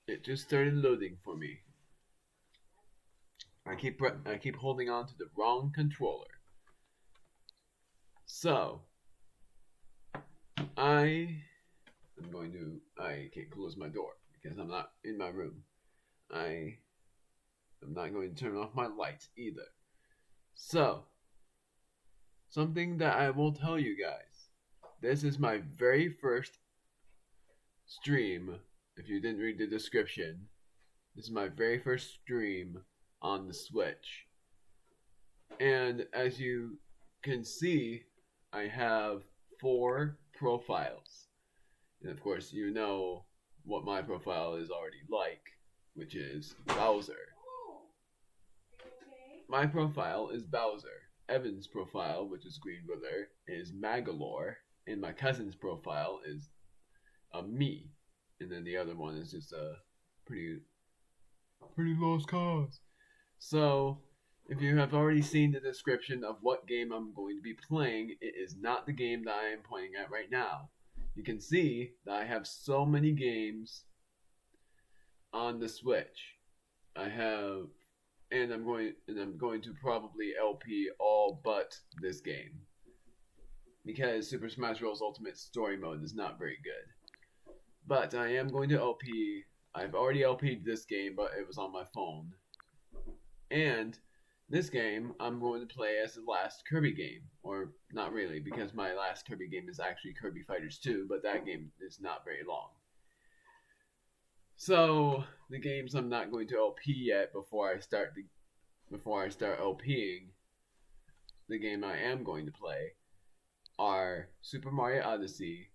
It just started loading for me. I keep holding on to the wrong controller. So I can't close my door because I'm not in my room. I am not going to turn off my lights either. So something that I will tell you guys. This is my very first stream. If you didn't read the description, this is my very first stream on the Switch. And as you can see, I have 4 profiles. And of course, you know what my profile is already like, which is Bowser. My profile is Bowser. Evan's profile, which is Green Brother, is Magalore. And my cousin's profile is me. And then the other one is just a pretty lost cause. So, if you have already seen the description of what game I'm going to be playing, it is not the game that I am pointing at right now. You can see that I have so many games on the Switch. I'm going to probably LP all but this game because Super Smash Bros. Ultimate Story Mode is not very good. But I am going to LP. I've already LP'd this game, but it was on my phone. And this game, I'm going to play as the last Kirby game. Or, not really, because my last Kirby game is actually Kirby Fighters 2, but that game is not very long. So, the games I'm not going to LP yet before I start LPing, the game I am going to play, are Super Mario Odyssey,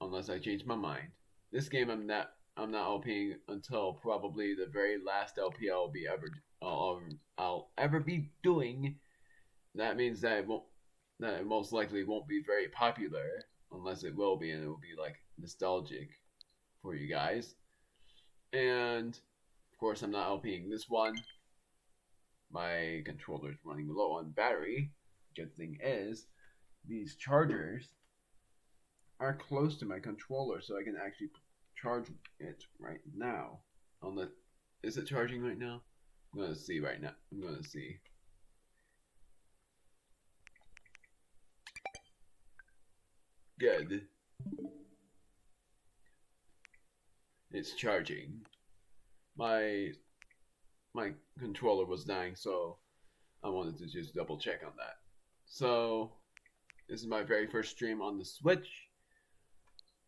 unless I change my mind. This game I'm not LPing until probably the very last LP I'll ever be doing. That means that it most likely won't be very popular, unless it will be, and it will be like nostalgic for you guys. And of course, I'm not LPing this one. My controller's running low on battery. Good thing is, these chargers are close to my controller, so I can actually charge it right now. Is it charging right now? I'm gonna see right now. I'm gonna see. Good. It's charging. My controller was dying, so I wanted to just double check on that. So this is my very first stream on the Switch.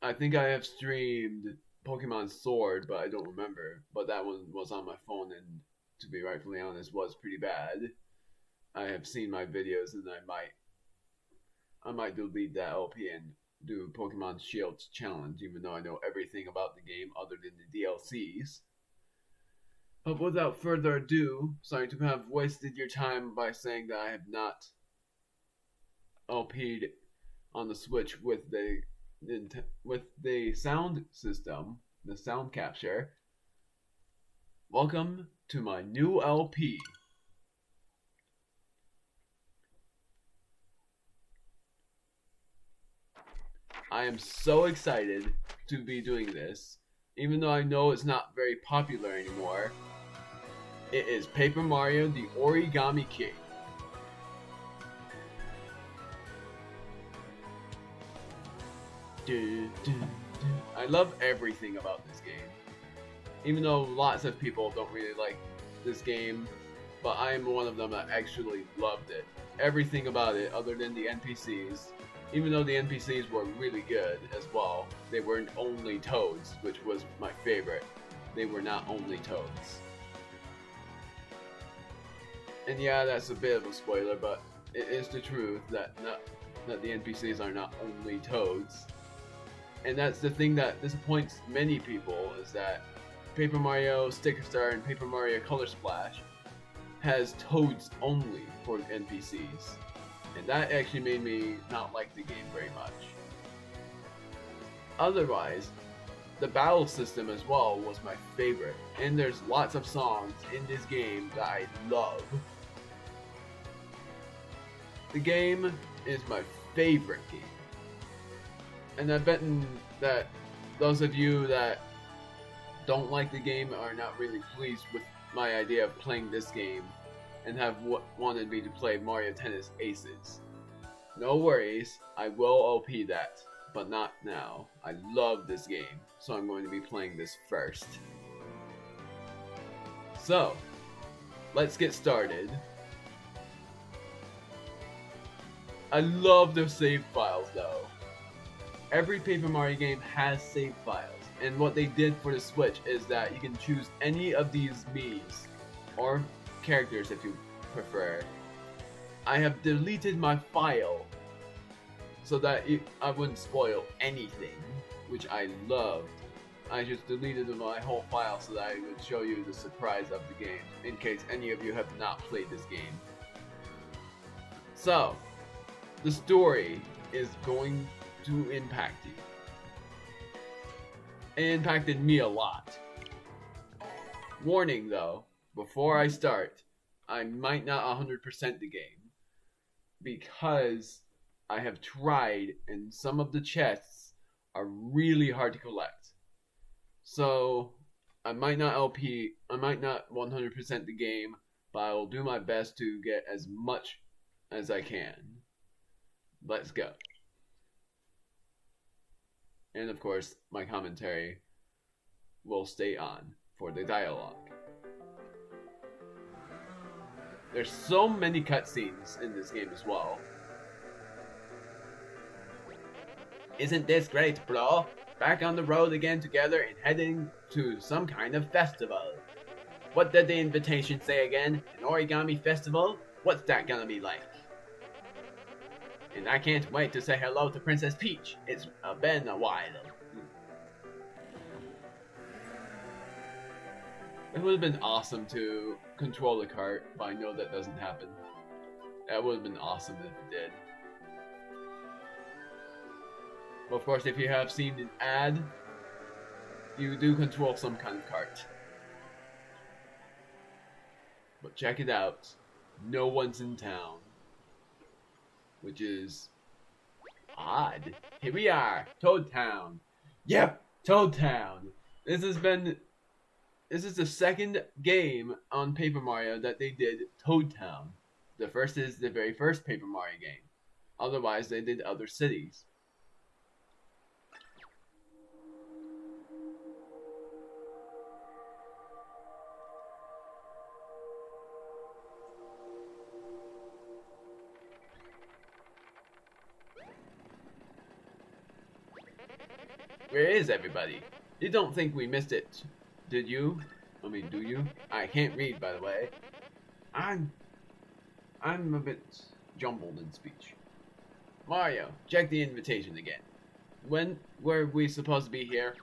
I think I have streamed Pokemon Sword, but I don't remember. But that one was on my phone, and to be rightfully honest, was pretty bad. I have seen my videos, and I might delete that LP and do Pokemon Shield Challenge, even though I know everything about the game other than the DLCs. But without further ado, sorry to have wasted your time by saying that I have not LP'd on the Switch with the sound system, the sound capture. Welcome to my new LP. I am so excited to be doing this, even though I know it's not very popular anymore. It is Paper Mario: The Origami King. I love everything about this game. Even though lots of people don't really like this game, but I am one of them that actually loved it. Everything about it, other than the NPCs. Even though the NPCs were really good as well, they weren't only Toads, which was my favorite. They were not only Toads. And yeah, that's a bit of a spoiler, but it is the truth that the NPCs are not only Toads. And that's the thing that disappoints many people, is that Paper Mario Sticker Star and Paper Mario Color Splash has Toads only for NPCs. And that actually made me not like the game very much. Otherwise, the battle system as well was my favorite. And there's lots of songs in this game that I love. The game is my favorite game. And I bet that those of you that don't like the game or are not really pleased with my idea of playing this game and have wanted me to play Mario Tennis Aces. No worries, I will OP that, but not now. I love this game, so I'm going to be playing this first. So, let's get started. I love the save files though. Every Paper Mario game has save files, and what they did for the Switch is that you can choose any of these Miis, or characters if you prefer. I have deleted my file so that I wouldn't spoil anything, which I loved. I just deleted my whole file so that I would show you the surprise of the game, in case any of you have not played this game. So, the story is going to impact you. It impacted me a lot. Warning though, before I start, I might not 100% the game, because I have tried and some of the chests are really hard to collect. So, I might not 100% the game, but I will do my best to get as much as I can. Let's go. And of course, my commentary will stay on for the dialogue. There's so many cutscenes in this game as well. Isn't this great, bro? Back on the road again together and heading to some kind of festival. What did the invitation say again? An origami festival? What's that gonna be like? And I can't wait to say hello to Princess Peach. It's been a while. It would have been awesome to control the cart, but I know that doesn't happen. That would have been awesome if it did. But of course, if you have seen an ad, you do control some kind of cart. But check it out. No one's in town. Which is odd. Here we are, Toad Town. Yep, Toad Town. This is the second game on Paper Mario that they did Toad Town. The first is the very first Paper Mario game. Otherwise, they did other cities. Where is everybody? You don't think we missed it, did you? I mean, do you? I can't read, by the way. I'm a bit jumbled in speech. Mario, check the invitation again. When were we supposed to be here?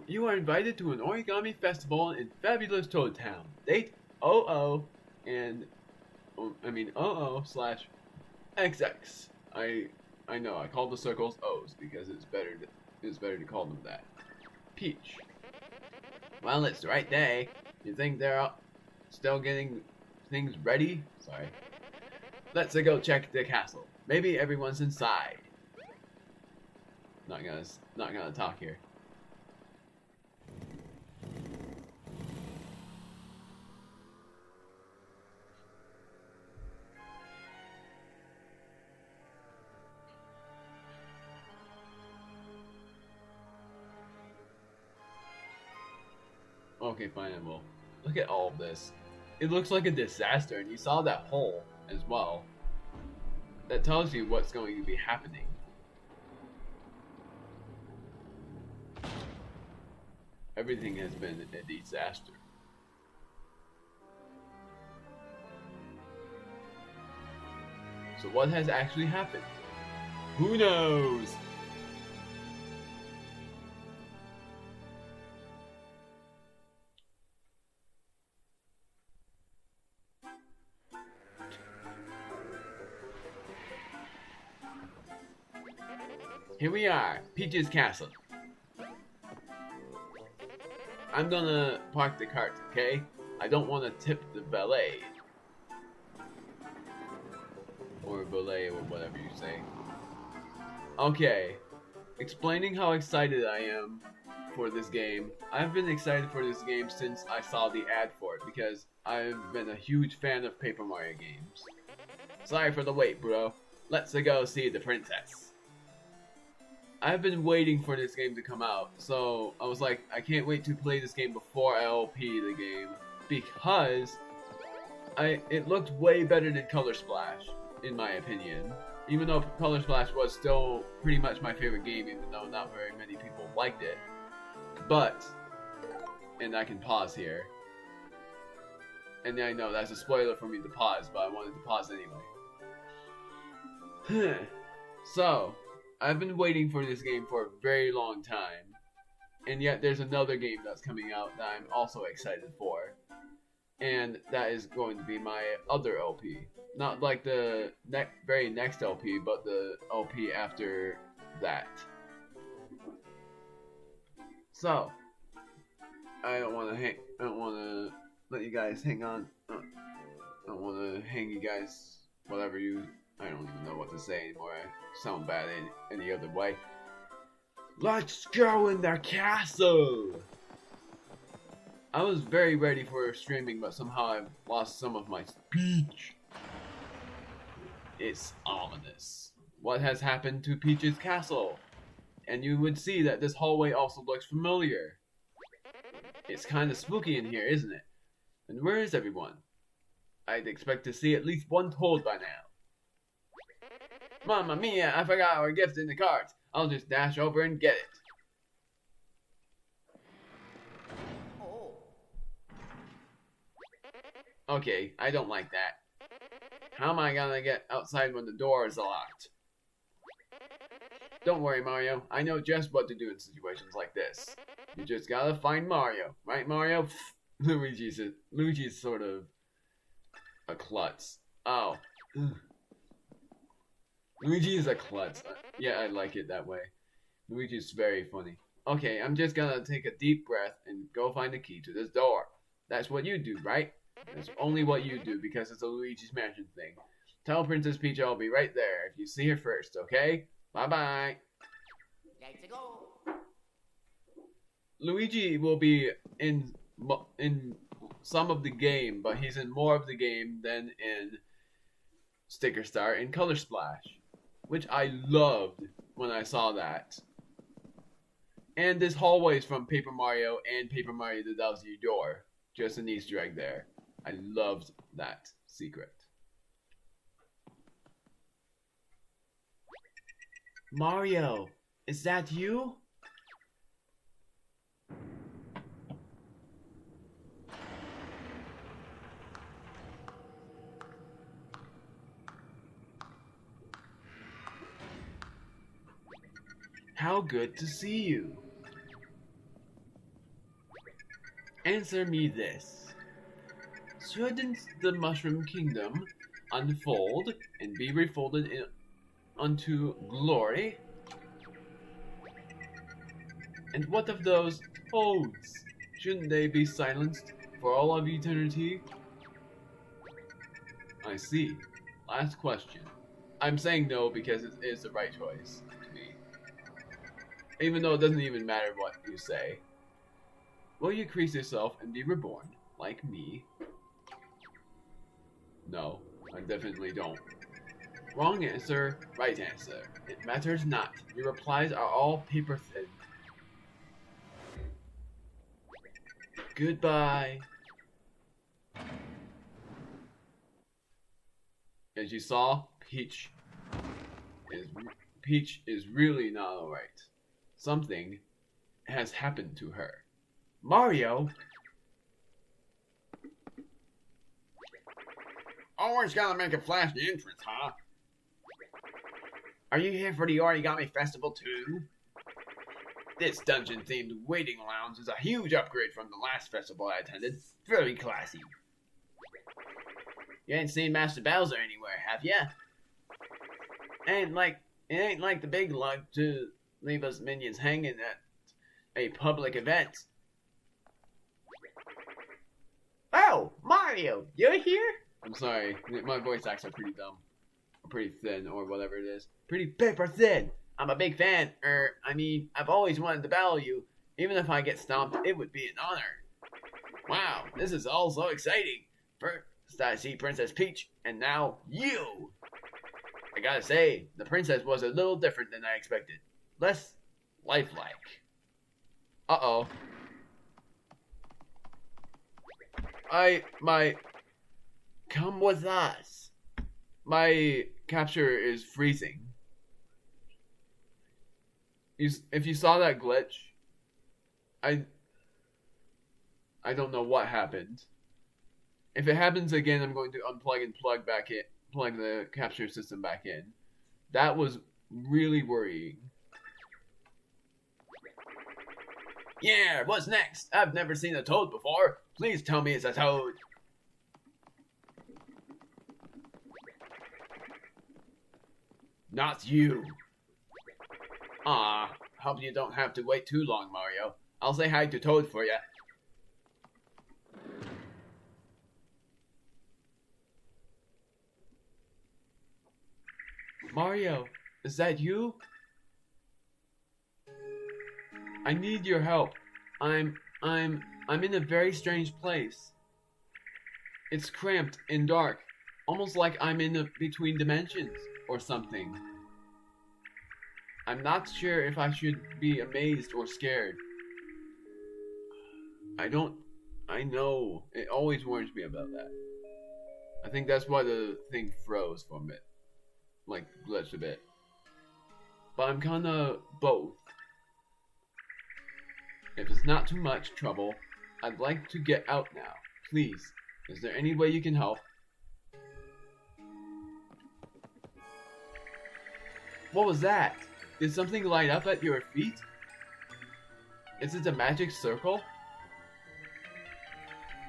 You are invited to an origami festival in fabulous Toad Town. Date 00 and OO/XX. I know, I called the circles O's because it's better to call them that. Peach. Well, it's the right day. You think they're still getting things ready? Sorry. Let's go check the castle. Maybe everyone's inside. Not gonna talk here. Okay, fine, I will. Look at all of this. It looks like a disaster, and you saw that hole as well. That tells you what's going to be happening. Everything has been a disaster. So what has actually happened? Who knows? Here we are, Peach's Castle. I'm gonna park the cart, okay? I don't want to tip the valet. Or valet, or whatever you say. Okay. explaining how excited I am for this game. I've been excited for this game since I saw the ad for it because I've been a huge fan of Paper Mario games. Sorry for the wait, bro. Let's go see the princess. I've been waiting for this game to come out, so I was like, I can't wait to play this game before I LP the game because it looked way better than Color Splash, in my opinion. Even though Color Splash was still pretty much my favorite game, even though not very many people liked it. But, and I can pause here. And I know that's a spoiler for me to pause, but I wanted to pause anyway. So, I've been waiting for this game for a very long time. And yet there's another game that's coming out that I'm also excited for. And that is going to be my other LP. Not like the very next LP, but the LP after that. So, I don't want to let you guys hang on. I don't want to hang you guys, whatever you, I don't even know what to say anymore. I sound bad in any other way. Let's go in the castle! I was very ready for streaming, but somehow I've lost some of my speech. It's ominous. What has happened to Peach's castle? And you would see that this hallway also looks familiar. It's kind of spooky in here, isn't it? And where is everyone? I'd expect to see at least one Toad by now. Mamma mia, I forgot our gift in the cart. I'll just dash over and get it. Okay, I don't like that. How am I gonna get outside when the door is locked? Don't worry, Mario. I know just what to do in situations like this. You just gotta find Mario. Right, Mario? Luigi's sort of a klutz. Oh. Luigi is a klutz. Yeah, I like it that way. Luigi's very funny. Okay, I'm just gonna take a deep breath and go find the key to this door. That's what you do, right? That's only what you do because it's a Luigi's Mansion thing. Tell Princess Peach I'll be right there if you see her first, okay? Bye-bye. Let's go. Luigi will be in some of the game, but he's in more of the game than in Sticker Star and Color Splash, which I loved when I saw that. And this hallway is from Paper Mario and Paper Mario the Thousand Year Door. Just an Easter egg there. I loved that secret. Mario, is that you? How good to see you. Answer me this. Shouldn't the Mushroom Kingdom unfold and be refolded unto glory? And what of those toads? Shouldn't they be silenced for all of eternity? I see. Last question. I'm saying no because it is the right choice to me. Even though it doesn't even matter what you say. Will you crease yourself and be reborn, like me? No, I definitely don't. Wrong answer, right answer. It matters not. Your replies are all paper thin. Goodbye. As you saw, Peach is really not alright. Something has happened to her. Mario? Always gotta make a flashy entrance, huh? Are you here for the Origami Festival too? This dungeon-themed waiting lounge is a huge upgrade from the last festival I attended. Very classy. You ain't seen Master Bowser anywhere, have ya? It ain't like the big lug to leave us minions hanging at a public event. Oh, Mario, you're here? I'm sorry, my voice acts are pretty dumb. Or pretty thin, or whatever it is. Pretty paper thin! I'm a big fan. I mean, I've always wanted to battle you. Even if I get stomped, it would be an honor. Wow, this is all so exciting. First I see Princess Peach, and now you. I gotta say, the princess was a little different than I expected. Less lifelike. Uh-oh. Come with us. My capture is freezing. If you saw that glitch, I don't know what happened. If it happens again, I'm going to unplug and plug the capture system back in. That was really worrying. Yeah, what's next? I've never seen a toad before. Please tell me it's a toad. Not you. Hope you don't have to wait too long, Mario. I'll say hi to Toad for you. Mario, is that you? I need your help. I'm in a very strange place. It's cramped and dark, almost like I'm in between dimensions or something. I'm not sure if I should be amazed or scared. I know. It always worries me about that. I think that's why the thing froze for a bit. Like, glitched a bit. But I'm kinda both. If it's not too much trouble, I'd like to get out now. Please, is there any way you can help? What was that? Did something light up at your feet? Is it a magic circle?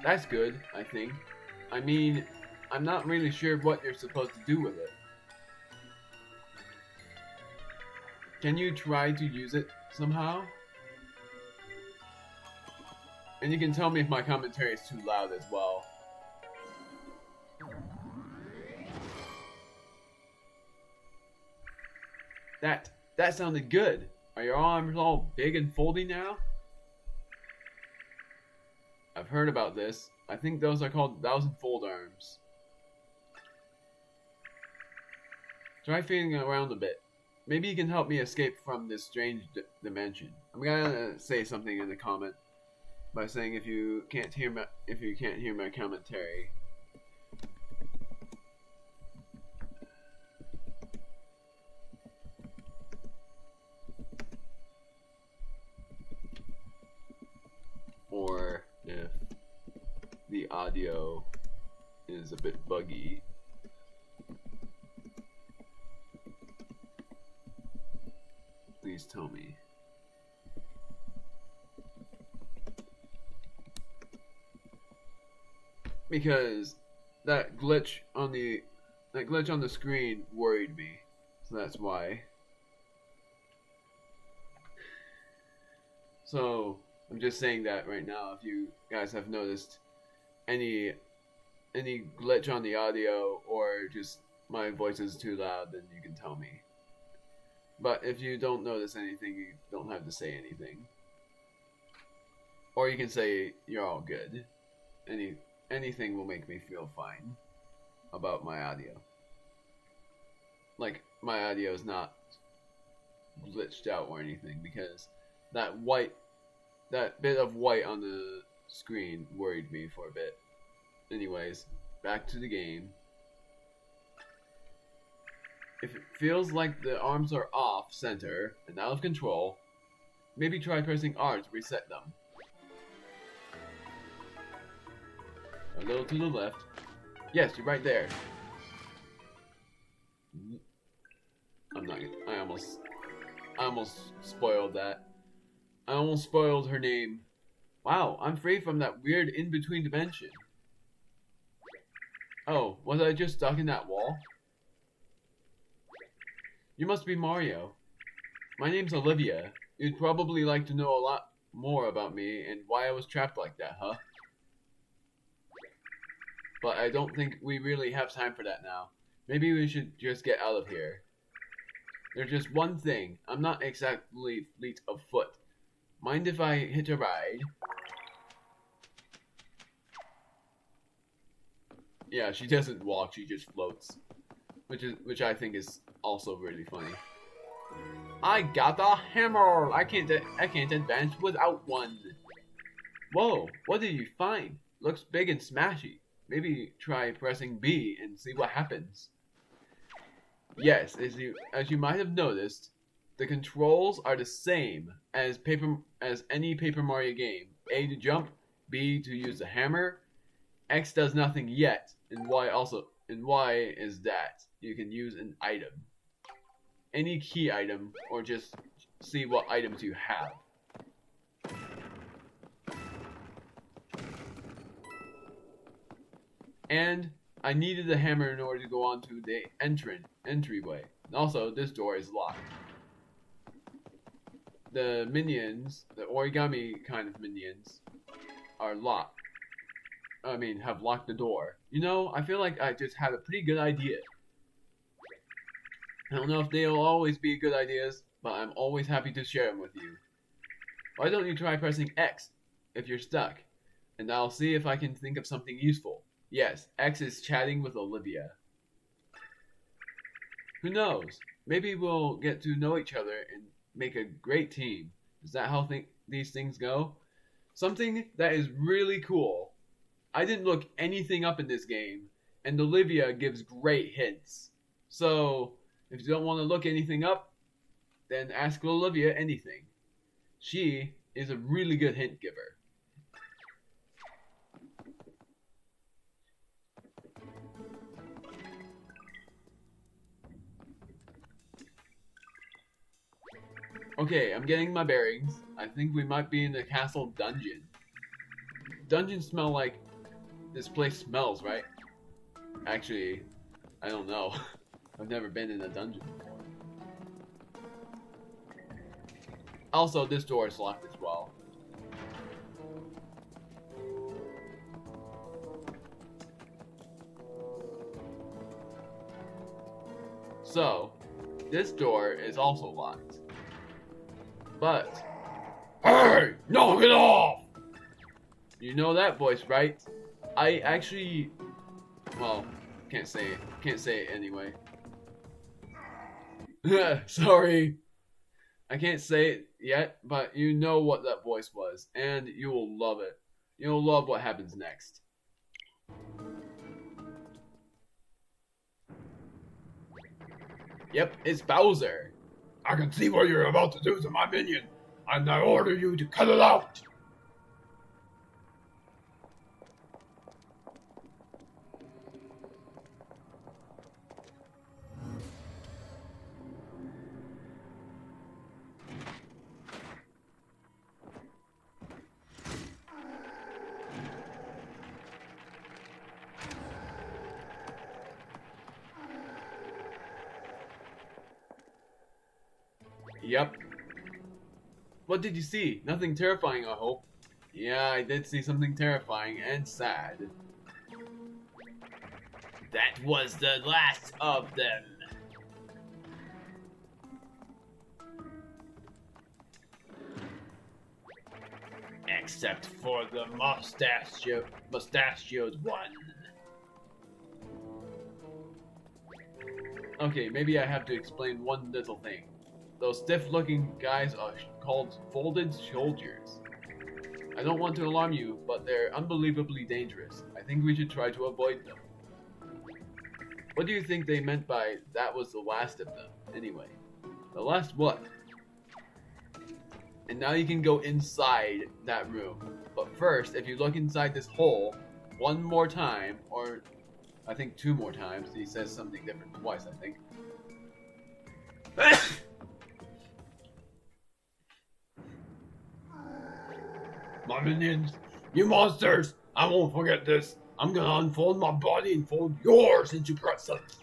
That's good, I think. I mean, I'm not really sure what you're supposed to do with it. Can you try to use it somehow? And you can tell me if my commentary is too loud as well. That sounded good. Are your arms all big and foldy now? I've heard about this. I think those are called 1,000-fold arms. Try feeling around a bit. Maybe you can help me escape from this strange dimension. I'm gonna say something in the comment by saying if you can't hear my commentary. Or if the audio is a bit buggy. Please tell me. Because that glitch on the screen worried me. So that's why. So I'm just saying that right now. If you guys have noticed any glitch on the audio or just my voice is too loud, then you can tell me. But if you don't notice anything, you don't have to say anything. Or you can say you're all good. Anything will make me feel fine about my audio. Like, my audio is not glitched out or anything, because that bit of white on the screen worried me for a bit. Anyways, back to the game. If it feels like the arms are off center and out of control, maybe try pressing R to reset them. A little to the left. Yes, you're right there. I almost spoiled that. I almost spoiled her name. Wow, I'm free from that weird in-between dimension. Oh, was I just stuck in that wall? You must be Mario. My name's Olivia. You'd probably like to know a lot more about me and why I was trapped like that, huh? But I don't think we really have time for that now. Maybe we should just get out of here. There's just one thing. I'm not exactly fleet of foot. Mind if I hitch a ride? Yeah, she doesn't walk, she just floats. Which I think is also really funny. I got a hammer! I can't advance without one. Whoa, what did you find? Looks big and smashy. Maybe try pressing B and see what happens. Yes, as you might have noticed, the controls are the same as any Paper Mario game. A to jump, B to use the hammer, X does nothing yet, and Y is that you can use an item. Any key item, or just see what items you have. And I needed the hammer in order to go onto the entryway. And also, this door is locked. The minions, the origami kind of minions, are locked. I mean, have locked the door. You know, I feel like I just had a pretty good idea. I don't know if they'll always be good ideas, but I'm always happy to share them with you. Why don't you try pressing X if you're stuck? And I'll see if I can think of something useful. Yes, X is chatting with Olivia. Who knows? Maybe we'll get to know each other and make a great team. Is that how these things go? Something that is really cool. I didn't look anything up in this game, and Olivia gives great hints. So, if you don't want to look anything up, then ask Olivia anything. She is a really good hint giver. Okay, I'm getting my bearings. I think we might be in the castle dungeon. Dungeons smell like this place smells, right? Actually, I don't know. I've never been in a dungeon before. Also, this door is locked as well. So, this door is also locked. But, hey, knock it off! You know that voice, right? I actually, well, can't say it anyway. Sorry. I can't say it yet, but you know what that voice was, and you will love it. You'll love what happens next. Yep, it's Bowser. I can see what you're about to do to my minion, and I order you to cut it out. Yep. What did you see? Nothing terrifying, I hope. Yeah, I did see something terrifying and sad. That was the last of them. Except for the mustachioed one. Okay, maybe I have to explain one little thing. Those stiff-looking guys are called folded soldiers. I don't want to alarm you, but they're unbelievably dangerous. I think we should try to avoid them. What do you think they meant by that was the last of them, anyway? The last what? And now you can go inside that room. But first, if you look inside this hole one more time, or I think 2 more times, he says something different twice, I think. My minions, you monsters! I won't forget this. I'm gonna unfold my body and fold yours into pretzels.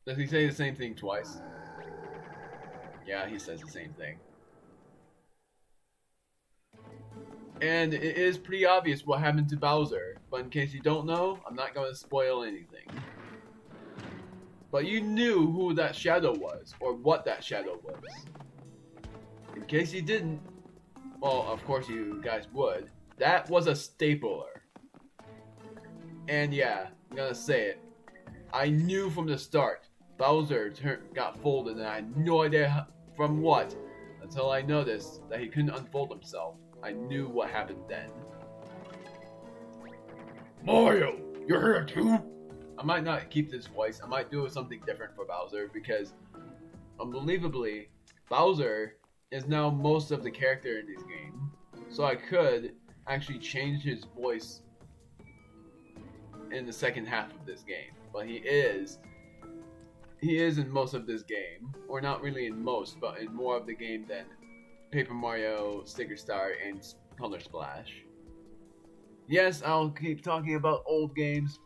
Does he say the same thing twice? Yeah, he says the same thing. And it is pretty obvious what happened to Bowser, but in case you don't know, I'm not going to spoil anything. But you knew who that shadow was, or what that shadow was. In case you didn't, well, of course you guys would, that was a stapler. And yeah, I'm gonna say it. I knew from the start, Bowser got folded and I had no idea from what, until I noticed that he couldn't unfold himself. I knew what happened then. Mario, you're here too? I might not keep this voice. I might do something different for Bowser because, unbelievably, Bowser is now most of the character in this game. So I could actually change his voice in the second half of this game. But he is in most of this game. Or not really in most, but in more of the game than Paper Mario, Sticker Star, and Color Splash. Yes, I'll keep talking about old games,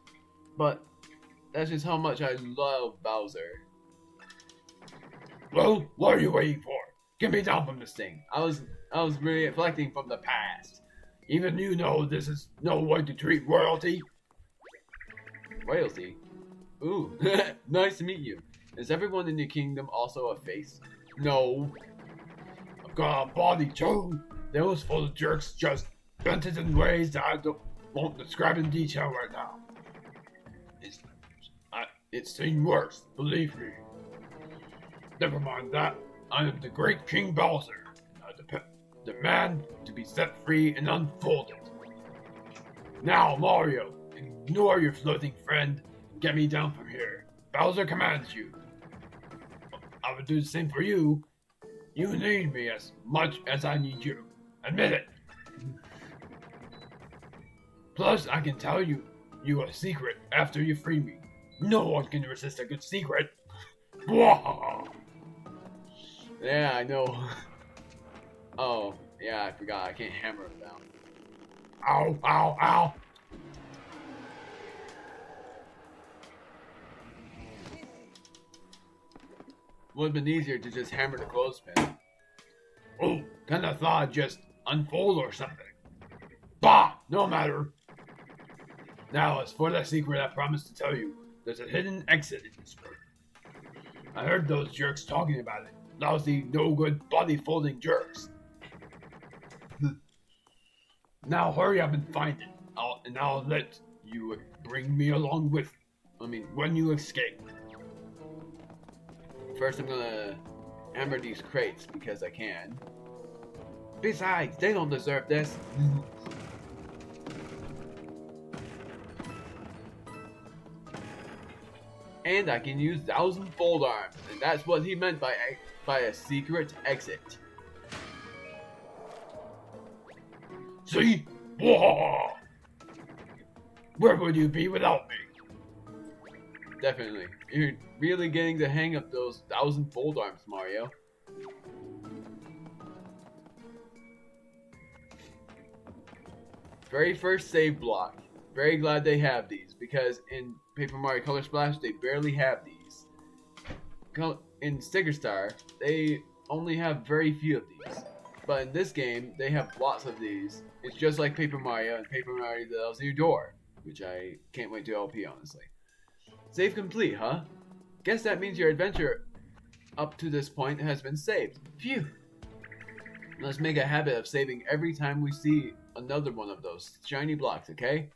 but that's just how much I love Bowser. Well, what are you waiting for? Get me down from this thing. I was really reflecting from the past. Even you know this is no way to treat royalty. Royalty? Ooh, nice to meet you. Is everyone in your kingdom also a face? No. I've got a body too. That was full of jerks just bent it in ways that I won't describe in detail right now. It's seen worse, believe me. Never mind that. I am the great King Bowser, and I demand to be set free and unfolded. Now, Mario, ignore your floating friend and get me down from here. Bowser commands you. I would do the same for you. You need me as much as I need you. Admit it. Plus, I can tell you a secret after you free me. No one can resist a good secret. Yeah, I know. Oh, yeah, I forgot. I can't hammer him down. Ow, ow, ow. Would have been easier to just hammer the clothespin. Oh, kinda thought I'd just unfold or something. Bah, no matter. Now, as for that secret I promised to tell you, there's a hidden exit in this room. I heard those jerks talking about it. Lousy, no-good, body-folding jerks. Now hurry up and find it. I'll let you bring me along when you escape. First, I'm gonna hammer these crates because I can. Besides, they don't deserve this. And I can use 1,000 fold arms, and that's what he meant by a secret exit. See? Whoa! Where would you be without me? Definitely. You're really getting the hang of those 1,000 fold arms, Mario. Very first save block. Very glad they have these, because in Paper Mario Color Splash, they barely have these. In Sticker Star, they only have very few of these. But in this game, they have lots of these. It's just like Paper Mario and Paper Mario The Thousand Year Door, which I can't wait to LP, honestly. Save complete, huh? Guess that means your adventure up to this point has been saved. Phew! Let's make a habit of saving every time we see another one of those shiny blocks, okay?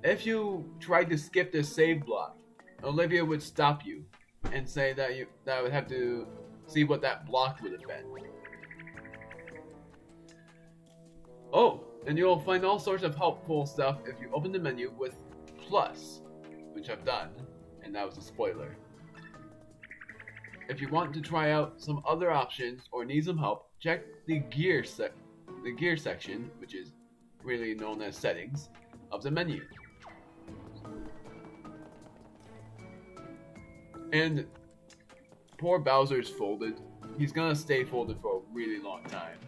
If you tried to skip this save block, Olivia would stop you and say that I would have to see what that block would have been. Oh, and you'll find all sorts of helpful stuff if you open the menu with plus, which I've done, and that was a spoiler. If you want to try out some other options or need some help, check the gear section, which is really known as settings, of the menu. And poor Bowser's folded. He's gonna stay folded for a really long time.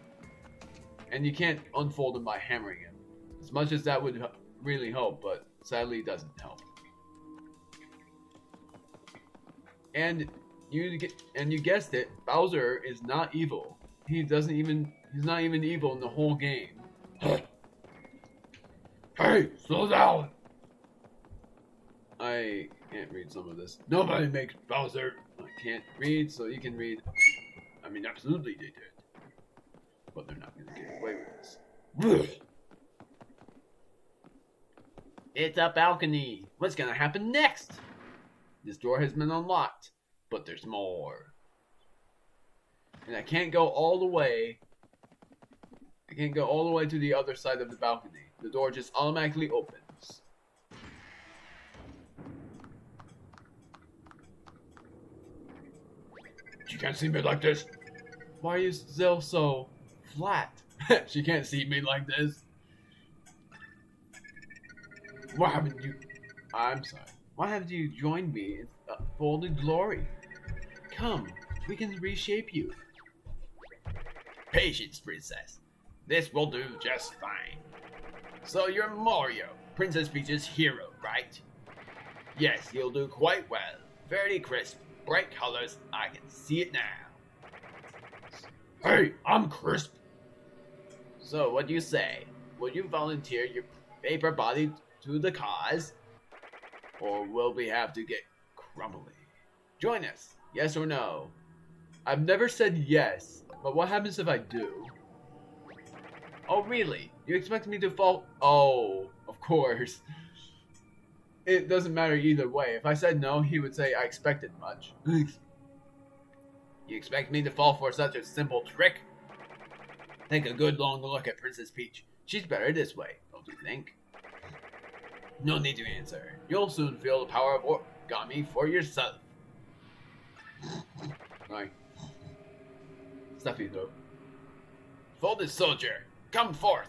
And you can't unfold him by hammering him. As much as that would really help, but sadly it doesn't help. And you guessed it, Bowser is not evil. He's not even evil in the whole game. Hey, slow down! I can't read some of this. Nobody makes Bowser. I can't read, so you can read. I mean, absolutely they did. But they're not gonna get away with this. It's a balcony. What's gonna happen next? This door has been unlocked, but there's more. And I can't go all the way. I can't go all the way to the other side of the balcony. The door just automatically opens. She can't see me like this. Why are you still so flat? She can't see me like this. Why haven't you? I'm sorry. Why haven't you joined me in folded glory? Come, we can reshape you. Patience, princess. This will do just fine. So you're Mario, Princess Peach's hero, right? Yes, you'll do quite well. Very crisp, bright colors. I can see it now. Hey, I'm Crisp. So what do you say? Will you volunteer your paper body to the cause? Or will we have to get crumbly? Join us, yes or no? I've never said yes, but what happens if I do? Oh really? You expect me to fall? Oh, of course. It doesn't matter either way. If I said no, he would say I expected much. You expect me to fall for such a simple trick? Take a good long look at Princess Peach. She's better this way, don't you think? No need to answer. You'll soon feel the power of origami for yourself. Sorry. Stuffy throat. Folded soldier, come forth.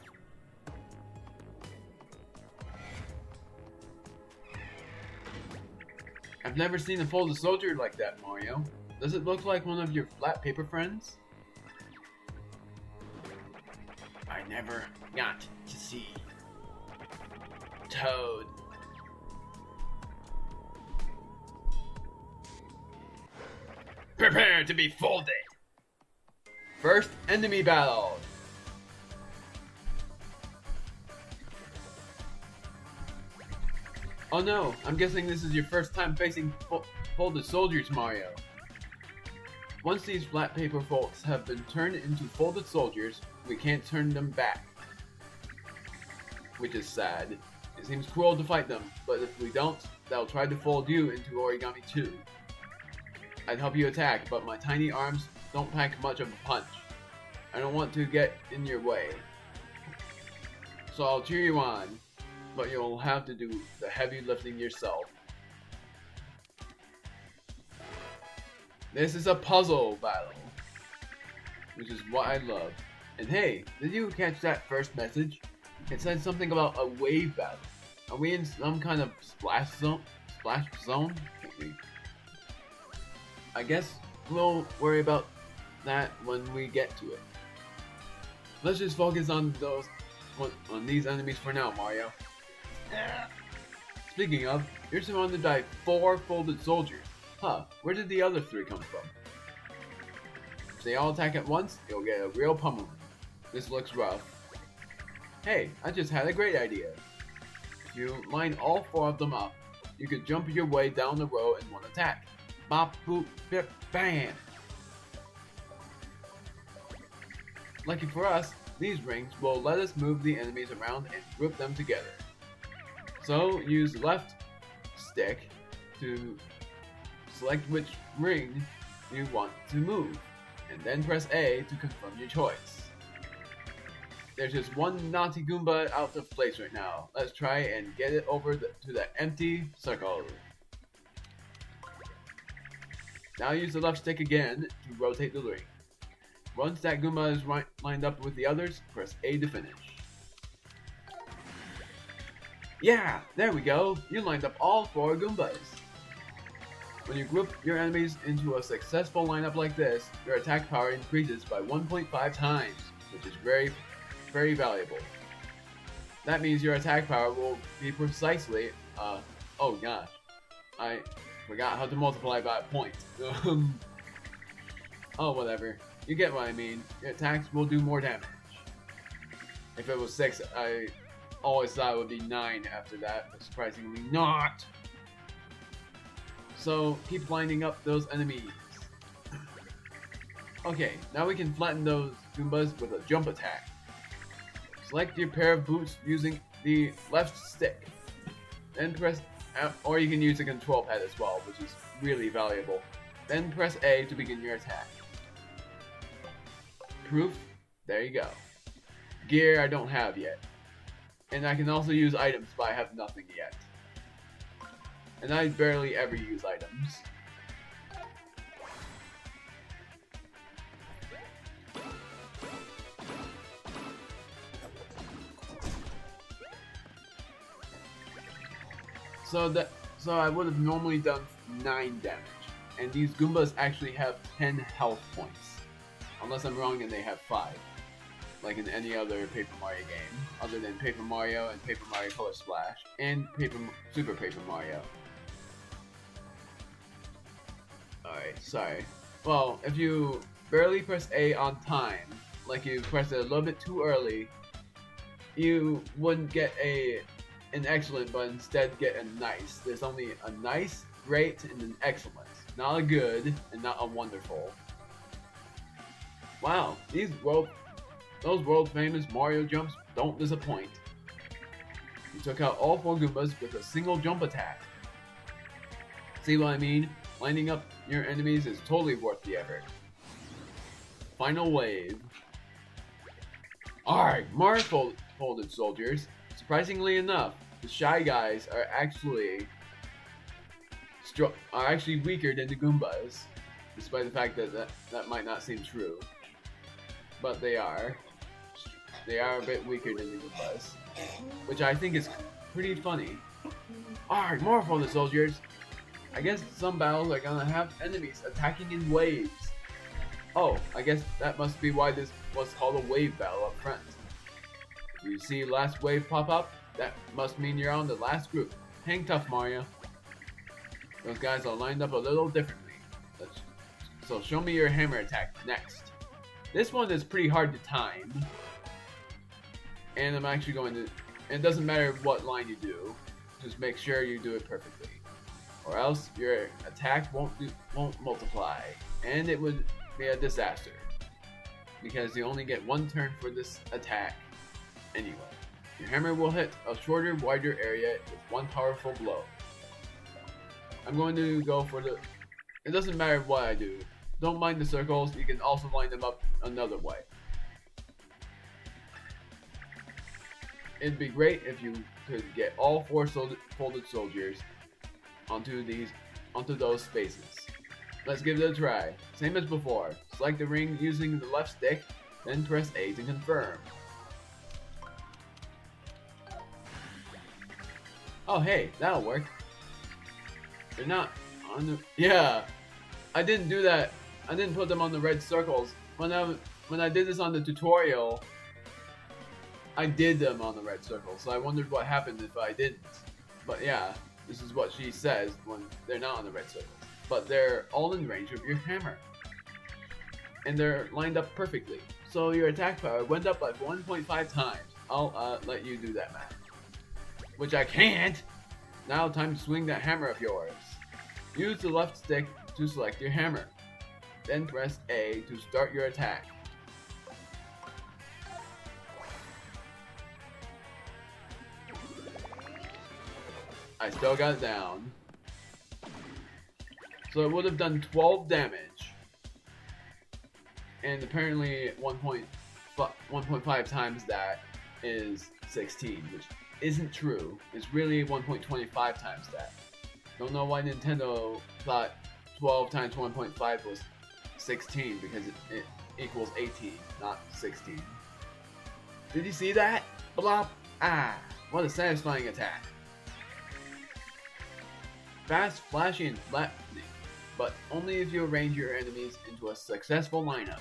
I've never seen a folded soldier like that, Mario. Does it look like one of your flat paper friends? I never got to see Toad. Prepare to be folded. First enemy battle. Oh no, I'm guessing this is your first time facing folded soldiers, Mario. Once these flat paper folds have been turned into folded soldiers, we can't turn them back. Which is sad. It seems cruel to fight them, but if we don't, they'll try to fold you into origami too. I'd help you attack, but my tiny arms don't pack much of a punch. I don't want to get in your way. So I'll cheer you on, but you'll have to do the heavy lifting yourself. This is a puzzle battle, which is what I love. And hey, did you catch that first message? It said something about a wave battle. Are we in some kind of splash zone? Splash zone? I guess we'll worry about that when we get to it. Let's just focus on these enemies for now, Mario. Speaking of, you're surrounded by 4 folded soldiers. Huh, where did the other 3 come from? If they all attack at once, you'll get a real pummeling. This looks rough. Hey, I just had a great idea. If you line all 4 of them up, you could jump your way down the row in one attack. Bop, boop, bip, bam! Lucky for us, these rings will let us move the enemies around and group them together. So use the left stick to select which ring you want to move, and then press A to confirm your choice. There's just one naughty Goomba out of place right now. Let's try and get it over to the empty circle. Now use the left stick again to rotate the ring. Once that Goomba is lined up with the others, press A to finish. Yeah, there we go. You lined up all 4 Goombas. When you group your enemies into a successful lineup like this, your attack power increases by 1.5 times, which is very, very valuable. That means your attack power will be precisely, oh gosh, I forgot how to multiply by a point. Oh, whatever. You get what I mean. Your attacks will do more damage. If it was 6, I always thought it would be 9 after that, but surprisingly not. So keep lining up those enemies. Okay, now we can flatten those Goombas with a jump attack. Select your pair of boots using the left stick. Then press, or you can use the control pad as well, which is really valuable. Then press A to begin your attack. Proof, there you go. Gear I don't have yet. And I can also use items, but I have nothing yet. And I barely ever use items. So I would have normally done 9 damage. And these Goombas actually have 10 health points. Unless I'm wrong and they have 5. Like in any other Paper Mario game. Other than Paper Mario and Paper Mario Color Splash. And Super Paper Mario. Alright, sorry. Well, if you barely press A on time, like you press it a little bit too early, you wouldn't get an excellent, but instead get a nice. There's only a nice, great, and an excellent. Not a good, and not a wonderful. Wow, those world famous Mario jumps don't disappoint. You took out all 4 Goombas with a single jump attack. See what I mean? Lining up your enemies is totally worth the effort. Final wave. Alright, Mars folded soldiers. Surprisingly enough, the Shy Guys are actually weaker than the Goombas, despite the fact that might not seem true. But they are. They are a bit weaker than the Goombas, which I think is pretty funny. Alright, more for the soldiers. I guess some battles are gonna have enemies attacking in waves. Oh, I guess that must be why this was called a wave battle up front. If you see last wave pop up, that must mean you're on the last group. Hang tough, Mario. Those guys are lined up a little differently. So show me your hammer attack next. This one is pretty hard to time. And I'm actually going to... It doesn't matter what line you do. Just make sure you do it perfectly. Or else your attack won't multiply. And it would be a disaster. Because you only get 1 turn for this attack anyway. Your hammer will hit a shorter, wider area with 1 powerful blow. I'm going to go for the... It doesn't matter what I do. Don't mind the circles, you can also line them up another way. It'd be great if you could get all 4 folded soldiers onto those spaces. Let's give it a try. Same as before. Select the ring using the left stick, then press A to confirm. Oh hey, that'll work. They're not on the... Yeah! I didn't do that. I didn't put them on the red circles. When I did this on the tutorial, I did them on the red circles, so I wondered what happened if I didn't. But yeah, this is what she says when they're not on the red circles. But they're all in range of your hammer. And they're lined up perfectly. So your attack power went up by 1.5 times. I'll let you do that math. Which I can't! Now time to swing that hammer of yours. Use the left stick to select your hammer. Then press A to start your attack. I still got it down. So it would have done 12 damage. And apparently 1.5 times that is 16, which isn't true. It's really 1.25 times that. Don't know why Nintendo thought 12 times 1.5 was 16, because it equals 18, not 16. Did you see that? Blop! Ah! What a satisfying attack. Fast, flashy, and flattening, but only if you arrange your enemies into a successful lineup.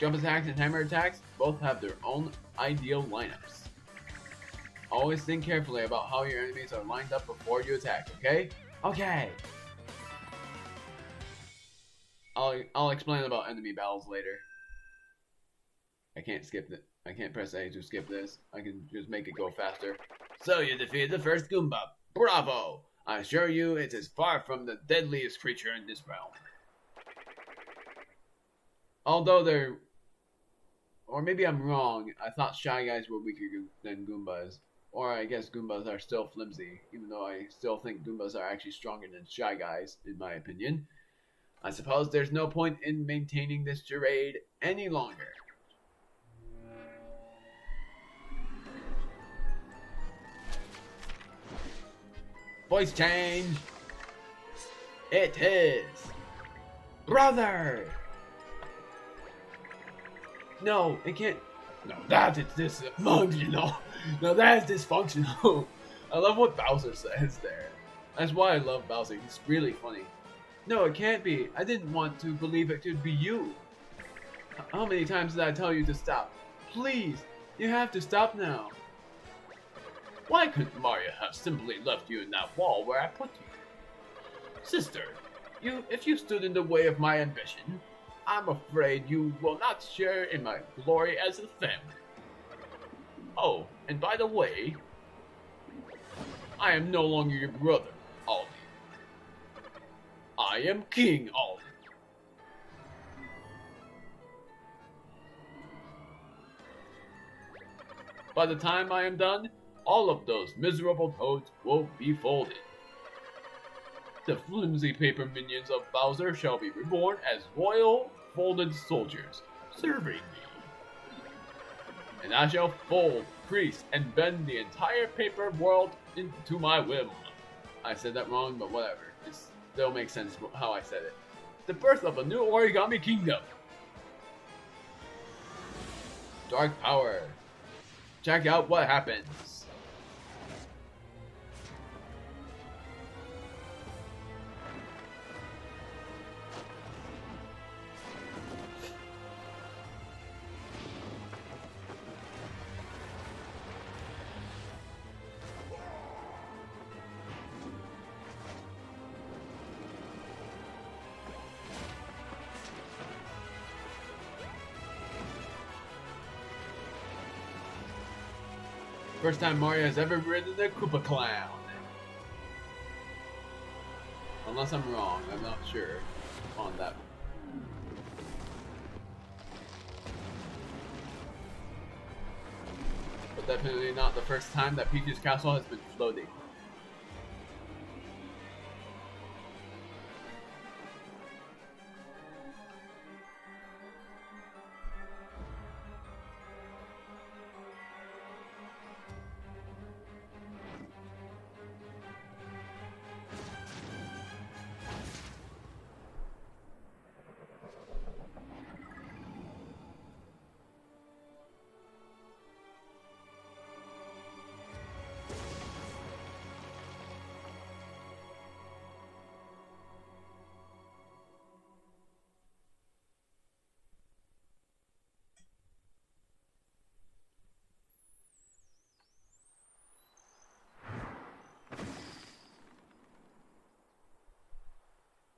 Jump attacks and hammer attacks both have their own ideal lineups. Always think carefully about how your enemies are lined up before you attack, okay? Okay! I'll explain about enemy battles later. I can't skip it. I can't press A to skip this. I can just make it go faster. So you defeated the first Goomba. Bravo! I assure you it is far from the deadliest creature in this realm. Although they're... Or maybe I'm wrong, I thought Shy Guys were weaker than Goombas. Or I guess Goombas are still flimsy, even though I still think Goombas are actually stronger than Shy Guys, in my opinion. I suppose there's no point in maintaining this charade any longer. Voice change! It is... Brother! No, it can't... Now that is dysfunctional. Now that is dysfunctional. I love what Bowser says there. That's why I love Bowser. He's really funny. No, it can't be. I didn't want to believe it could be you. How many times did I tell you to stop? Please, you have to stop now. Why couldn't Mario have simply left you in that wall where I put you? Sister, if you stood in the way of my ambition, I'm afraid you will not share in my glory as a family. Oh, and by the way, I am no longer your brother, Aldi. I am King Aldi. By the time I am done, all of those miserable toads will be folded. The flimsy paper minions of Bowser shall be reborn as royal folded soldiers, serving me. And I shall fold, crease, and bend the entire paper world into my whim. I said that wrong, but whatever. It still makes sense how I said it. The birth of a new Origami Kingdom. Dark power. Check out what happens. First time Mario has ever ridden a Koopa Clown. Unless I'm wrong, I'm not sure on that. But definitely not the first time that Peach's castle has been floating.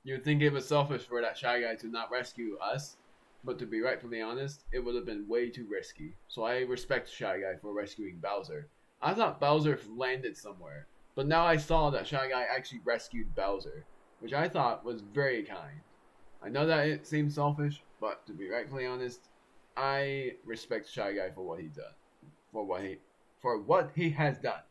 You'd think it was selfish for that Shy Guy to not rescue us, but to be rightfully honest, it would have been way too risky. So I respect Shy Guy for rescuing Bowser. I thought Bowser landed somewhere, but now I saw that Shy Guy actually rescued Bowser, which I thought was very kind. I know that it seems selfish, but to be rightfully honest, I respect Shy Guy for what he done, for what he has done.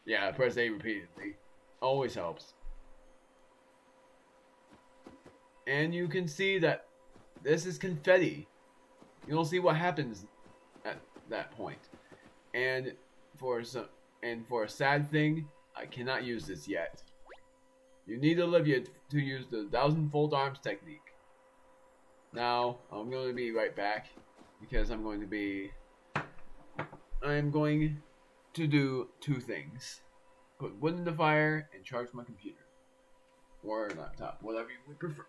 Yeah, press A repeatedly. Always helps. And you can see that this is confetti. You'll see what happens at that point. And for a sad thing, I cannot use this yet. You need Olivia to use the 1,000-fold arms technique. Now, I'm going to be right back because I'm going to do two things. Put wood in the fire and charge my computer. Or laptop, whatever you would prefer.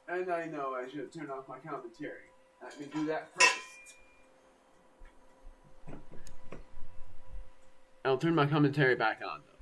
And I know I should turn off my commentary. Let me do that first. I'll turn my commentary back on though.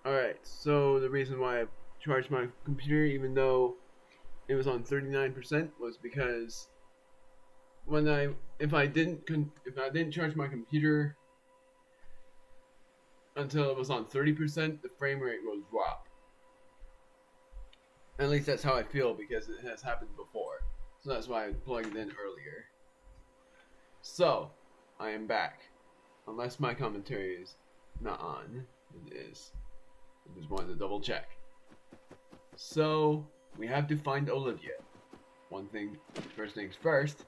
Alright, so the reason why I charged my computer even though it was on 39% was because when if I didn't charge my computer until it was on 30%, the frame rate will drop. At least that's how I feel because it has happened before. So that's why I plugged it in earlier. So, I am back. Unless my commentary is not on. It is. I just wanted to double check. So, we have to find Olivia. First things first,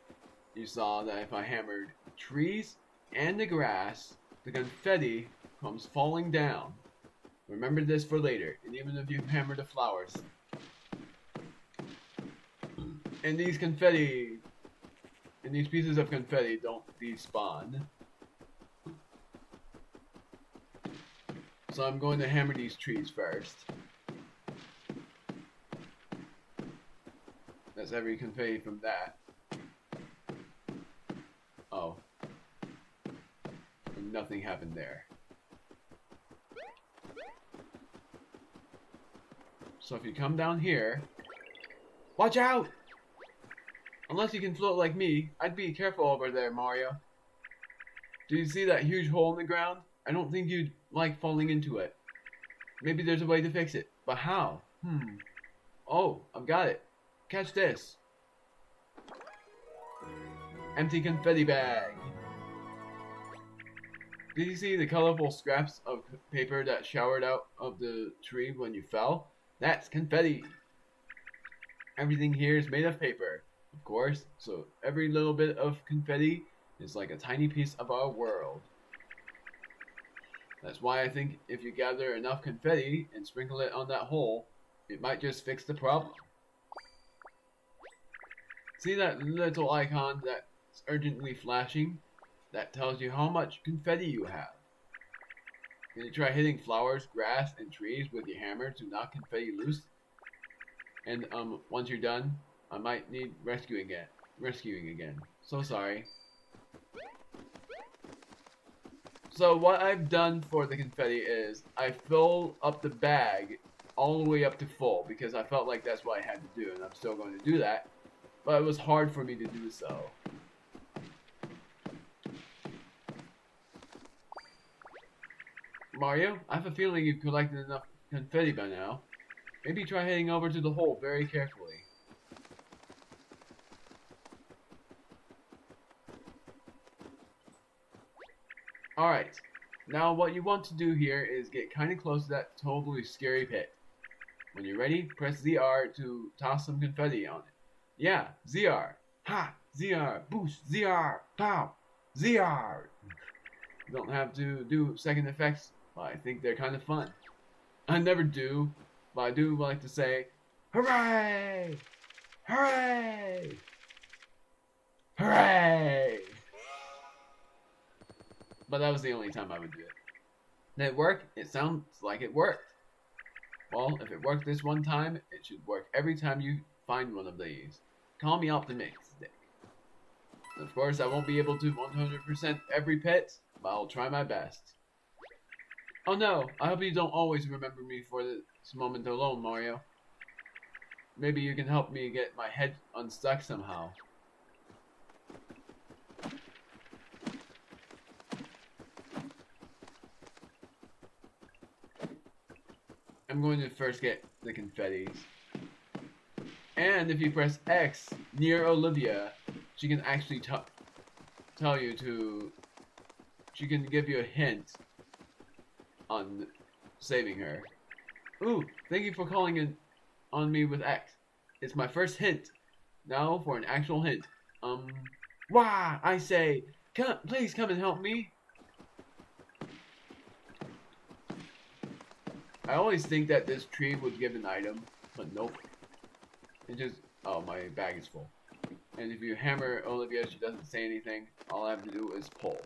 you saw that if I hammered trees and the grass, the confetti comes falling down. Remember this for later, and even if you hammer the flowers. And these pieces of confetti don't despawn. So I'm going to hammer these trees first. That's every confetti from that. Oh. And nothing happened there. So if you come down here, watch out! Unless you can float like me, I'd be careful over there, Mario. Do you see that huge hole in the ground? I don't think you'd like falling into it. Maybe there's a way to fix it, but how? Oh, I've got it. Catch this. Empty confetti bag. Did you see the colorful scraps of paper that showered out of the tree when you fell? That's confetti. Everything here is made of paper, of course, so every little bit of confetti is like a tiny piece of our world. That's why I think if you gather enough confetti and sprinkle it on that hole, it might just fix the problem. See that little icon that's urgently flashing? That tells you how much confetti you have. Can you try hitting flowers, grass, and trees with your hammer to knock confetti loose? And once you're done, I might need rescuing again. So sorry. So what I've done for the confetti is I fill up the bag all the way up to full because I felt like that's what I had to do, and I'm still going to do that. But it was hard for me to do so. Mario, I have a feeling you've collected enough confetti by now. Maybe try heading over to the hole very carefully. Alright, now what you want to do here is get kind of close to that totally scary pit. When you're ready, press ZR to toss some confetti on it. Yeah, ZR. Ha! ZR. Boost. ZR. Pow! ZR. You don't have to do second effects, but I think they're kind of fun. I never do, but I do like to say, hooray! Hooray! Hooray! But that was the only time I would do it. Did it work? It sounds like it worked. Well, if it worked this one time, it should work every time you find one of these. Call me optimistic. Of course, I won't be able to 100% every pet, but I'll try my best. Oh no, I hope you don't always remember me for this moment alone, Mario. Maybe you can help me get my head unstuck somehow. I'm going to first get the confettis. And if you press X near Olivia, she can actually tell you to... She can give you a hint on saving her. Ooh, thank you for calling in on me with X. It's my first hint. Now for an actual hint. Wah! I say, please come and help me. I always think that this tree would give an item, but nope. It just... Oh, my bag is full. And if you hammer Olivia, she doesn't say anything. All I have to do is pull.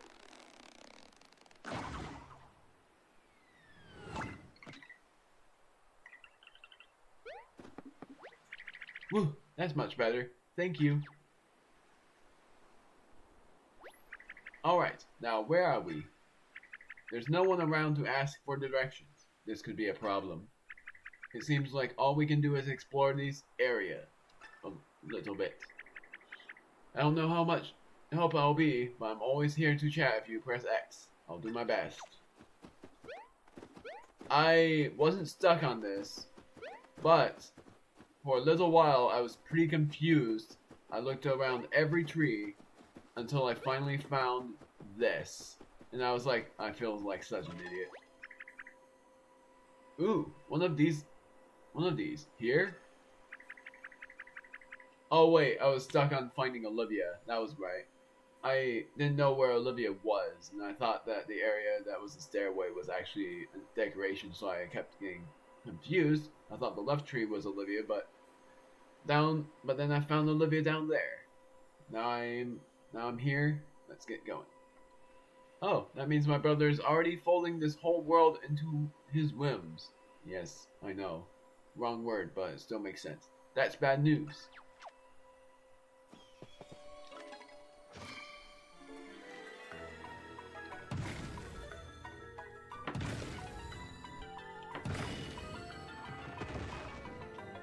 Woo, that's much better. Thank you. Alright, now where are we? There's no one around to ask for directions. this could be a problem. It seems like all we can do is explore this area a little bit. I don't know how much help I'll be, but I'm always here to chat if you press X. I'll do my best. I wasn't stuck on this, but for a little while I was pretty confused. I looked around every tree until I finally found this. And I was like, I feel like such an idiot. Ooh, one of these. Here? Oh wait, I was stuck on finding Olivia. That was right. I didn't know where Olivia was, and I thought that the area that was the stairway was actually a decoration, so I kept getting confused. I thought the left tree was Olivia, but then I found Olivia down there. Now I'm here. Let's get going. Oh, that means my brother is already folding this whole world into his whims. Yes, I know. Wrong word, but it still makes sense. That's bad news.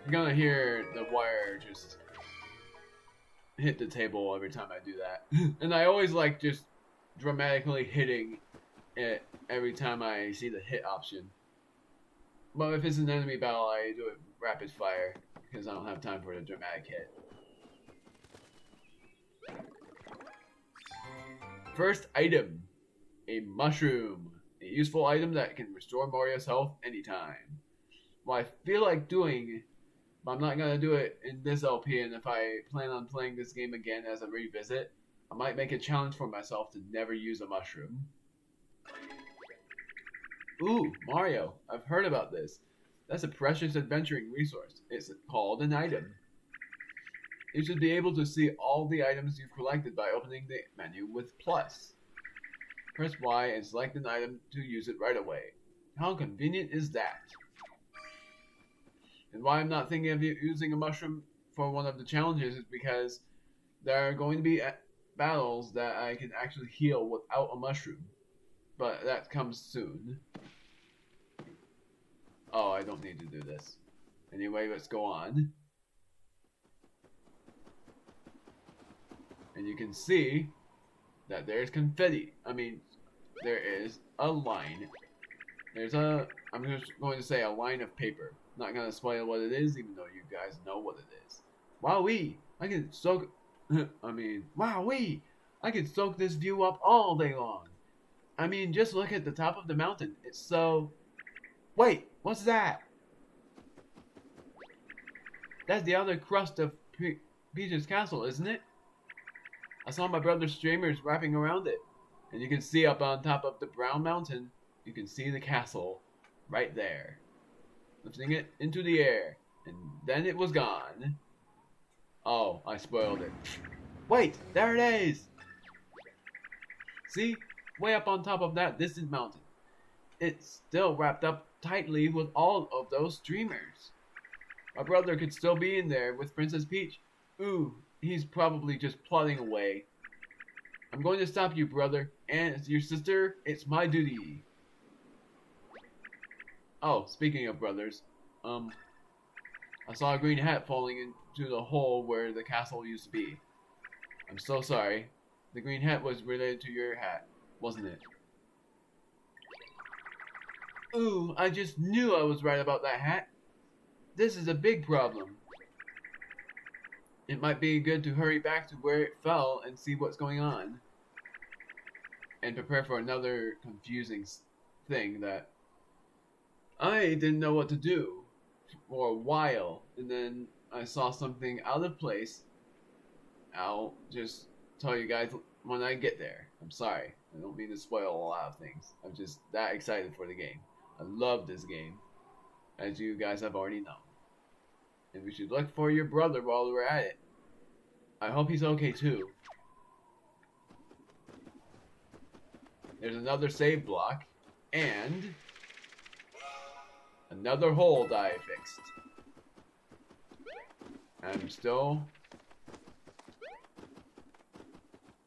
You're gonna hear the wire just hit the table every time I do that. And I always like just dramatically hitting it every time I see the hit option. But if it's an enemy battle, I do it rapid fire because I don't have time for the dramatic hit. First item, a mushroom. A useful item that can restore Mario's health anytime. Well, I feel like doing, but I'm not going to do it in this LP, and if I plan on playing this game again as a revisit, I might make a challenge for myself to never use a mushroom. Ooh, Mario, I've heard about this. That's a precious adventuring resource. It's called an item. You should be able to see all the items you've collected by opening the menu with plus. Press Y and select an item to use it right away. How convenient is that? And why I'm not thinking of using a mushroom for one of the challenges is because there are going to be battles that I can actually heal without a mushroom. But that comes soon. Oh, I don't need to do this. Anyway, let's go on. And you can see that there's confetti. I mean, there is a line. I'm just going to say a line of paper. Not going to spoil what it is, even though you guys know what it is. Wowee! I can soak... wowee! I can soak this view up all day long. I mean, just look at the top of the mountain. It's so... Wait, what's that? That's the other crust of Peach's castle, isn't it? I saw my brother's streamers wrapping around it. And you can see up on top of the brown mountain, you can see the castle right there. Lifting it into the air. And then it was gone. Oh, I spoiled it. Wait, there it is! See? Way up on top of that distant mountain. It's still wrapped up tightly with all of those streamers. My brother could still be in there with Princess Peach. Ooh, he's probably just plodding away. I'm going to stop you, brother. And as your sister, it's my duty. Oh, speaking of brothers, I saw a green hat falling into the hole where the castle used to be. I'm so sorry. The green hat was related to your hat, wasn't it? Ooh, I just knew I was right about that hat. This is a big problem. It might be good to hurry back to where it fell and see what's going on. And prepare for another confusing thing that I didn't know what to do for a while. And then I saw something out of place. I'll just tell you guys when I get there. I'm sorry. I don't mean to spoil a lot of things. I'm just that excited for the game. I love this game, as you guys have already known. And we should look for your brother while we're at it. I hope he's okay too. There's another save block, and another hole that I fixed. I'm still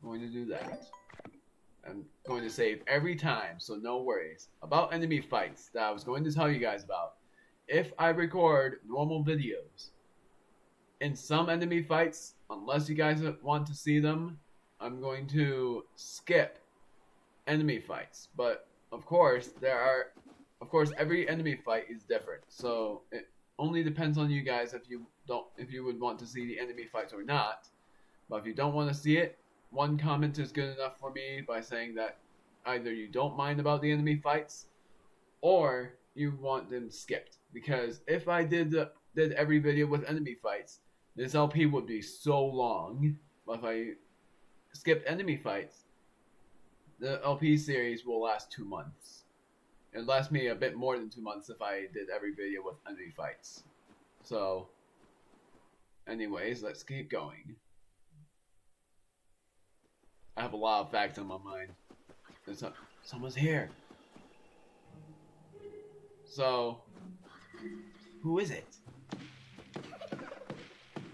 going to do that. I'm going to save every time, so no worries. About enemy fights that I was going to tell you guys about. If I record normal videos, in some enemy fights, unless you guys want to see them, I'm going to skip enemy fights. But of course, every enemy fight is different. So it only depends on you guys if you would want to see the enemy fights or not. But if you don't want to see it, one comment is good enough for me by saying that either you don't mind about the enemy fights or you want them skipped. Because if I did every video with enemy fights, this LP would be so long. But if I skipped enemy fights, the LP series will last 2 months. It'd last me a bit more than 2 months if I did every video with enemy fights. So, anyways, let's keep going. I have a lot of facts on my mind. Someone's here. So, who is it?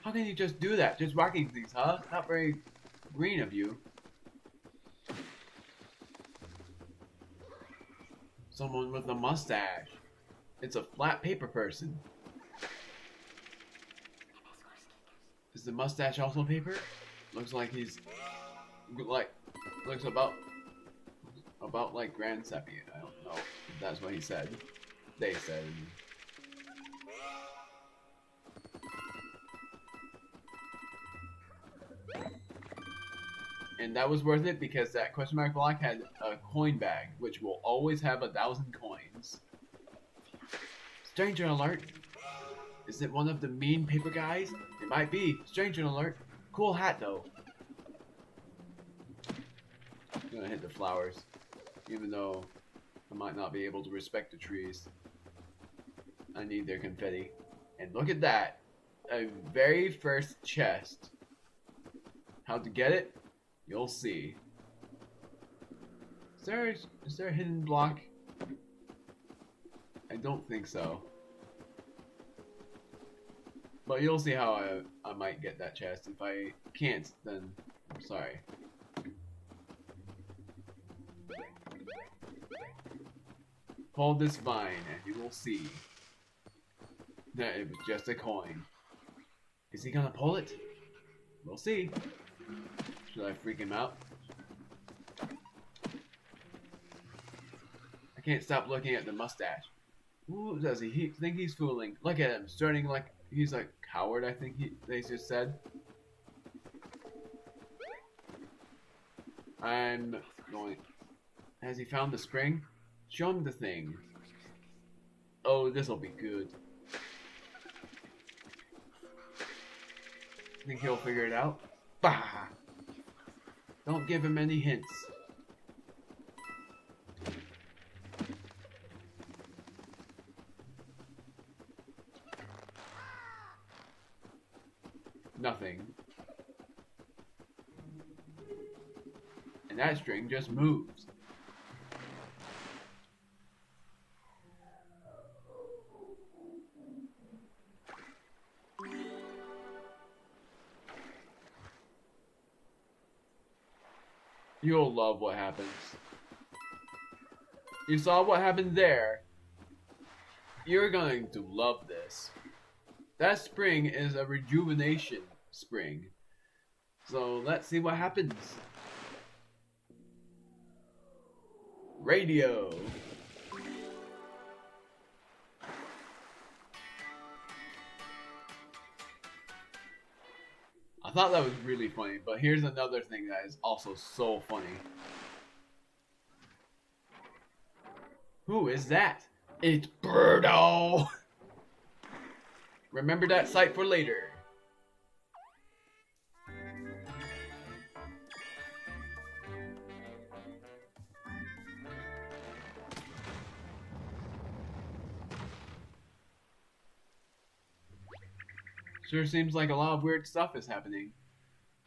How can you just do that? Just whacking things, huh? Not very green of you. Someone with a mustache. It's a flat paper person. Is the mustache also paper? Looks like he's looks about like Grand Seppi. I don't know if that's what he said. They said. And that was worth it because that question mark block had a coin bag, which will always have 1,000 coins. Stranger alert! Is it one of the mean paper guys? It might be. Stranger alert! Cool hat though. I'm gonna hit the flowers, even though I might not be able to respect the trees. I need their confetti. And look at that! A very first chest. How to get it? You'll see. Is there a hidden block? I don't think so. But you'll see how I might get that chest. If I can't, then I'm sorry. Pull this vine and you will see that it was just a coin. Is he gonna pull it? We'll see. Should I freak him out? I can't stop looking at the mustache. Who does he think he's fooling? Look at him, starting like he's a coward, I think they just said. I'm going... Has he found the spring? Show him the thing. Oh, this'll be good. Think he'll figure it out? Bah! Don't give him any hints. Nothing. And that string just moves. You'll love what happens. You saw what happened there. You're going to love this. That spring is a rejuvenation spring. So let's see what happens. Radio. I thought that was really funny, but here's another thing that is also so funny. Who is that? It's Birdo! Remember that sight for later. Sure seems like a lot of weird stuff is happening.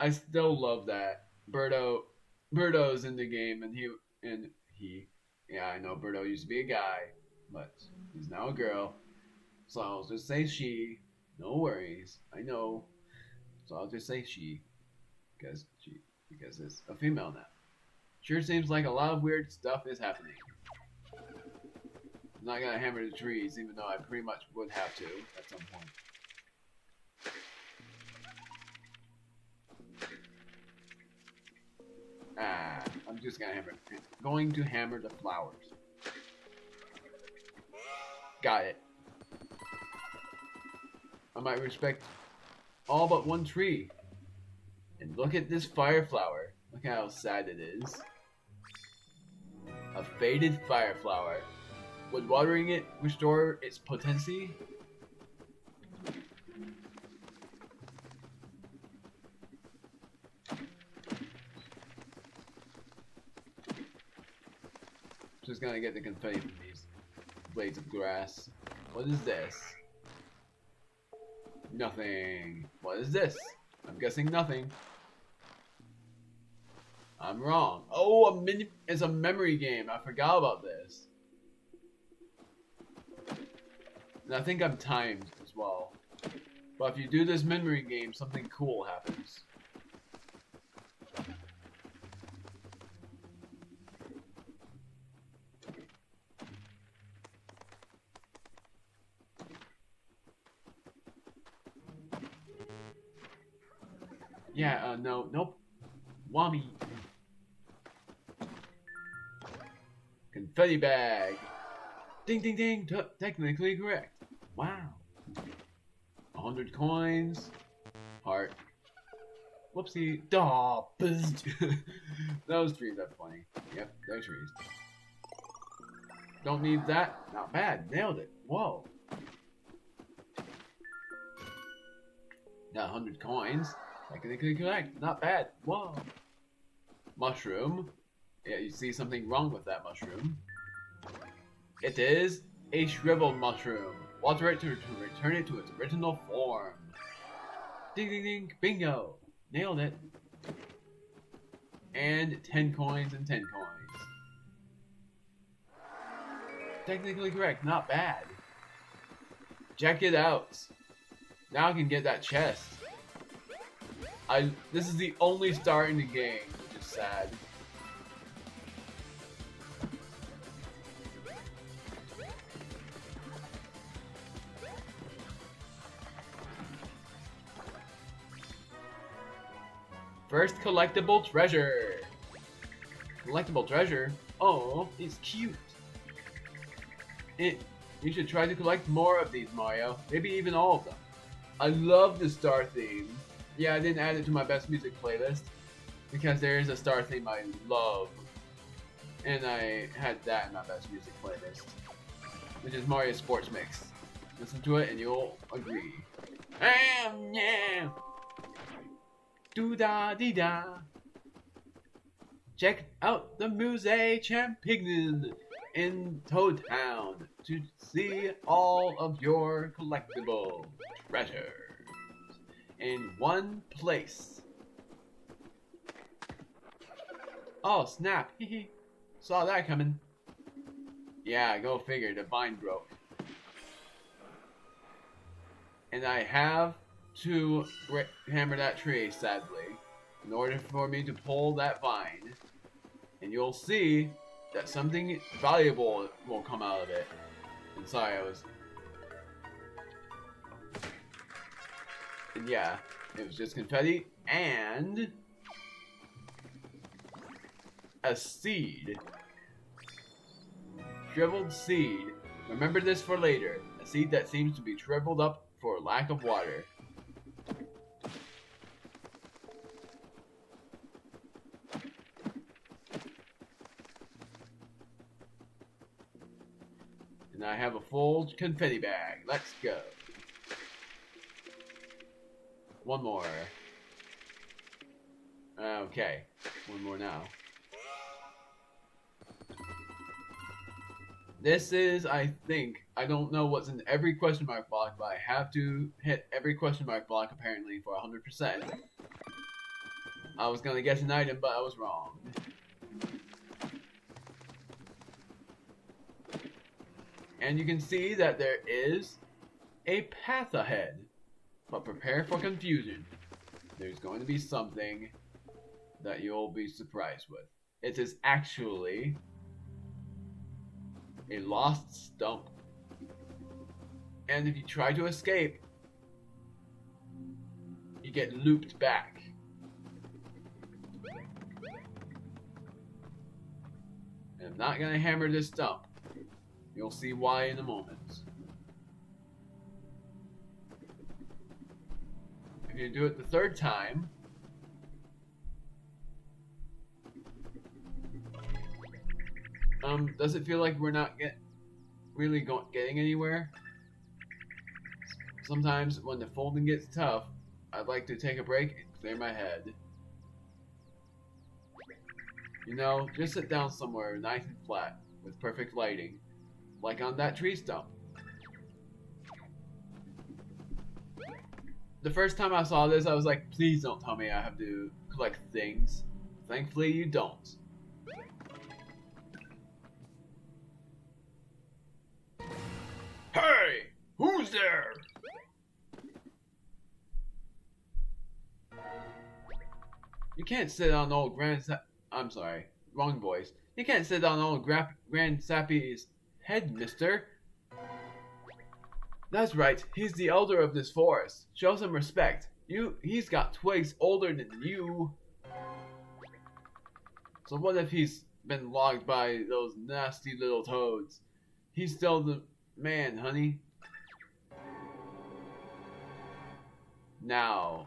I still love that. Birdo's in the game and he, yeah, I know Birdo used to be a guy, but he's now a girl. So I'll just say she. No worries. I know. So I'll just say she. Because it's a female now. Sure seems like a lot of weird stuff is happening. I'm not gonna hammer the trees, even though I pretty much would have to at some point. I'm just gonna going to hammer the flowers. Got it. I might respect all but one tree. And look at this fire flower. Look how sad it is. A faded fire flower. Would watering it restore its potency? Just gonna get the confetti from these blades of grass. What is this? Nothing. What is this? I'm guessing nothing. I'm wrong. Oh, it's a memory game. I forgot about this. And I think I'm timed as well. But if you do this memory game, something cool happens. Yeah, no, nope. Whammy. Confetti bag. Ding, ding, ding. Technically correct. Wow. 100 coins. Heart. Whoopsie. Daw. Those trees are funny. Yep, they're trees. Don't need that. Not bad. Nailed it. Whoa. Got 100 coins. Technically correct. Not bad. Whoa. Mushroom. Yeah, you see something wrong with that mushroom. It is a shriveled mushroom. Water it to return it to its original form. Ding ding ding. Bingo. Nailed it. And 10 coins and 10 coins. Technically correct. Not bad. Check it out. Now I can get that chest. This is the only star in the game, which is sad. First collectible treasure. Collectible treasure? Oh, it's cute. You should try to collect more of these, Mario. Maybe even all of them. I love the star theme. Yeah, I didn't add it to my best music playlist because there is a star theme I love. And I had that in my best music playlist, which is Mario Sports Mix. Listen to it and you'll agree. Yeah. Do-da-dee-da. Check out the Musée Champignon in Toad Town to see all of your collectible treasures in one place. Oh, snap. Hehe. Saw that coming. Yeah, go figure. The vine broke. And I have to hammer that tree, sadly, in order for me to pull that vine. And you'll see that something valuable will come out of it. And sorry, and yeah, it was just confetti and a seed. Shriveled seed. Remember this for later. A seed that seems to be shriveled up for lack of water. And I have a full confetti bag. Let's go. One more. Okay. One more now. This is, I think, I don't know what's in every question mark block, but I have to hit every question mark block apparently for 100%. I was gonna guess an item, but I was wrong. And you can see that there is a path ahead. But prepare for confusion. There's going to be something that you'll be surprised with. it is actually a lost stump. And if you try to escape, you get looped back. And I'm not gonna hammer this stump. You'll see why in a moment. If you do it the third time, does it feel like we're not getting anywhere? Sometimes when the folding gets tough, I'd like to take a break and clear my head. You know, just sit down somewhere nice and flat, with perfect lighting, like on that tree stump. The first time I saw this, I was like, please don't tell me I have to collect things. Thankfully, you don't. Hey! Who's there? You can't sit on old I'm sorry, wrong voice. You can't sit on old Grand Sappy's head, mister. That's right, he's the elder of this forest. Show some respect. He's got twigs older than you. So what if he's been logged by those nasty little toads? He's still the man, honey. Now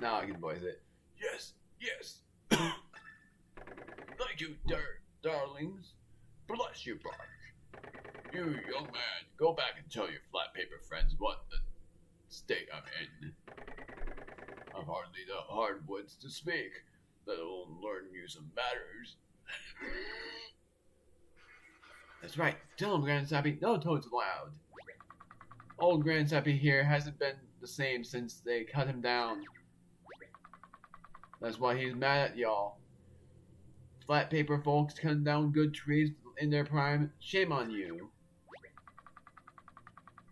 I can voice it. Yes, yes. Thank you, darlings. Bless you, Bark. You young man, go back and tell your flat paper friends what the state I'm in. I've hardly the hardwoods to speak, let alone learn you some manners. That's right. Tell him, Grand Sappy, no toads allowed. Old Grand Sappy here hasn't been the same since they cut him down. That's why he's mad at y'all. Flat paper folks cutting down good trees in their prime. Shame on you.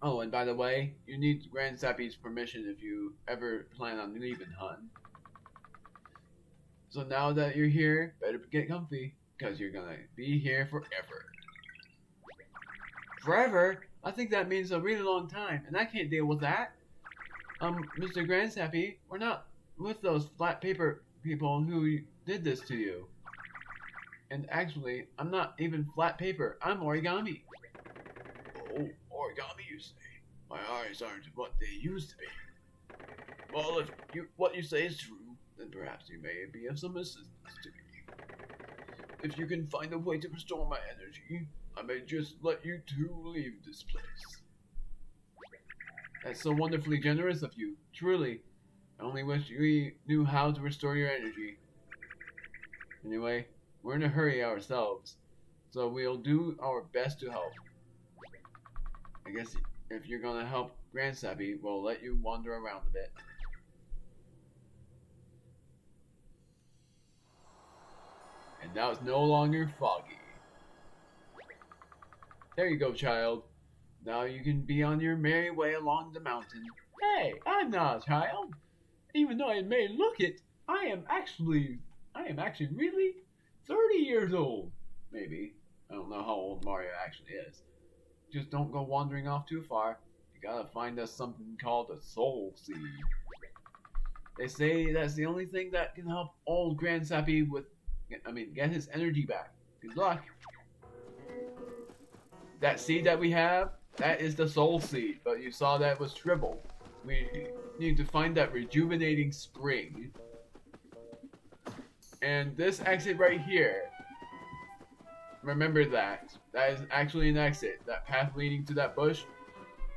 Oh, and by the way, you need Grand Sappy's permission if you ever plan on leaving, hun. So now that you're here, better get comfy, because you're gonna be here forever. Forever? I think that means a really long time, and I can't deal with that. Mr. Grand Sappy, we're not with those flat paper people who did this to you. And actually, I'm not even flat paper, I'm origami. Oh, origami, you say? My eyes aren't what they used to be. Well, if what you say is true, then perhaps you may be of some assistance to me. If you can find a way to restore my energy, I may just let you two leave this place. That's so wonderfully generous of you, truly. I only wish we knew how to restore your energy. Anyway, we're in a hurry ourselves, so we'll do our best to help. I guess if you're gonna help Grand Sappy, we'll let you wander around a bit. And now it's no longer foggy. There you go, child. Now you can be on your merry way along the mountain. Hey, I'm not a child. Even though I may look it, I am actually really 30 years old. Maybe. I don't know how old Mario actually is. Just don't go wandering off too far. You gotta find us something called a soul seed. They say that's the only thing that can help old Grand Sappy get his energy back. Good luck. That seed that we have, that is the soul seed, but you saw that was shriveled. We need to find that rejuvenating spring. And this exit right here, remember that. That is actually an exit. That path leading to that bush,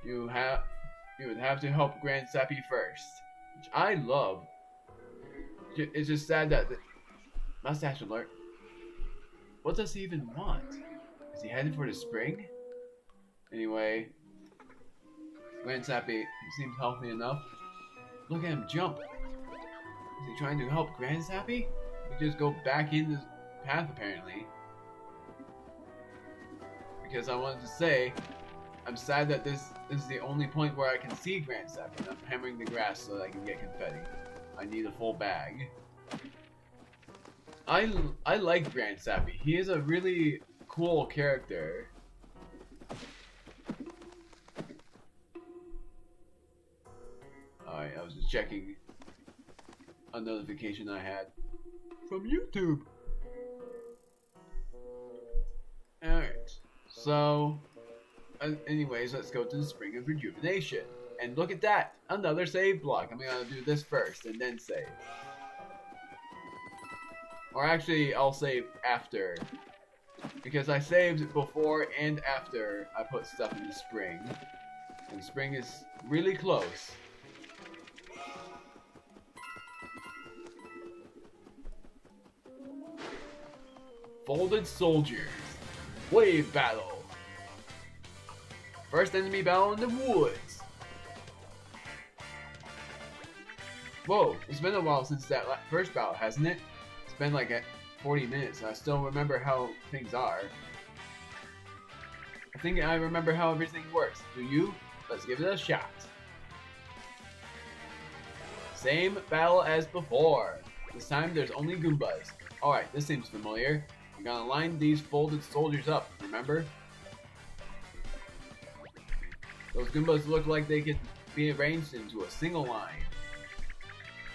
you would have to help Grand Sappy first. Which I love. It's just sad that mustache alert. What does he even want? Is he headed for the spring? Anyway, Grand Sappy seems healthy enough. Look at him jump. Is he trying to help Grand Sappy? He just go back in this path apparently. Because I wanted to say, I'm sad that this is the only point where I can see Grand Sappy. And I'm hammering the grass so that I can get confetti. I need a full bag. I like Grand Sappy. He is a really cool character. Alright, I was just checking a notification I had from YouTube. Alright, so anyways, let's go to the Spring of Rejuvenation. And look at that! Another save block. I'm gonna do this first and then save. Or actually, I'll save after. Because I saved before and after I put stuff in the spring. And spring is really close. Folded Soldiers. Wave Battle. First enemy battle in the woods. Whoa, it's been a while since that first battle, hasn't it? It's been like 40 minutes and I still remember how things are. I think I remember how everything works. Do you? Let's give it a shot. Same battle as before. This time there's only Goombas. Alright, this seems familiar. You're gonna line these folded soldiers up, remember? Those Goombas look like they could be arranged into a single line.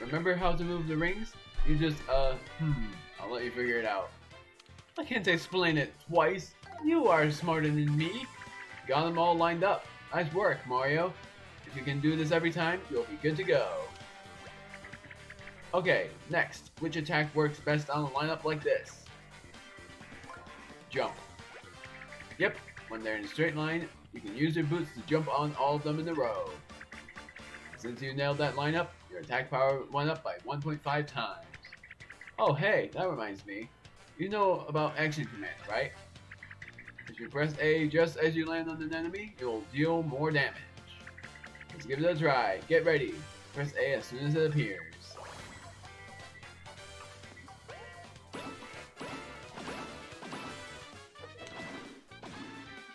Remember how to move the rings? You just, I'll let you figure it out. I can't explain it twice. You are smarter than me. Got them all lined up. Nice work, Mario. If you can do this every time, you'll be good to go. Okay, next. Which attack works best on a lineup like this? Jump. Yep, when they're in a straight line, you can use your boots to jump on all of them in a row. Since you nailed that lineup, your attack power went up by 1.5 times. Oh hey, that reminds me. You know about action commands, right? If you press A just as you land on an enemy, it will deal more damage. Let's give it a try. Get ready. Press A as soon as it appears.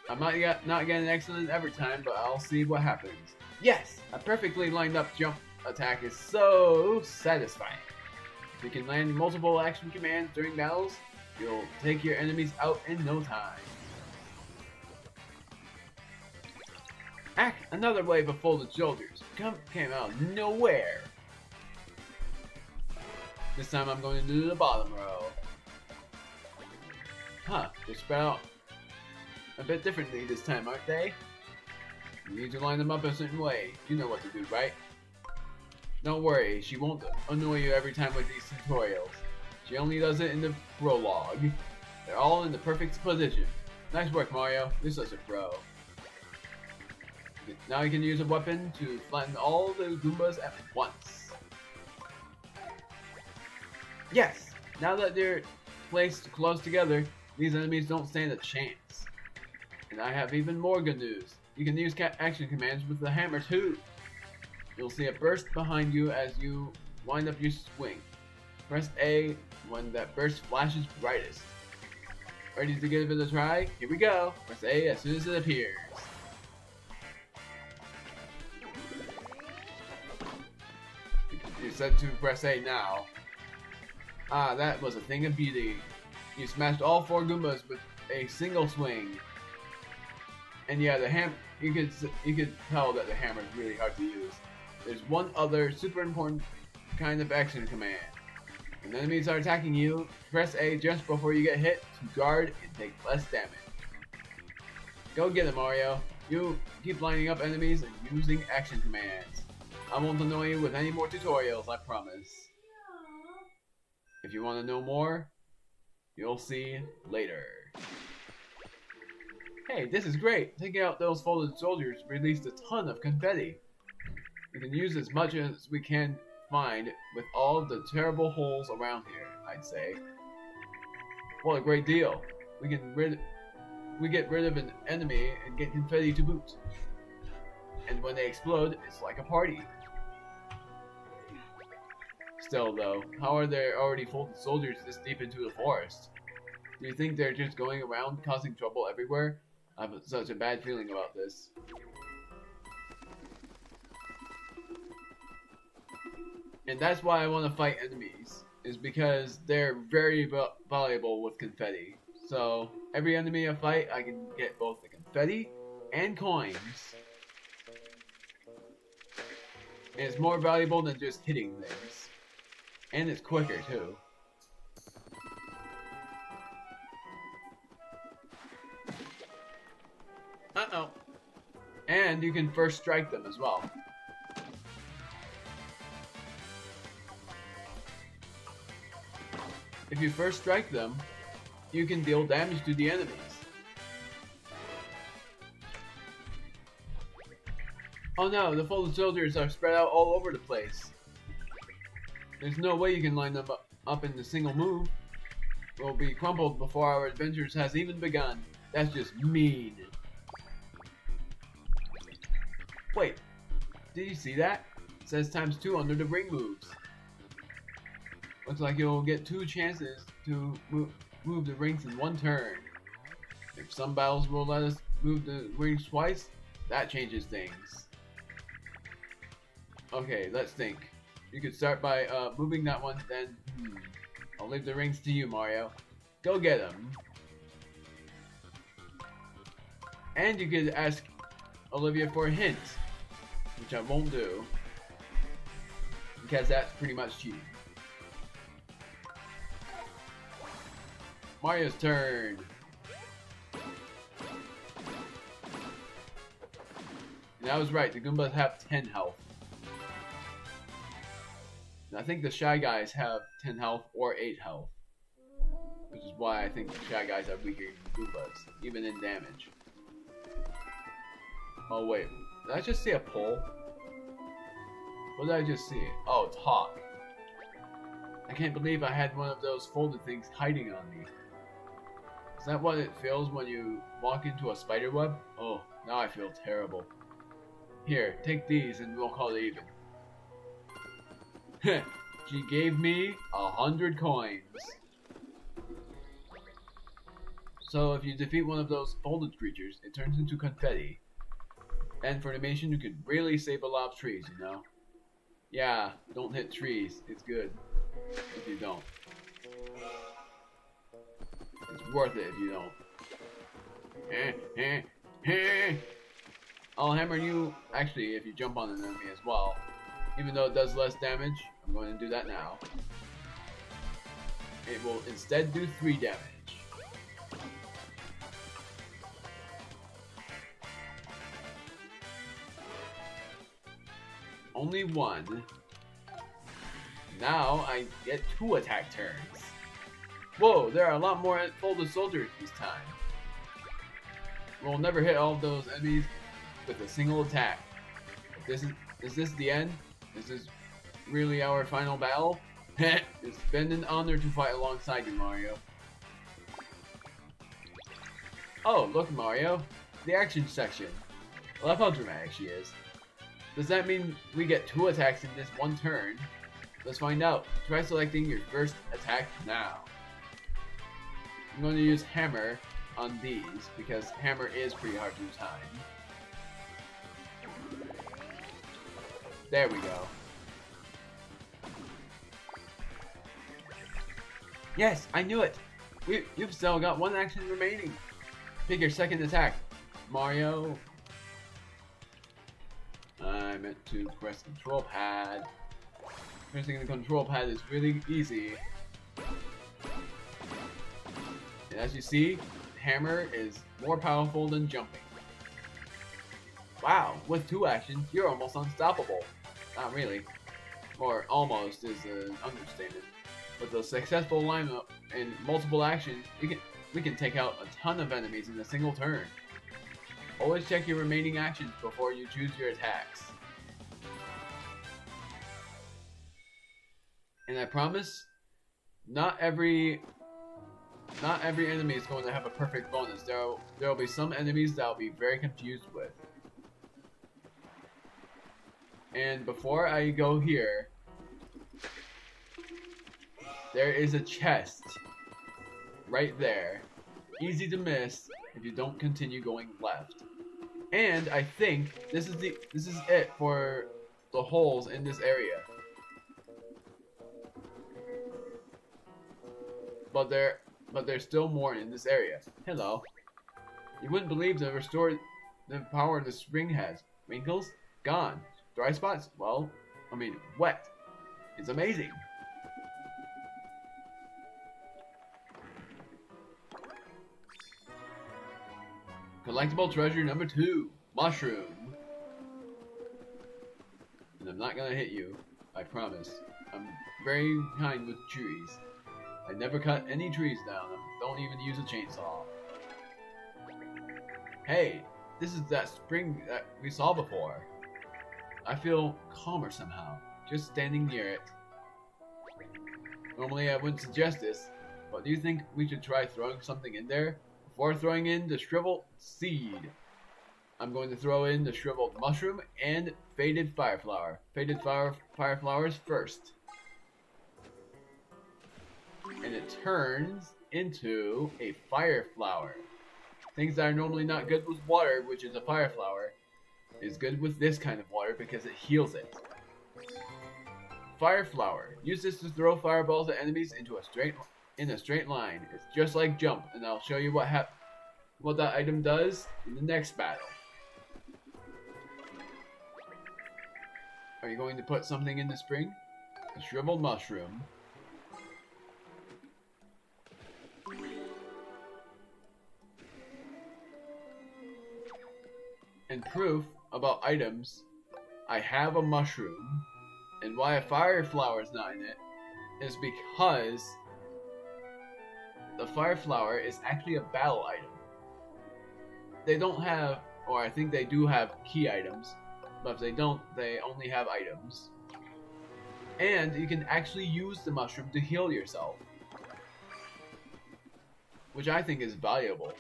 I might not get an excellent every time, but I'll see what happens. Yes! A perfectly lined up jump attack is so satisfying. If you can land multiple action commands during battles, you'll take your enemies out in no time. Another wave of folded shoulders came out of nowhere. This time I'm going to do the bottom row. Huh, they're spread out a bit differently this time, aren't they? You need to line them up a certain way. You know what to do, right? Don't worry, she won't annoy you every time with these tutorials. She only does it in the prologue. They're all in the perfect position. Nice work, Mario. You're such a pro. Now you can use a weapon to flatten all the Goombas at once. Yes! Now that they're placed close together, these enemies don't stand a chance. And I have even more good news. You can use action commands with the hammer too. You'll see a burst behind you as you wind up your swing. Press A when that burst flashes brightest. Ready to give it a try? Here we go! Press A as soon as it appears. You said to press A now. Ah, that was a thing of beauty. You smashed all 4 Goombas with a single swing. And yeah, you could tell that the hammer is really hard to use. There's one other super important kind of action command. When enemies are attacking you, press A just before you get hit to guard and take less damage. Go get it, Mario. You keep lining up enemies and using action commands. I won't annoy you with any more tutorials, I promise. If you want to know more, you'll see later. Hey, this is great! Taking out those folded soldiers released a ton of confetti. We can use as much as we can find with all the terrible holes around here, I'd say. What a great deal! We get rid of an enemy and get confetti to boot. And when they explode, it's like a party. Still though, how are there already folded soldiers this deep into the forest? Do you think they're just going around causing trouble everywhere? I have such a bad feeling about this. And that's why I want to fight enemies. is because they're very valuable with confetti. So every enemy I fight, I can get both the confetti and coins. And it's more valuable than just hitting things. And it's quicker too. Uh-oh. And you can first strike them as well. If you first strike them, you can deal damage to the enemies. Oh no, the folded soldiers are spread out all over the place. There's no way you can line them up in a single move. We'll be crumpled before our adventures has even begun. That's just mean. Wait, did you see that? It says ×2 under the ring moves. Looks like you'll get 2 chances to move the rings in 1 turn. If some battles will let us move the rings twice, that changes things. Okay, let's think. You could start by moving that one, then I'll leave the rings to you, Mario. Go get them. And you could ask Olivia for a hint, which I won't do, because that's pretty much cheating. Mario's turn. And I was right, the Goombas have 10 health. And I think the Shy Guys have 10 health or 8 health. Which is why I think the Shy Guys are weaker than Goombas, even in damage. Oh wait, did I just see a pole? What did I just see? Oh, it's Hawk. I can't believe I had one of those folded things hiding on me. Is that what it feels when you walk into a spider web? Oh, now I feel terrible. Here, take these and we'll call it even. She gave me 100 coins. So if you defeat one of those folded creatures, it turns into confetti. And for animation, you can really save a lot of trees, you know? Yeah, don't hit trees. It's good if you don't. It's worth it if you don't. I'll hammer you, actually, if you jump on an enemy as well. Even though it does less damage, I'm going to do that now. It will instead do 3 damage. Only 1. Now I get 2 attack turns. Whoa, there are a lot more folded soldiers this time. We'll never hit all of those enemies with a single attack. Is this the end? Is this really our final battle? It's been an honor to fight alongside you, Mario. Oh, look, Mario. The action section. I love how dramatic she is. Does that mean we get 2 attacks in this 1 turn? Let's find out. Try selecting your first attack now. I'm going to use hammer on these because hammer is pretty hard to time. There we go. Yes, I knew it! You've still got 1 action remaining. Pick your second attack, Mario. I meant to press control pad. Pressing the control pad is really easy. And as you see, hammer is more powerful than jumping. Wow, with 2 actions, you're almost unstoppable. Not really. Or almost is an understatement. With a successful lineup and multiple actions, we can take out a ton of enemies in a single turn. Always check your remaining actions before you choose your attacks. And I promise, not every enemy is going to have a perfect bonus. There will be some enemies that I'll be very confused with. And before I go here, there is a chest right there. Easy to miss if you don't continue going left. And I think this is it for the holes in this area. but there's still more in this area. Hello. You wouldn't believe the power the spring has. Wrinkles? Gone. Dry spots? Well, wet. It's amazing. Collectible treasure number 2. Mushroom. And I'm not gonna hit you. I promise. I'm very kind with trees. I never cut any trees down. Don't even use a chainsaw. Hey, this is that spring that we saw before. I feel calmer somehow, just standing near it. Normally I wouldn't suggest this, but do you think we should try throwing something in there? Before throwing in the shriveled seed, I'm going to throw in the shriveled mushroom and faded fireflower. Faded fireflowers first. And it turns into a fire flower. Things that are normally not good with water, which is a fire flower, is good with this kind of water because it heals it. Fire flower. Use this to throw fireballs at enemies in a straight line. It's just like jump, and I'll show you what that item does in the next battle. Are you going to put something in the spring? A shriveled mushroom. And proof about items, I have a mushroom, and why a fire flower is not in it is because the fire flower is actually a battle item. They don't have, or I think they do have key items, but if they don't, they only have items. And you can actually use the mushroom to heal yourself, which I think is valuable.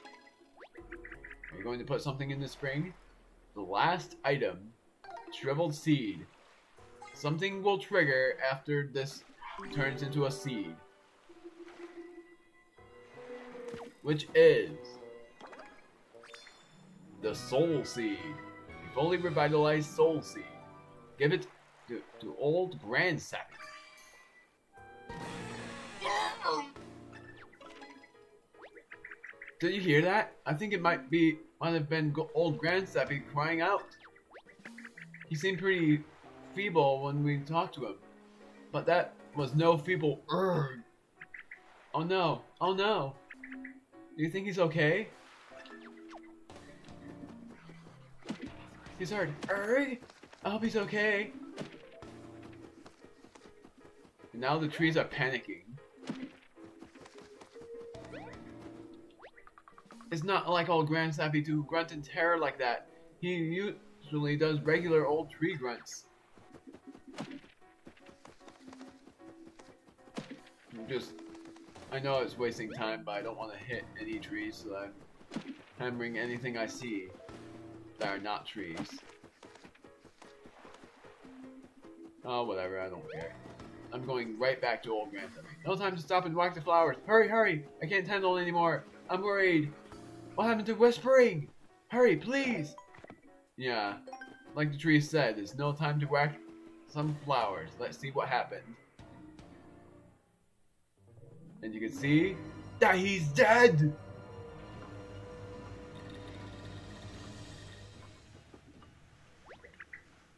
Are you going to put something in the spring? The last item, shriveled seed. Something will trigger after this turns into a seed, which is the soul seed. The fully revitalized soul seed. Give it to old Grand Sappy. Did you hear that? I think it might have been old Grand Sappy crying out. He seemed pretty feeble when we talked to him, but that was no feeble urge. Oh no! Oh no! Do you think he's okay? He's hurt. Urgh! I hope he's okay. And now the trees are panicking. It's not like old Grand Sappy to grunt in terror like that. He usually does regular old tree grunts. I know it's wasting time, but I don't want to hit any trees, so I'm hammering anything I see that are not trees. Oh, whatever, I don't care. I'm going right back to old Grand Sappy. No time to stop and whack the flowers. Hurry, hurry! I can't handle it anymore. I'm worried. What happened to whispering? Hurry, please! Yeah, like the tree said, there's no time to whack some flowers. Let's see what happened. And you can see that he's dead!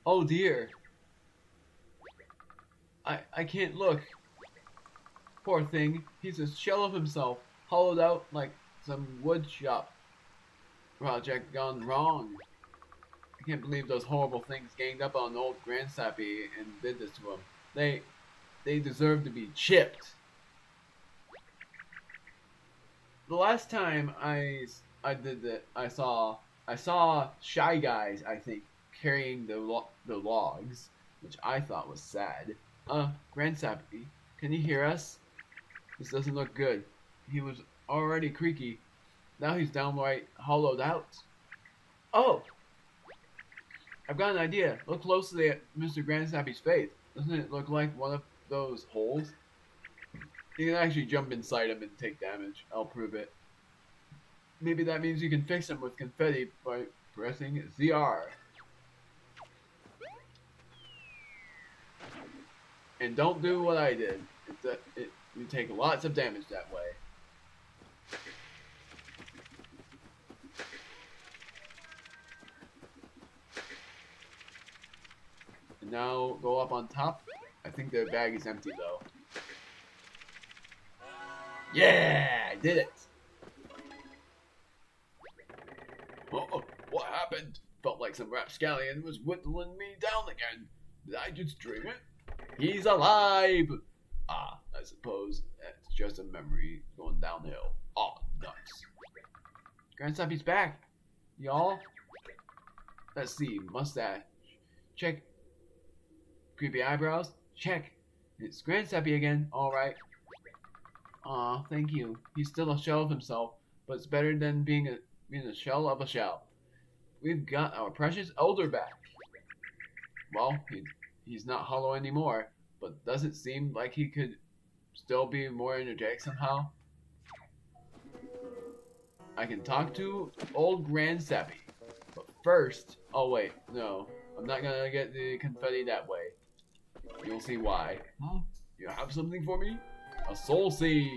Oh dear. I can't look. Poor thing, he's a shell of himself, hollowed out like some wood shop project gone wrong. I can't believe those horrible things ganged up on old Grand Sappy and did this to him. They deserve to be chipped. The last time I did that, I saw Shy Guys, I think, carrying the logs, which I thought was sad. Grand Sappy, can you hear us? This doesn't look good. He was already creaky. Now he's downright hollowed out. Oh! I've got an idea. Look closely at Mr. Grand Sappy's face. Doesn't it look like one of those holes? You can actually jump inside him and take damage. I'll prove it. Maybe that means you can fix him with confetti by pressing ZR. And don't do what I did. You take lots of damage that way. And now go up on top. I think the bag is empty though. Yeah, I did it. Oh, what happened? Felt like some rapscallion was whittling me down again. Did I just dream it? He's alive! Ah, I suppose that's just a memory going downhill. Aw, nuts. Grandsappy's back, y'all. Let's see, mustache. Check. Creepy eyebrows. Check. It's Grandsappy again. Alright. Aw, thank you. He's still a shell of himself, but it's better than being a shell of a shell. We've got our precious elder back. Well, he's not hollow anymore, but does it seem like he could still be more energetic somehow? I can talk to old Grandsappy, but first... Oh wait, no. I'm not gonna get the confetti that way. You'll see why. You have something for me? A soul seed!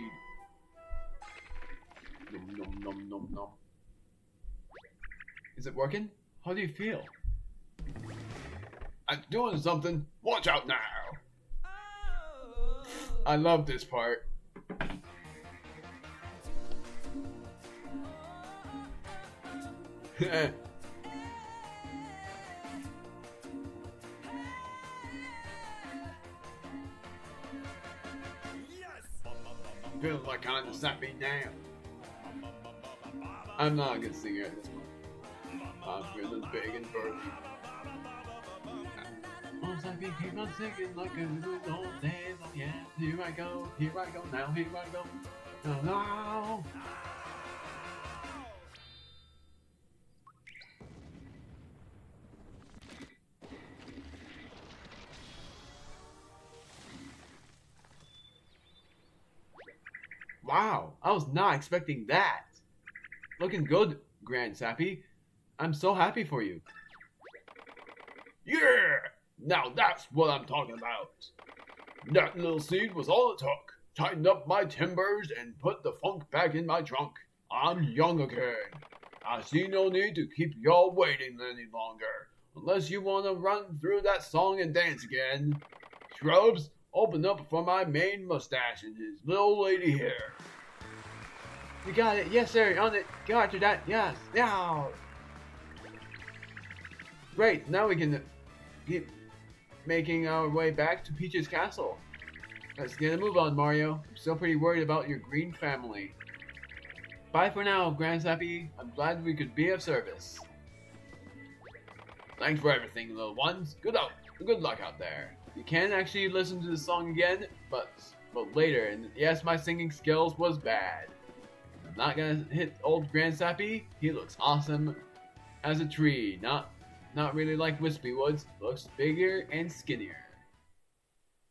Nom nom nom nom nom. Is it working? How do you feel? I'm doing something. Watch out now! I love this part. Feels like kind of sappy now. I'm not a good singer at this point. I'm feeling big and burly. Oh, sappy, keep on singing like a good old days. Oh yeah, here I go now, here I go. Oh no! Wow, I was not expecting that. Looking good, Grandsappy. I'm so happy for you. Yeah! Now that's what I'm talking about. That little seed was all it took. Tightened up my timbers and put the funk back in my trunk. I'm young again. I see no need to keep y'all waiting any longer. Unless you want to run through that song and dance again. Shrubs, open up for my main mustache and his little lady hair. You got it. Yes, sir. On it. Got to that. Yes. Now. Great. Now we can keep making our way back to Peach's castle. Let's get a move on, Mario. I'm still pretty worried about your green family. Bye for now, Grandsappy. I'm glad we could be of service. Thanks for everything, little ones. Good luck out there. You can actually listen to the song again, but later. And yes, my singing skills was bad. I'm not gonna hit old Grandsappy. He looks awesome as a tree. Not really like Wispy Woods. Looks bigger and skinnier.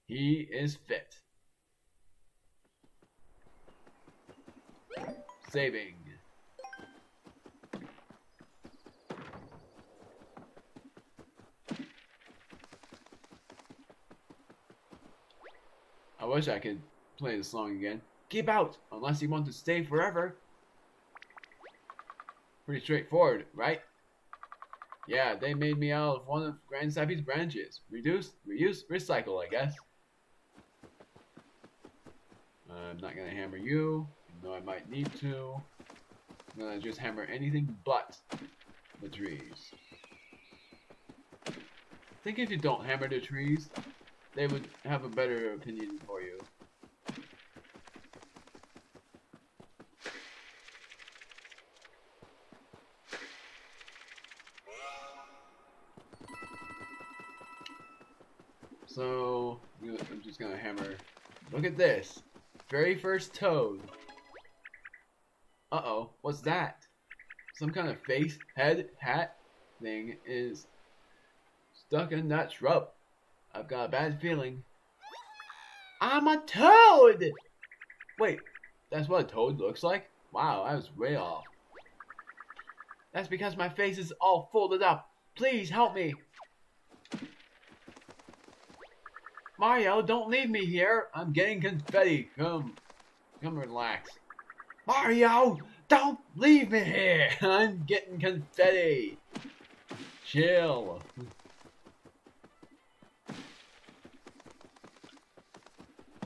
He is fit. Saving. I wish I could play the song again. Keep out, unless you want to stay forever. Pretty straightforward, right? Yeah, they made me out of one of Grandsappy's branches. Reduce, reuse, recycle, I guess. I'm not gonna hammer you, even though I might need to. I'm gonna just hammer anything but the trees. I think if you don't hammer the trees, they would have a better opinion for you. So, I'm just gonna hammer. Look at this. Very first toad. Uh-oh, what's that? Some kind of face, head, hat thing is stuck in that shrub. I've got a bad feeling. I'm a toad! Wait, that's what a toad looks like? Wow, I was way off. That's because my face is all folded up. Please help me. Mario, don't leave me here. I'm getting confetti. Come relax. Mario, don't leave me here. I'm getting confetti. Chill.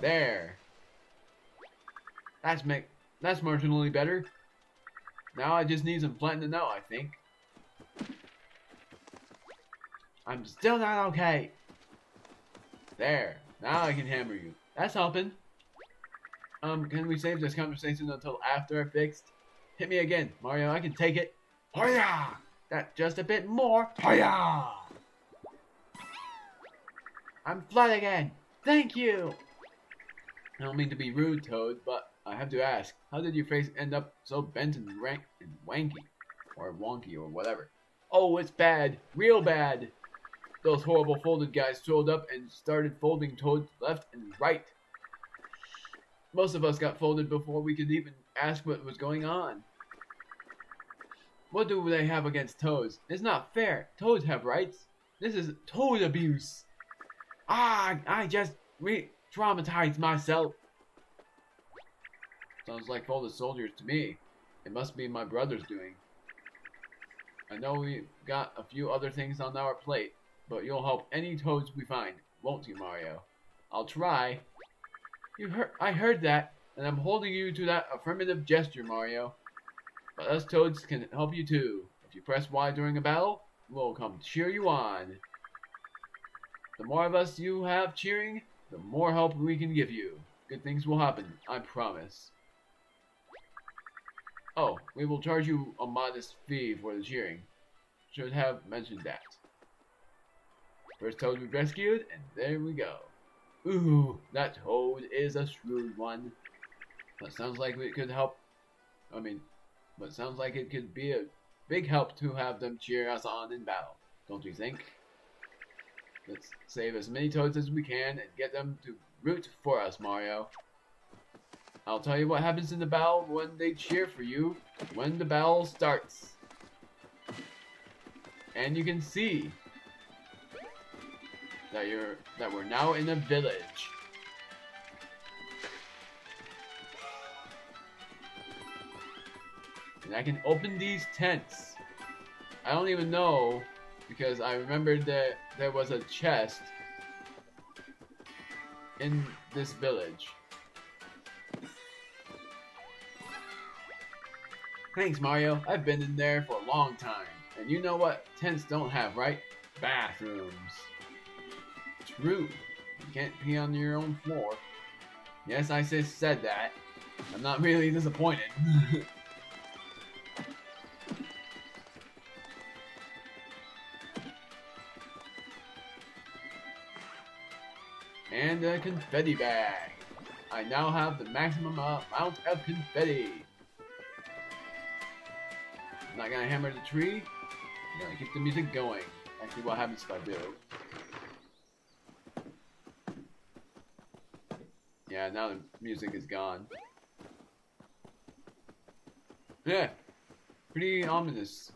There. That's marginally better. Now I just need some flattening out, I think. I'm still not okay. There. Now I can hammer you. That's helping. Can we save this conversation until after I fixed? Hit me again, Mario. I can take it. Hoya! That just a bit more. Hoya! I'm flat again. Thank you. I don't mean to be rude, Toad, but I have to ask, how did your face end up so bent and wanky? Or wonky, or whatever? Oh, it's bad. Real bad. Those horrible folded guys showed up and started folding Toads left and right. Most of us got folded before we could even ask what was going on. What do they have against Toads? It's not fair. Toads have rights. This is Toad abuse. I just re-traumatized myself. Sounds like folded soldiers to me. It must be my brother's doing. I know we got a few other things on our plate, but you'll help any Toads we find, won't you, Mario? I'll try. I heard that, and I'm holding you to that affirmative gesture, Mario. But us Toads can help you too. If you press Y during a battle, we'll come cheer you on. The more of us you have cheering, the more help we can give you. Good things will happen, I promise. Oh, we will charge you a modest fee for the cheering. Should have mentioned that. First Toad we've rescued, and there we go. Ooh, that Toad is a shrewd one. But sounds like it could help. But sounds like it could be a big help to have them cheer us on in battle, don't you think? Let's save as many Toads as we can and get them to root for us, Mario. I'll tell you what happens in the battle when they cheer for you, when the battle starts. And you can see that we're now in a village. And I can open these tents. I don't even know, because I remembered that there was a chest in this village. Thanks, Mario. I've been in there for a long time. And you know what tents don't have, right? Bathrooms. True. You can't pee on your own floor. Yes, I just said that. I'm not really disappointed. And a confetti bag. I now have the maximum amount of confetti. I'm not gonna hammer the tree. I'm gonna keep the music going. Actually, what happens if I do? Yeah, now the music is gone. Yeah, pretty ominous.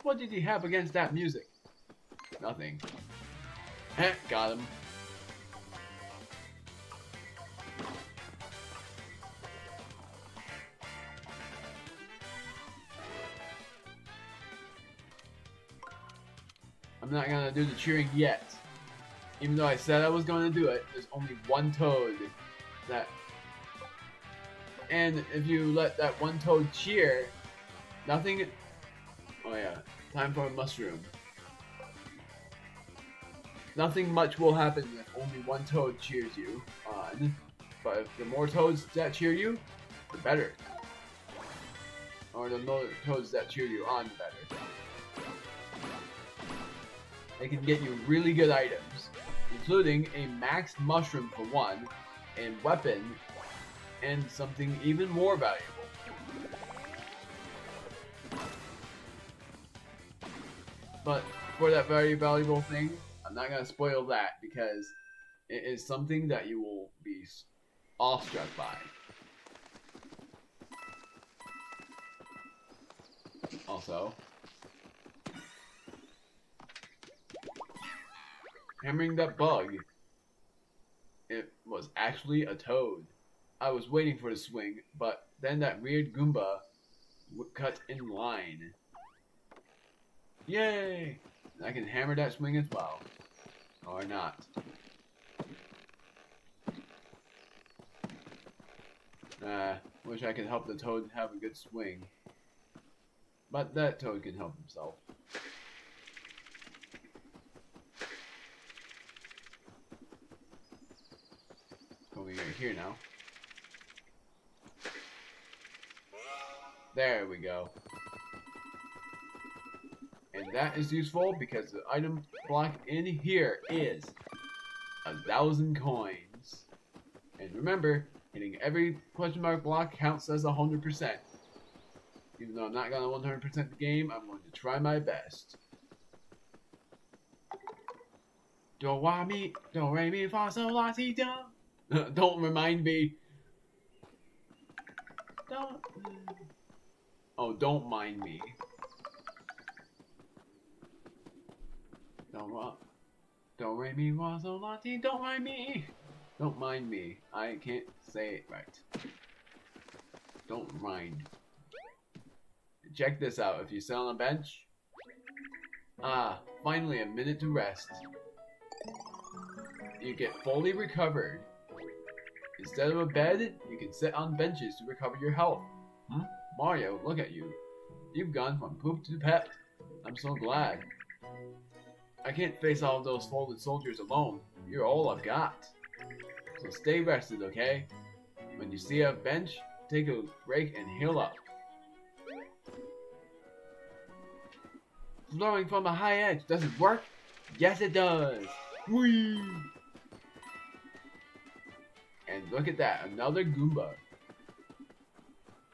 What did he have against that music? Nothing. Got him. I'm not gonna do the cheering yet. Even though I said I was going to do it, there's only one Toad that... And if you let that one Toad cheer, nothing... Oh yeah, time for a mushroom. Nothing much will happen if only one Toad cheers you on. But if the more Toads that cheer you, the better. Or the more Toads that cheer you on, the better. They can get you really good items, including a max mushroom for one, a weapon, and something even more valuable. But for that very valuable thing, I'm not going to spoil that because it is something that you will be awestruck by. Also, hammering that bug. It was actually a toad. I was waiting for the swing, but then that weird Goomba cut in line. Yay! I can hammer that swing as well. Or not. Wish I could help the toad have a good swing. But that toad can help himself. Going right here now. There we go. And that is useful because the item block in here is 1,000 coins. And remember, hitting every question mark block counts as 100%. Even though I'm not gonna 100% the game, I'm going to try my best. Do re mi fa sol la si do. Don't remind me. Don't mind me. Do re mi fa sol la si. Don't mind me. Don't mind me. I can't say it right. Don't mind. Check this out. If you sit on a bench. Finally a minute to rest. You get fully recovered. Instead of a bed, you can sit on benches to recover your health. Mario, look at you. You've gone from poop to pep. I'm so glad. I can't face all of those folded soldiers alone. You're all I've got. So stay rested, okay? When you see a bench, take a break and heal up. Throwing from a high edge doesn't work? Yes, it does. Whee! And look at that, another Goomba.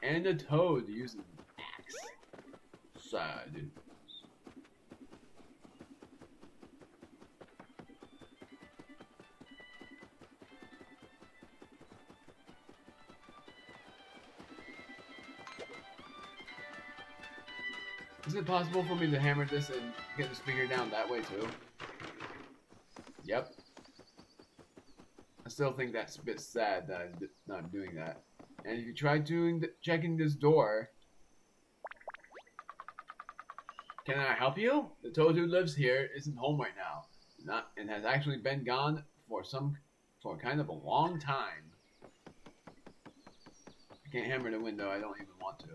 And a toad using an axe. Sad. Is it possible for me to hammer this and get the speaker down that way too? Yep. I still think that's a bit sad that I'm not doing that. And if you try checking this door, can I help you? The toad who lives here isn't home right now, and has actually been gone for kind of a long time. I can't hammer the window. I don't even want to.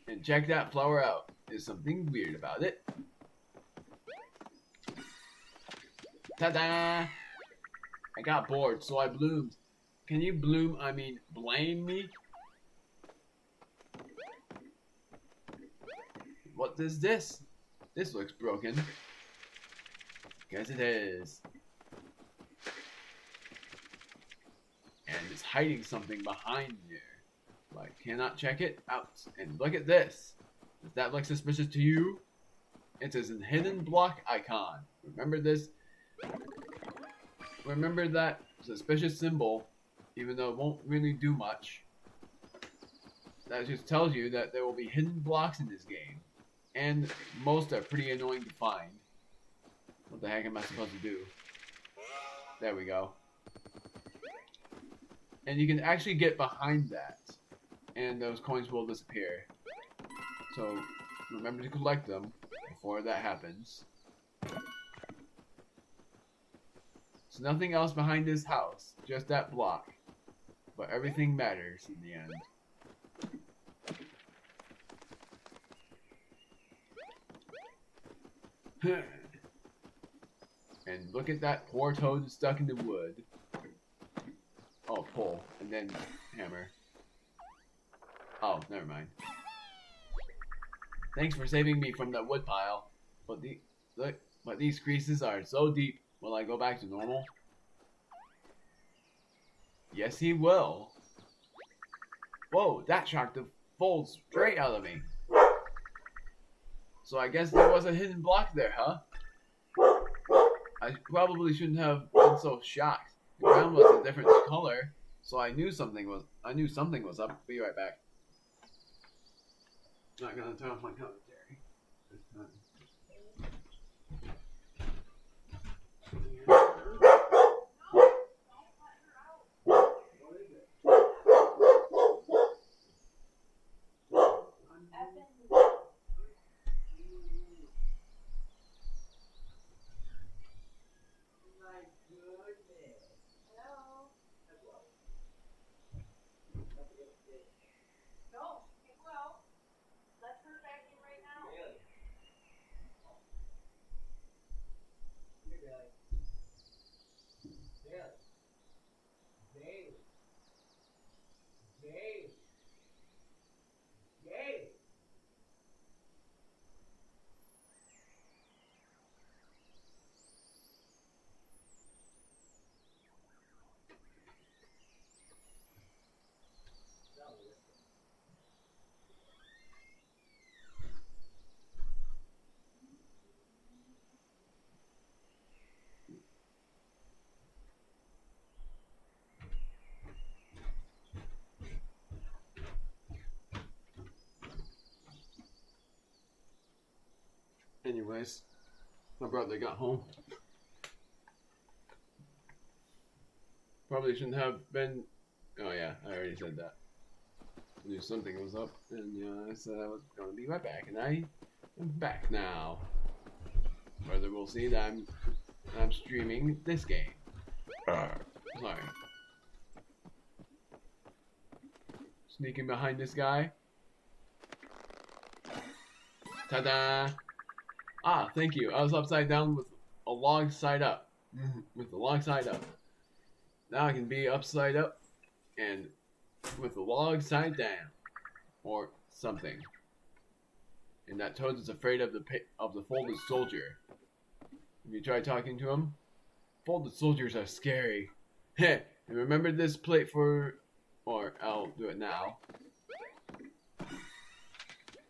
And check that flower out. There's something weird about it. Ta-da! I got bored, so I bloomed. Can you blame me? What is this? This looks broken. Guess it is. And it's hiding something behind here. Like, cannot check it out. And look at this. Does that look suspicious to you? It is a hidden block icon. Remember this? Remember that suspicious symbol, even though it won't really do much. That just tells you that there will be hidden blocks in this game. And most are pretty annoying to find. What the heck am I supposed to do? There we go. And you can actually get behind that. And those coins will disappear. So remember to collect them before that happens. There's nothing else behind this house, just that block. But everything matters in the end. And look at that poor toad stuck in the wood. Oh, pull, and then hammer. Oh, never mind. Thanks for saving me from that wood pile. But these creases are so deep. Will I go back to normal? Yes, he will. Whoa, that shocked the fold straight out of me. So I guess there was a hidden block there, huh? I probably shouldn't have been so shocked. The ground was a different color. So I knew something was up. Be right back. Not gonna turn off my commentary this time. Anyways, my brother got home. Probably shouldn't have been. Oh yeah, I already said that. I knew something was up, and I said I was gonna be right back, and I am back now. Further, we'll see that I'm streaming this game. Sorry. Sneaking behind this guy. Ta-da! Ah, thank you. I was upside down with a log side up. With the log side up. Now I can be upside up and with the log side down. Or something. And that Toad is afraid of the folded soldier. Have you tried talking to him? Folded soldiers are scary. Heh, and remember this plate for... Or I'll do it now.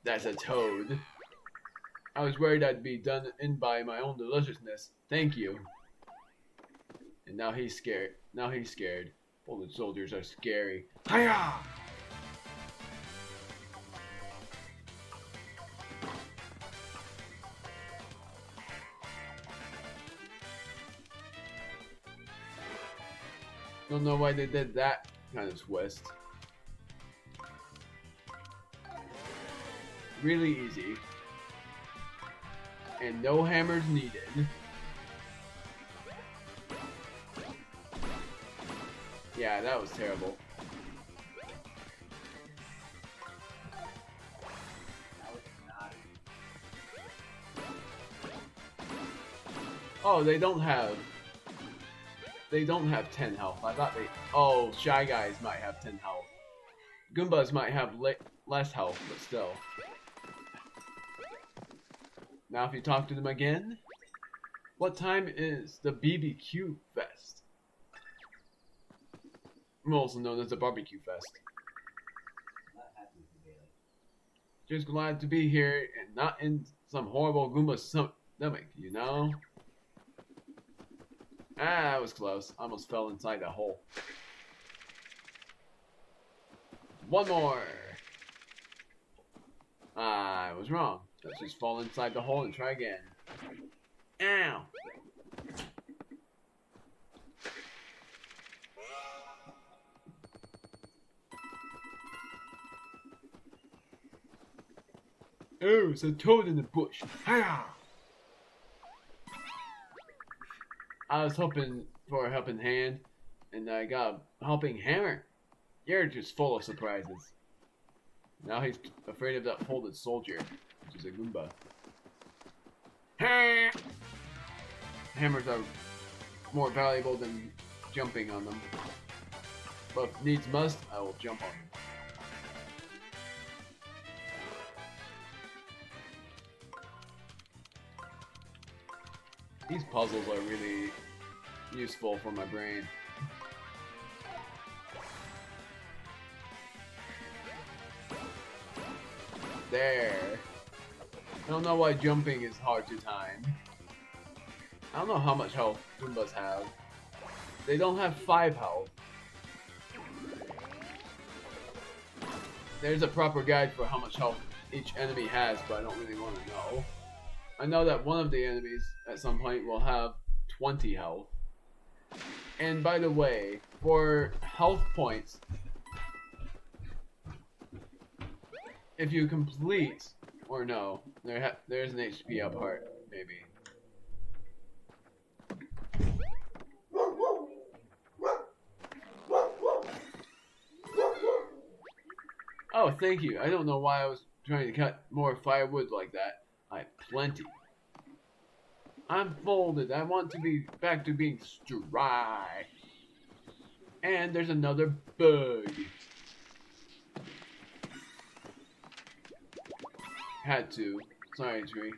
That's a toad. I was worried I'd be done in by my own deliciousness. Thank you. And now he's scared. Now he's scared. Folded soldiers are scary. Hiya! Don't know why they did that kind of twist. Really easy. And no hammers needed. Yeah, that was terrible. Oh, they don't have 10 health. I thought they... Oh, Shy Guys might have 10 health. Goombas might have less health, but still. Now if you talk to them again... What time is the BBQ Fest? Also known as the Barbecue Fest. Just glad to be here and not in some horrible Goomba stomach, you know? Ah, that was close. I almost fell inside that hole. One more! I was wrong. Let's just fall inside the hole and try again. Ow! Oh, it's a toad in the bush. Hiya! I was hoping for a helping hand, and I got a helping hammer. You're just full of surprises. Now he's afraid of that folded soldier, which is a Goomba. Hammers are more valuable than jumping on them. But if needs must, I will jump on them. These puzzles are really useful for my brain. There. I don't know why jumping is hard to time. I don't know how much health Goombas have. They don't have 5 health. there's a proper guide for how much health each enemy has, but I don't really want to know. I know that one of the enemies at some point will have 20 health. And by the way, for health points, if you complete, or no, there's an HP up part, maybe. Oh, thank you. I don't know why I was trying to cut more firewood like that. I have plenty. I'm folded. I want to be back to being dry. And there's another bug. Had to. Sorry, tree.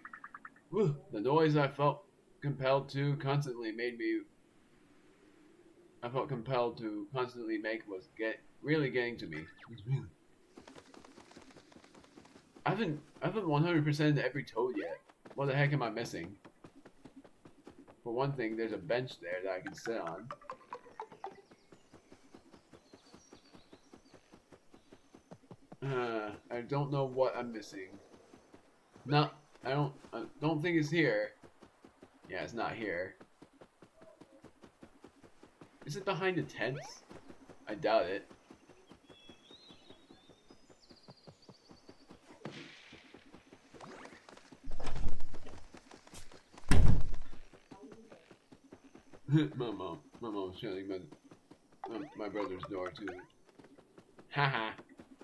Whew. The noise I felt compelled to constantly make was really getting to me. I haven't 100%ed every toad yet. What the heck am I missing? For one thing, there's a bench there that I can sit on. I don't know what I'm missing. I don't think it's here. Yeah, it's not here. Is it behind the tents? I doubt it. my mom's shutting my brother's door too. Haha,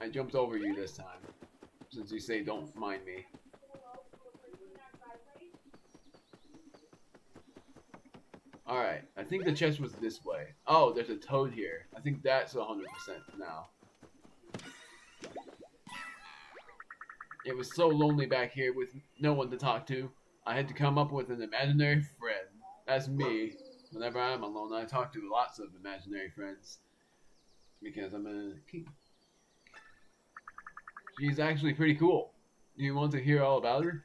I jumped over you this time. Since you say don't mind me. Alright, I think the chest was this way. Oh, there's a toad here. I think that's 100% now. It was so lonely back here with no one to talk to. I had to come up with an imaginary friend. That's me. Whenever I'm alone, I talk to lots of imaginary friends. Because I'm a king. She's actually pretty cool. Do you want to hear all about her?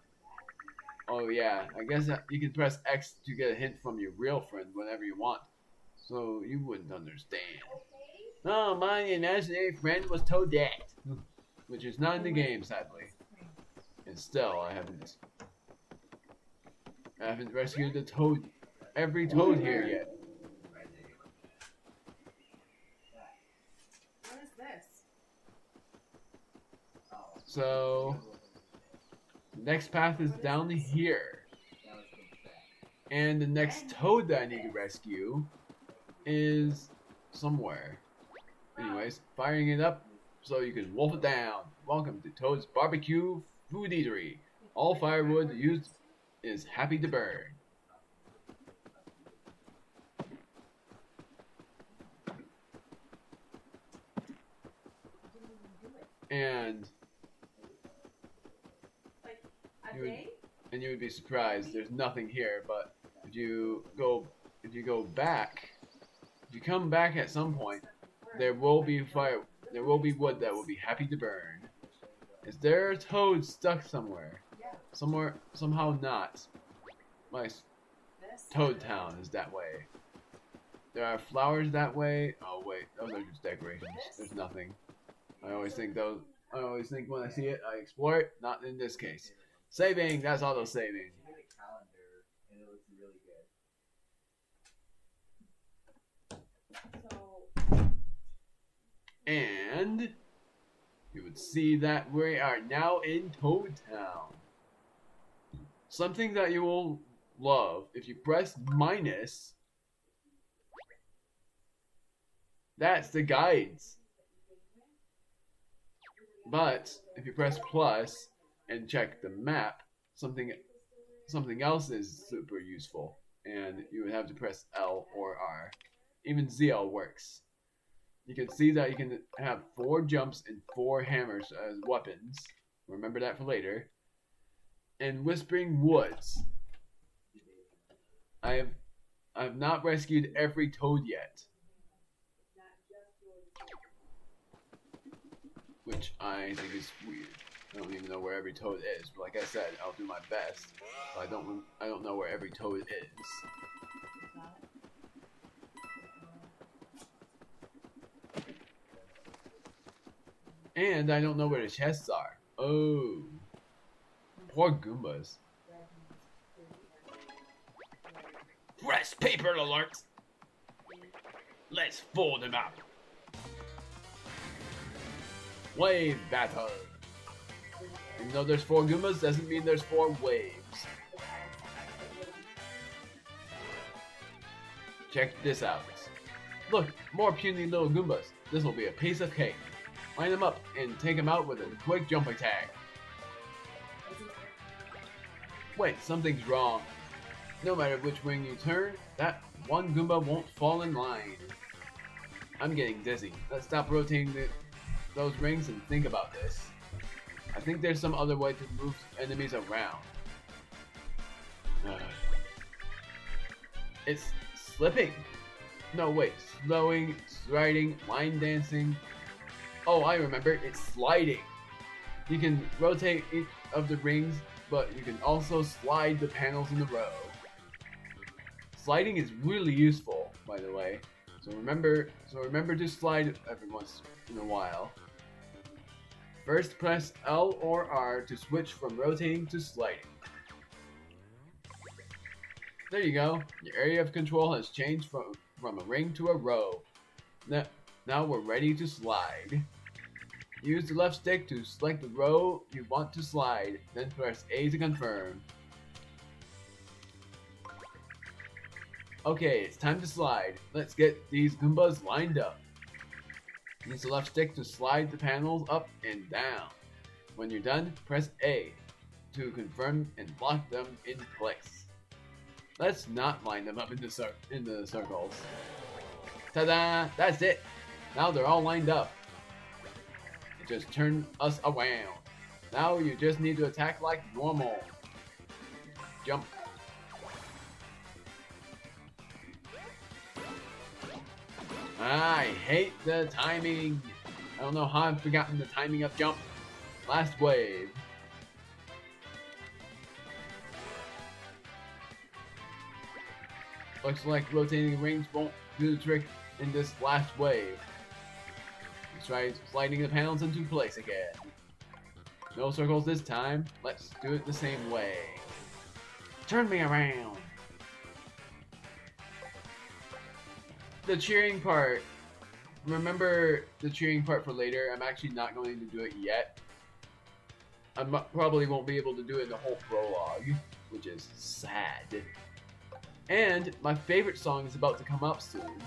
Oh yeah, I guess you can press X to get a hint from your real friend whenever you want. So you wouldn't understand. Oh, my imaginary friend was Toadette. Which is not in the game, sadly. And still, I haven't rescued the toad, every toad here yet. What is this? So, next path is down here. And the next toad that I need to rescue is somewhere. Anyways, firing it up so you can wolf it down. Welcome to Toad's Barbecue Food Eatery. All firewood used is happy to burn. And you would be surprised. There's nothing here, but if you come back at some point, there will be wood that will be happy to burn. Is there a toad stuck somewhere? Somehow not. My Toad Town is that way. There are flowers that way. Oh wait, those are just decorations. There's nothing. I always think when I see it, I explore it. Not in this case. Saving. That's auto saving. And you would see that we are now in Toad Town. Something that you will love if you press minus. That's the guides. But if you press plus and check the map, something else is super useful, and you would have to press L or R. Even ZL works. You can see that you can have 4 jumps and 4 hammers as weapons. Remember that for later. And Whispering Woods. I have not rescued every toad yet. Which I think is weird. I don't even know where every toad is, but like I said, I'll do my best. But I don't know where every toad is. And I don't know where the chests are. Oh. Poor Goombas. Press paper alert. Let's fold them up. Wave battle. Even though there's 4 Goombas, doesn't mean there's 4 waves. Check this out. Look, more puny little Goombas. This will be a piece of cake. Line them up and take them out with a quick jump attack. Wait, something's wrong. No matter which wing you turn, that one Goomba won't fall in line. I'm getting dizzy. Let's stop rotating those rings and think about this. I think there's some other way to move enemies around. It's slipping. No, wait. Slowing, striding, line dancing. Oh, I remember. It's sliding. You can rotate each of the rings, but you can also slide the panels in a row. Sliding is really useful, by the way. So remember to slide every once in a while. First, press L or R to switch from rotating to sliding. There you go. Your area of control has changed from a ring to a row. Now we're ready to slide. Use the left stick to select the row you want to slide, then press A to confirm. Okay, it's time to slide. Let's get these Goombas lined up. Use the left stick to slide the panels up and down. When you're done, press A to confirm and lock them in place. Let's not line them up in the circles. Ta-da! That's it! Now they're all lined up. Just turn us around. Now you just need to attack like normal. Jump. I hate the timing. I don't know how I've forgotten the timing of jump. Last wave. Looks like rotating the rings won't do the trick in this last wave. Let's try sliding the panels into place again. No circles this time. Let's do it the same way. Turn me around. The cheering part. Remember the cheering part for later. I'm actually not going to do it yet. I probably won't be able to do it in the whole prologue, which is sad. And my favorite song is about to come up soon.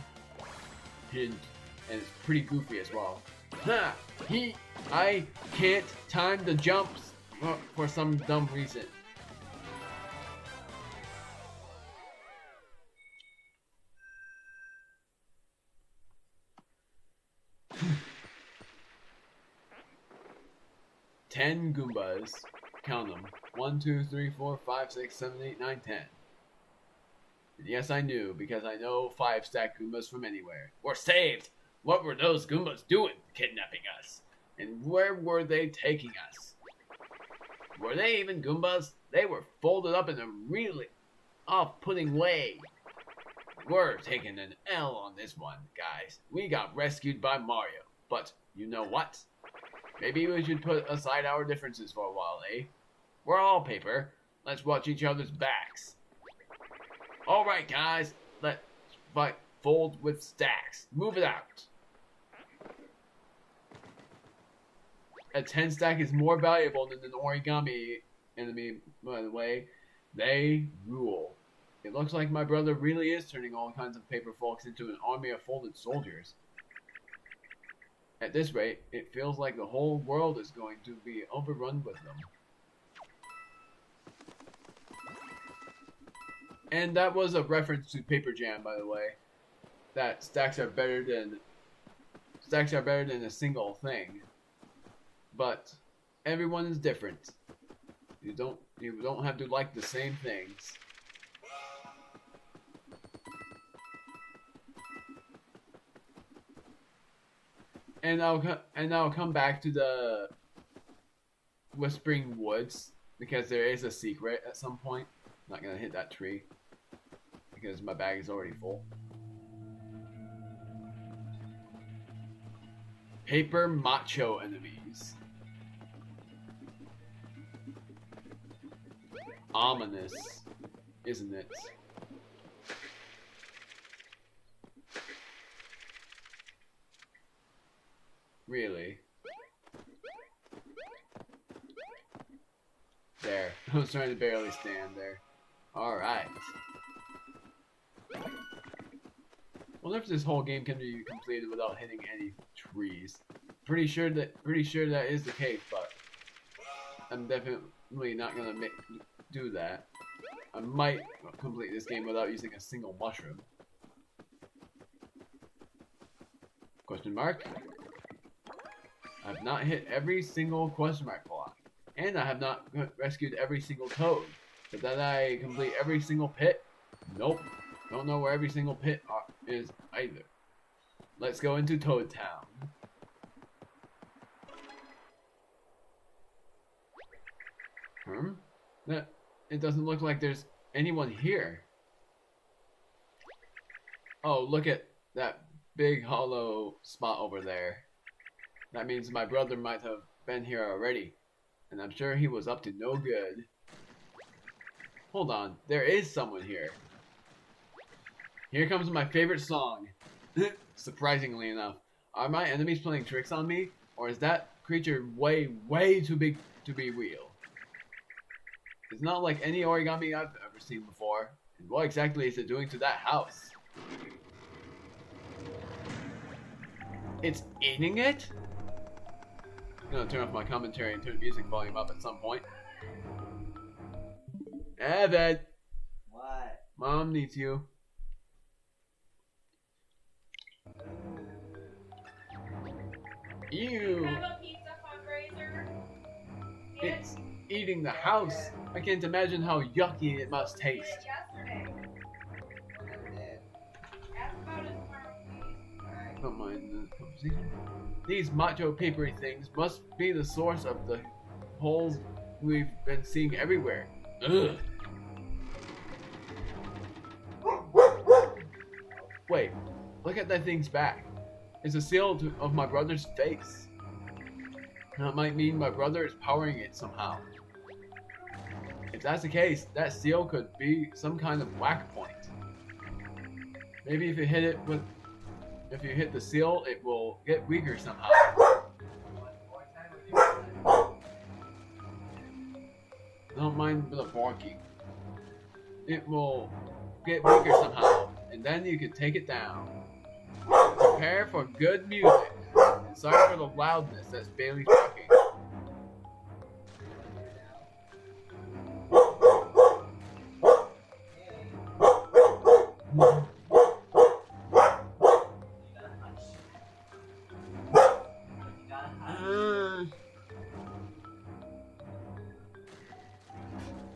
Hint. And it's pretty goofy as well. Ha! I can't time the jumps for some dumb reason. Ten Goombas. Count them. 1, 2, 3, 4, 5, 6, 7, 8, 9, 10. And yes, I knew, because I know 5-stack Goombas from anywhere. We're saved! What were those Goombas doing, kidnapping us? And where were they taking us? Were they even Goombas? They were folded up in a really off-putting way. We're taking an L on this one, guys. We got rescued by Mario. But you know what? Maybe we should put aside our differences for a while, eh? We're all paper. Let's watch each other's backs. Alright, guys. Let's fight. Fold with stacks. Move it out. A 10 stack is more valuable than an origami enemy, by the way. They rule. It looks like my brother really is turning all kinds of paper folks into an army of folded soldiers. At this rate, it feels like the whole world is going to be overrun with them. And that was a reference to Paper Jam, by the way. That stacks are better than a single thing. But everyone is different. You don't have to like the same things. And I'll come back to the Whispering Woods because there is a secret at some point. I'm not gonna hit that tree because my bag is already full. Paper macho enemies. ominous, isn't it? Really? There. I was trying to barely stand there. Alright. Wonder if this whole game can be completed without hitting any trees. Pretty sure that is the case, but I'm definitely not gonna do that. I might complete this game without using a single mushroom. Question mark? I have not hit every single question mark block. And I have not rescued every single toad. But did I complete every single pit? Nope. Don't know where every single pit is either. Let's go into Toad Town. It doesn't look like there's anyone here. Oh, look at that big hollow spot over there. That means my brother might have been here already. And I'm sure he was up to no good. Hold on, there is someone here. Here comes my favorite song. Surprisingly enough. Are my enemies playing tricks on me? Or is that creature way, way too big to be real? It's not like any origami I've ever seen before. And what exactly is it doing to that house? It's eating it? I'm gonna turn off my commentary and turn the music volume up at some point. Evan! What? Mom needs you. Ew! Have a pizza fundraiser. It's eating the house. I can't imagine how yucky it must Did taste. it yesterday. Never did. Ask about it tomorrow, please. Alright. Don't mind the conversation. These macho papery things must be the source of the holes we've been seeing everywhere. Ugh. Wait, look at that thing's back. It's a seal of my brother's face. That might mean my brother is powering it somehow. If that's the case, that seal could be some kind of whack point. Maybe if you hit the seal, it will get weaker somehow. Don't mind the barking. It will get weaker somehow, and then you can take it down. Prepare for good music. And sorry for the loudness, that's Bailey talking.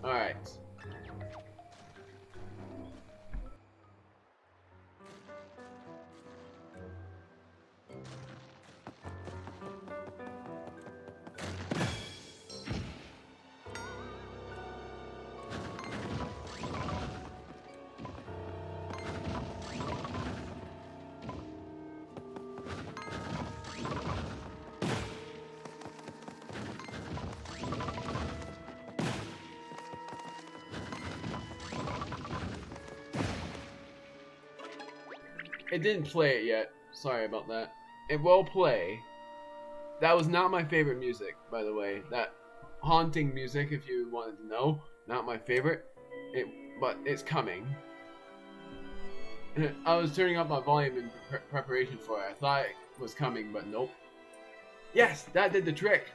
Alright. It didn't play it yet. Sorry about that. It will play. That was not my favorite music, by the way. That haunting music, if you wanted to know. Not my favorite. But it's coming. I was turning up my volume in preparation for it. I thought it was coming, but nope. Yes, that did the trick.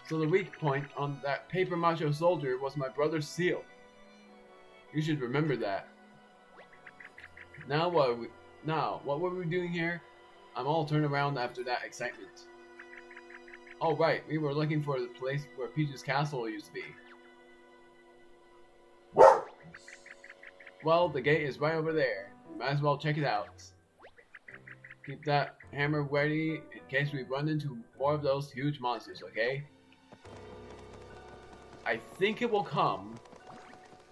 So the weak point on that paper macho soldier was my brother's seal. You should remember that. Now what were we doing here? I'm all turned around after that excitement. Oh right, we were looking for the place where Peach's castle used to be. Well, the gate is right over there. We might as well check it out. Keep that hammer ready in case we run into more of those huge monsters, okay? I think it will come.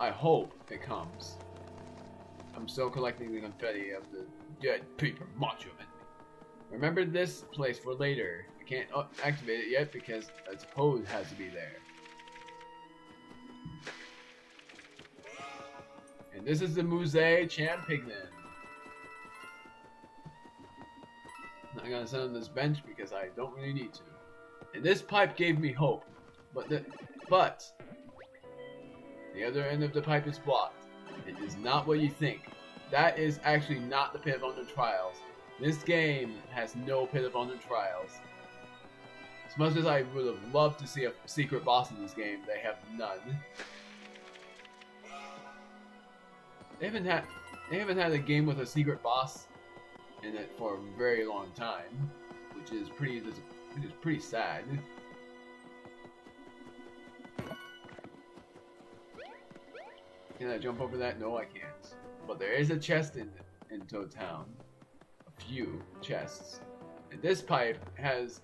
I hope it comes. I'm still collecting the confetti of the dead paper macho enemy. Remember this place for later. I can't activate it yet because a toad has to be there. And this is the Muse Champignon. Not gonna sit on this bench because I don't really need to. And this pipe gave me hope, but the other end of the pipe is blocked. It is not what you think. That is actually not the Pit of Unknown Trials. This game has no Pit of Unknown Trials. As much as I would have loved to see a secret boss in this game, they have none. They haven't had a game with a secret boss in it for a very long time, which is pretty sad. Can I jump over that? No, I can't. But there is a chest in Toad Town. A few chests. And this pipe has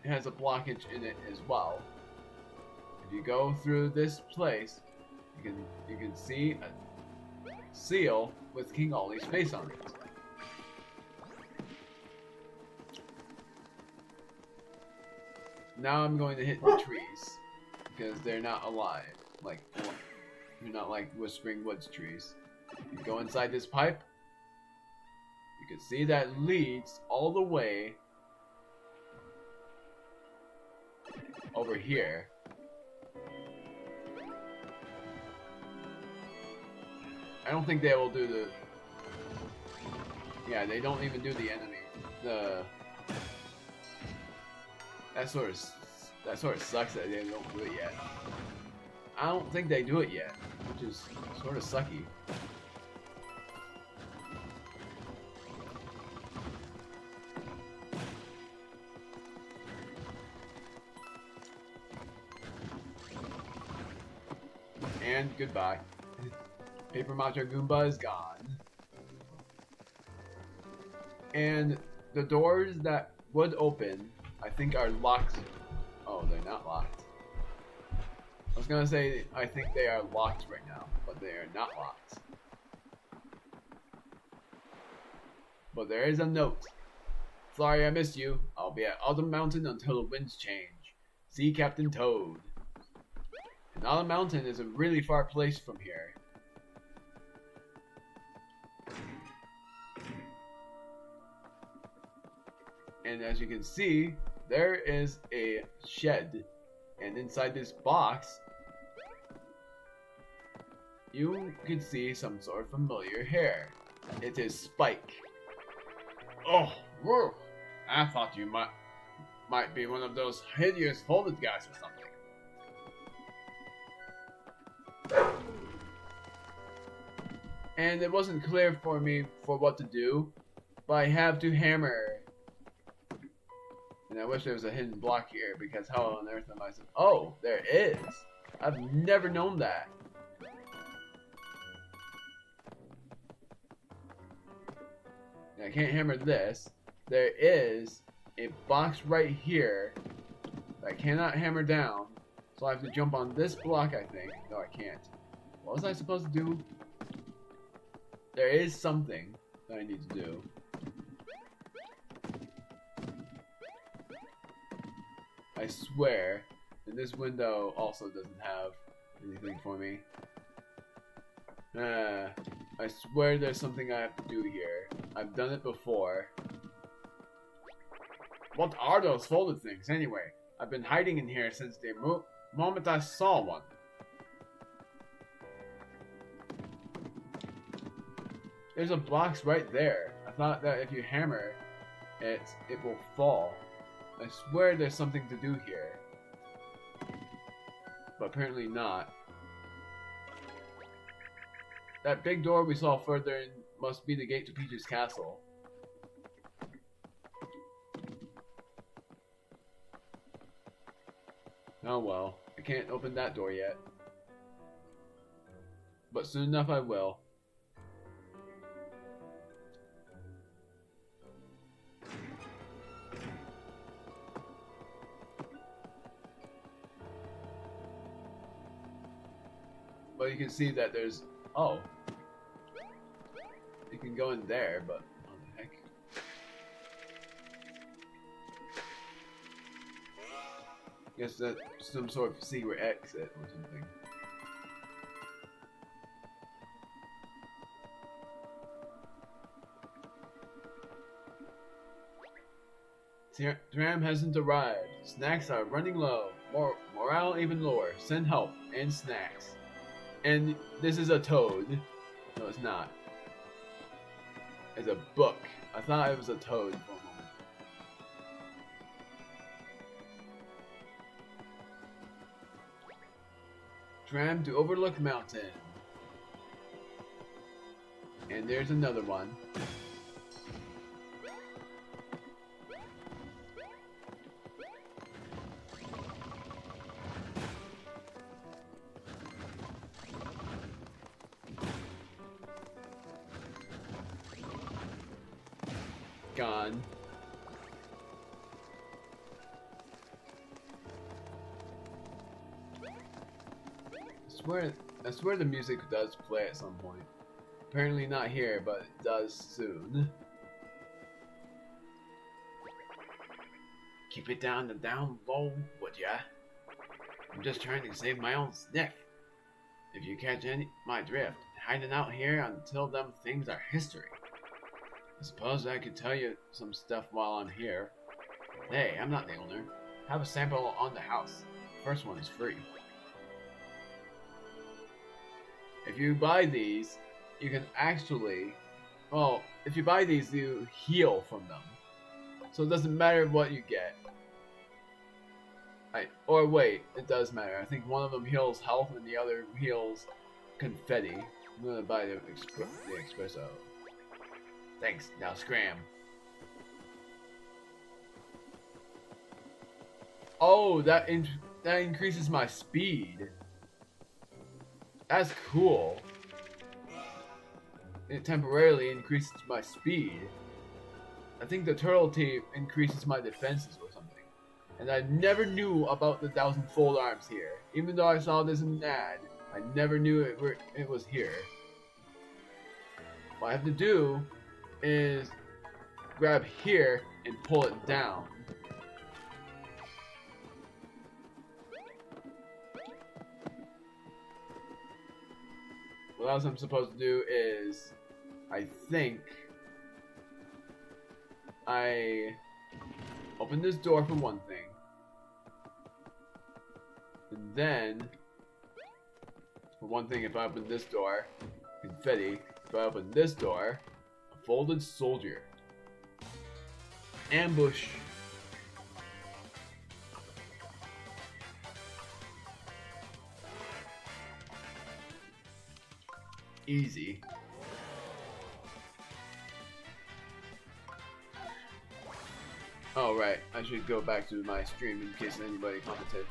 a blockage in it as well. If you go through this place, you can see a seal with King Ollie's face on it. Now I'm going to hit the trees because they're not alive. They're not like Whispering Woods trees. You go inside this pipe. You can see that leads all the way over here. I don't think they will do the... Yeah, they don't even do the enemy. That sort of sucks that they don't do it yet. I don't think they do it yet, which is sort of sucky. And goodbye. Paper Macho Goomba is gone. And the doors that would open, I think are locked. Oh, they're not locked. I was gonna say, I think they are locked right now, but they are not locked. But there is a note. Sorry I missed you. I'll be at Autumn Mountain until the winds change. See Captain Toad. And Autumn Mountain is a really far place from here. And as you can see, there is a shed. And inside this box, you can see some sort of familiar hair. It is Spike. Oh, whoa. I thought you might be one of those hideous folded guys or something. And it wasn't clear for me for what to do, but I have to hammer. And I wish there was a hidden block here, because how on earth am I supposed... Oh, there is! I've never known that. And I can't hammer this. There is a box right here that I cannot hammer down, so I have to jump on this block, I think. No, I can't. What was I supposed to do? There is something that I need to do. I swear, and this window also doesn't have anything for me. I swear there's something I have to do here. I've done it before. What are those folded things anyway? I've been hiding in here since the moment I saw one. There's a box right there. I thought that if you hammer it, it will fall. I swear there's something to do here. But apparently not. That big door we saw further in must be the gate to Peach's castle. Oh well, I can't open that door yet. But soon enough I will. But you can see that there's... Oh. You can go in there, but... What the heck? Guess that's some sort of secret exit or something. Tram hasn't arrived. Snacks are running low. Morale even lower. Send help and snacks. And this is a toad. No, it's not. It's a book. I thought it was a toad for a moment. Tram to Overlook Mountain. And there's another one. Gone. I swear the music does play at some point. Apparently not here, but it does soon. Keep it down low, would ya? I'm just trying to save my own sniff. If you catch my drift, hiding out here until them things are history. I suppose I could tell you some stuff while I'm here. Hey, I'm not the owner. Have a sample on the house. First one is free. If you buy these, you can actually... Well, if you buy these, you heal from them. So it doesn't matter what you get. Or wait, it does matter. I think one of them heals health and the other heals confetti. I'm gonna buy the espresso. Thanks, now scram. Oh, that increases my speed. That's cool. It temporarily increases my speed. I think the turtle tape increases my defenses or something. And I never knew about the 1,000 fold arms here. Even though I saw this in an ad, I never knew it was here. What I have to do is grab here and pull it down. What else I'm supposed to do is, I think, I open this door for one thing. And then, for one thing, if I open this door, confetti. If I open this door, a folded soldier. Ambush. Easy. Oh right, I should go back to my stream in case anybody commented.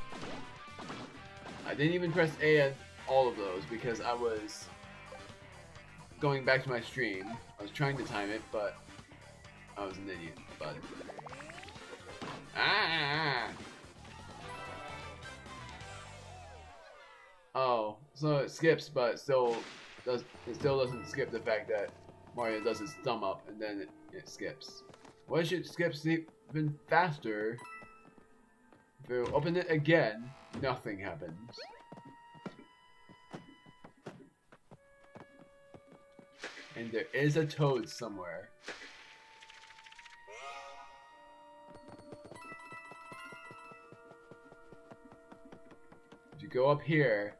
I didn't even press A at all of those because I was going back to my stream. I was trying to time it, but I was an idiot about it. Ah! Oh, so it skips, but it still doesn't skip the fact that Mario does his thumb up and then it skips. Why should it skip even faster? If you open it again, nothing happens. And there is a toad somewhere. If you go up here,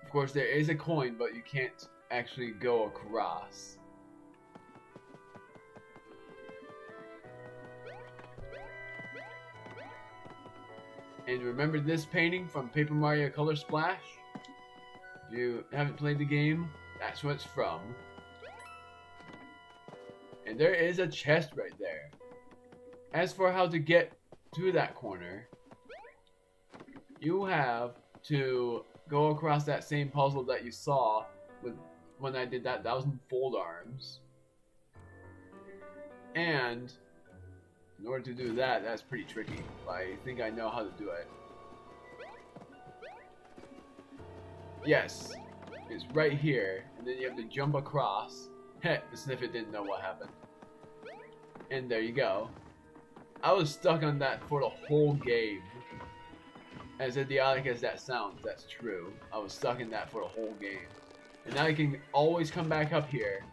of course there is a coin, but you can't actually go across. And remember this painting from Paper Mario Color Splash? If you haven't played the game, that's what it's from. And there is a chest right there. As for how to get to that corner, you have to go across that same puzzle that you saw when I did that 1,000 fold arms. And in order to do that, that's pretty tricky. I think I know how to do it. Yes, it's right here, and then you have to jump across. Heh, the Sniffit didn't know what happened. And there you go. I was stuck on that for the whole game. As idiotic as that sounds, that's true. I was stuck in that for the whole game. And now I can always come back up here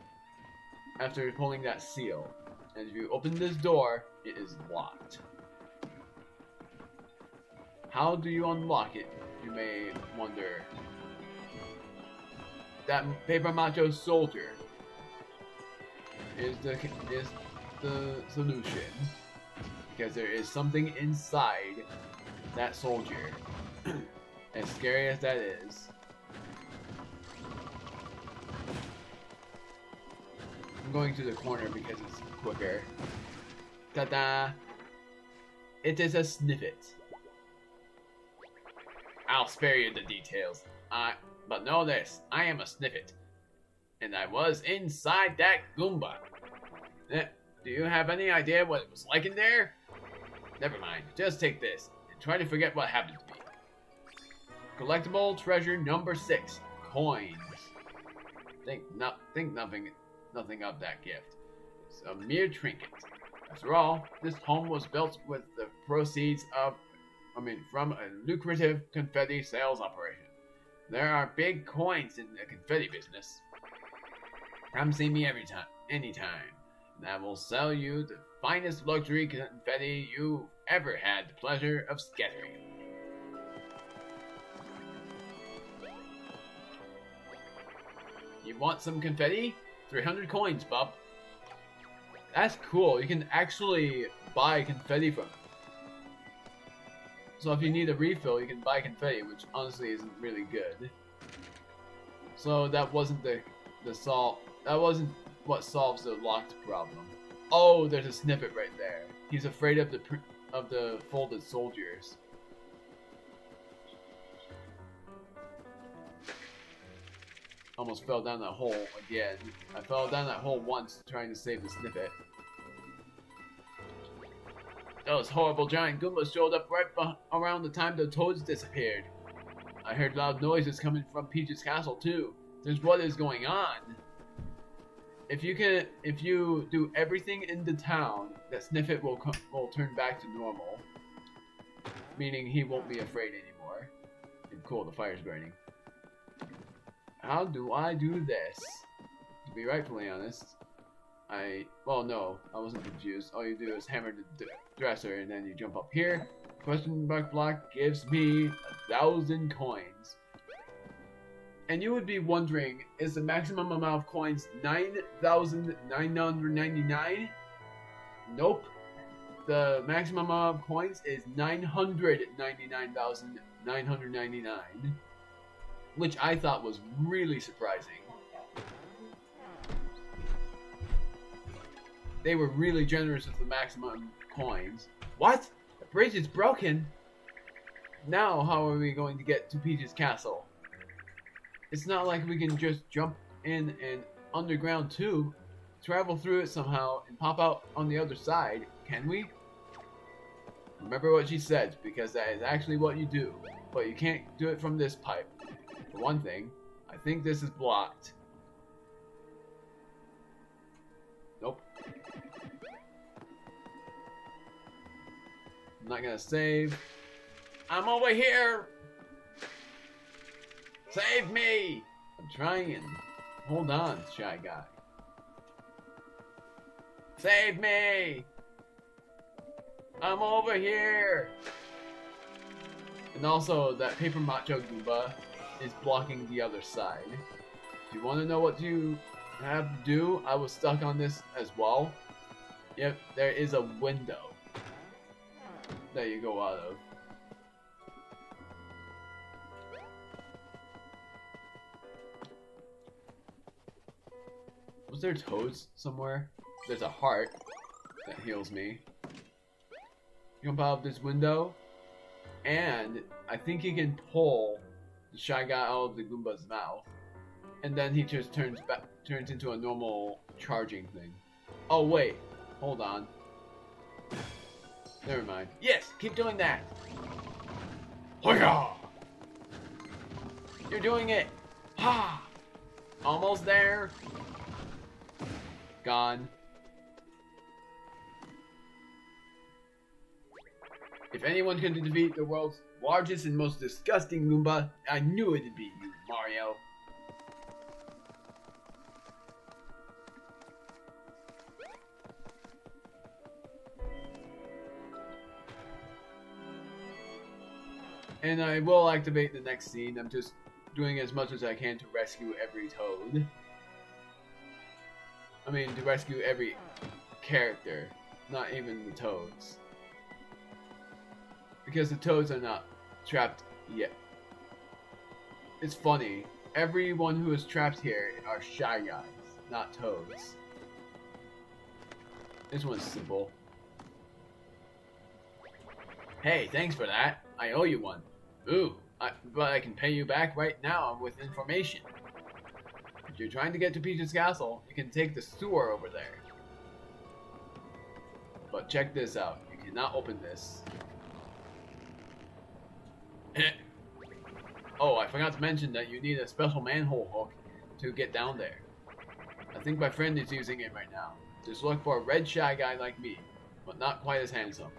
after pulling that seal. And if you open this door, it is locked. How do you unlock it, you may wonder. That Paper Macho soldier is the solution. Because there is something inside that soldier. As scary as that is. I'm going to the corner because it's quicker. Ta-da! It is a snippet. I'll spare you the details. But know this, I am a snippet. And I was inside that Goomba. Do you have any idea what it was like in there? Never mind, just take this, and try to forget what happened to me. Collectible treasure number 6, coins. Think nothing of that gift. It's a mere trinket. After all, this home was built with the proceeds from a lucrative confetti sales operation. There are big coins in the confetti business. Come see me anytime, and I will sell you the finest luxury confetti you ever had the pleasure of scattering. You want some confetti? 300 coins, bub. That's cool. You can actually buy confetti from them. So if you need a refill, you can buy confetti, which honestly isn't really good. So that wasn't that wasn't what solves the locked problem. Oh, there's a snippet right there. He's afraid of the folded soldiers. Almost fell down that hole again. I fell down that hole once trying to save the snippet. Those horrible giant Goombas showed up right around the time the toads disappeared. I heard loud noises coming from Peach's castle too. There's what is going on. If you do everything in the town, that snippet will turn back to normal. Meaning he won't be afraid anymore. And cool, the fire's burning. How do I do this? To be rightfully honest, well, no, I wasn't confused. All you do is hammer the dresser and then you jump up here. Question mark block gives me 1,000 coins. And you would be wondering, is the maximum amount of coins 9,999? Nope. The maximum amount of coins is 999,999. Which I thought was really surprising. They were really generous with the maximum coins. What? The bridge is broken? Now how are we going to get to Peach's castle? It's not like we can just jump in an underground tube, travel through it somehow, and pop out on the other side, can we? Remember what she said, because that is actually what you do. But you can't do it from this pipe. For one thing, I think this is blocked. Nope. I'm not gonna save. I'm over here! Save me! I'm trying. Hold on, shy guy. Save me! I'm over here! And also, that Paper Macho Goomba is blocking the other side. If you want to know what you have to do, I was stuck on this as well. Yep, there is a window that you go out of. Was there toads somewhere? There's a heart that heals me. Jump out of this window, and I think you can pull the Shy Guy out of the Goomba's mouth, and then he just turns into a normal charging thing. Oh wait, hold on. Never mind. Yes, keep doing that. Hoya! You're doing it. Ha! Almost there. Gone. If anyone could defeat the world's largest and most disgusting Goomba, I knew it'd be you, Mario. And I will activate the next scene. I'm just doing as much as I can to rescue every toad. I mean, to rescue every character, not even the toads. Because the toads are not trapped yet. It's funny. Everyone who is trapped here are Shy Guys, not toads. This one's simple. Hey, thanks for that. I owe you one. Ooh, but I can pay you back right now with information. If you're trying to get to Peach's castle, you can take the sewer over there. But check this out. You cannot open this. Oh, I forgot to mention that you need a special manhole hook to get down there. I think my friend is using it right now. Just look for a red Shy Guy like me, but not quite as handsome.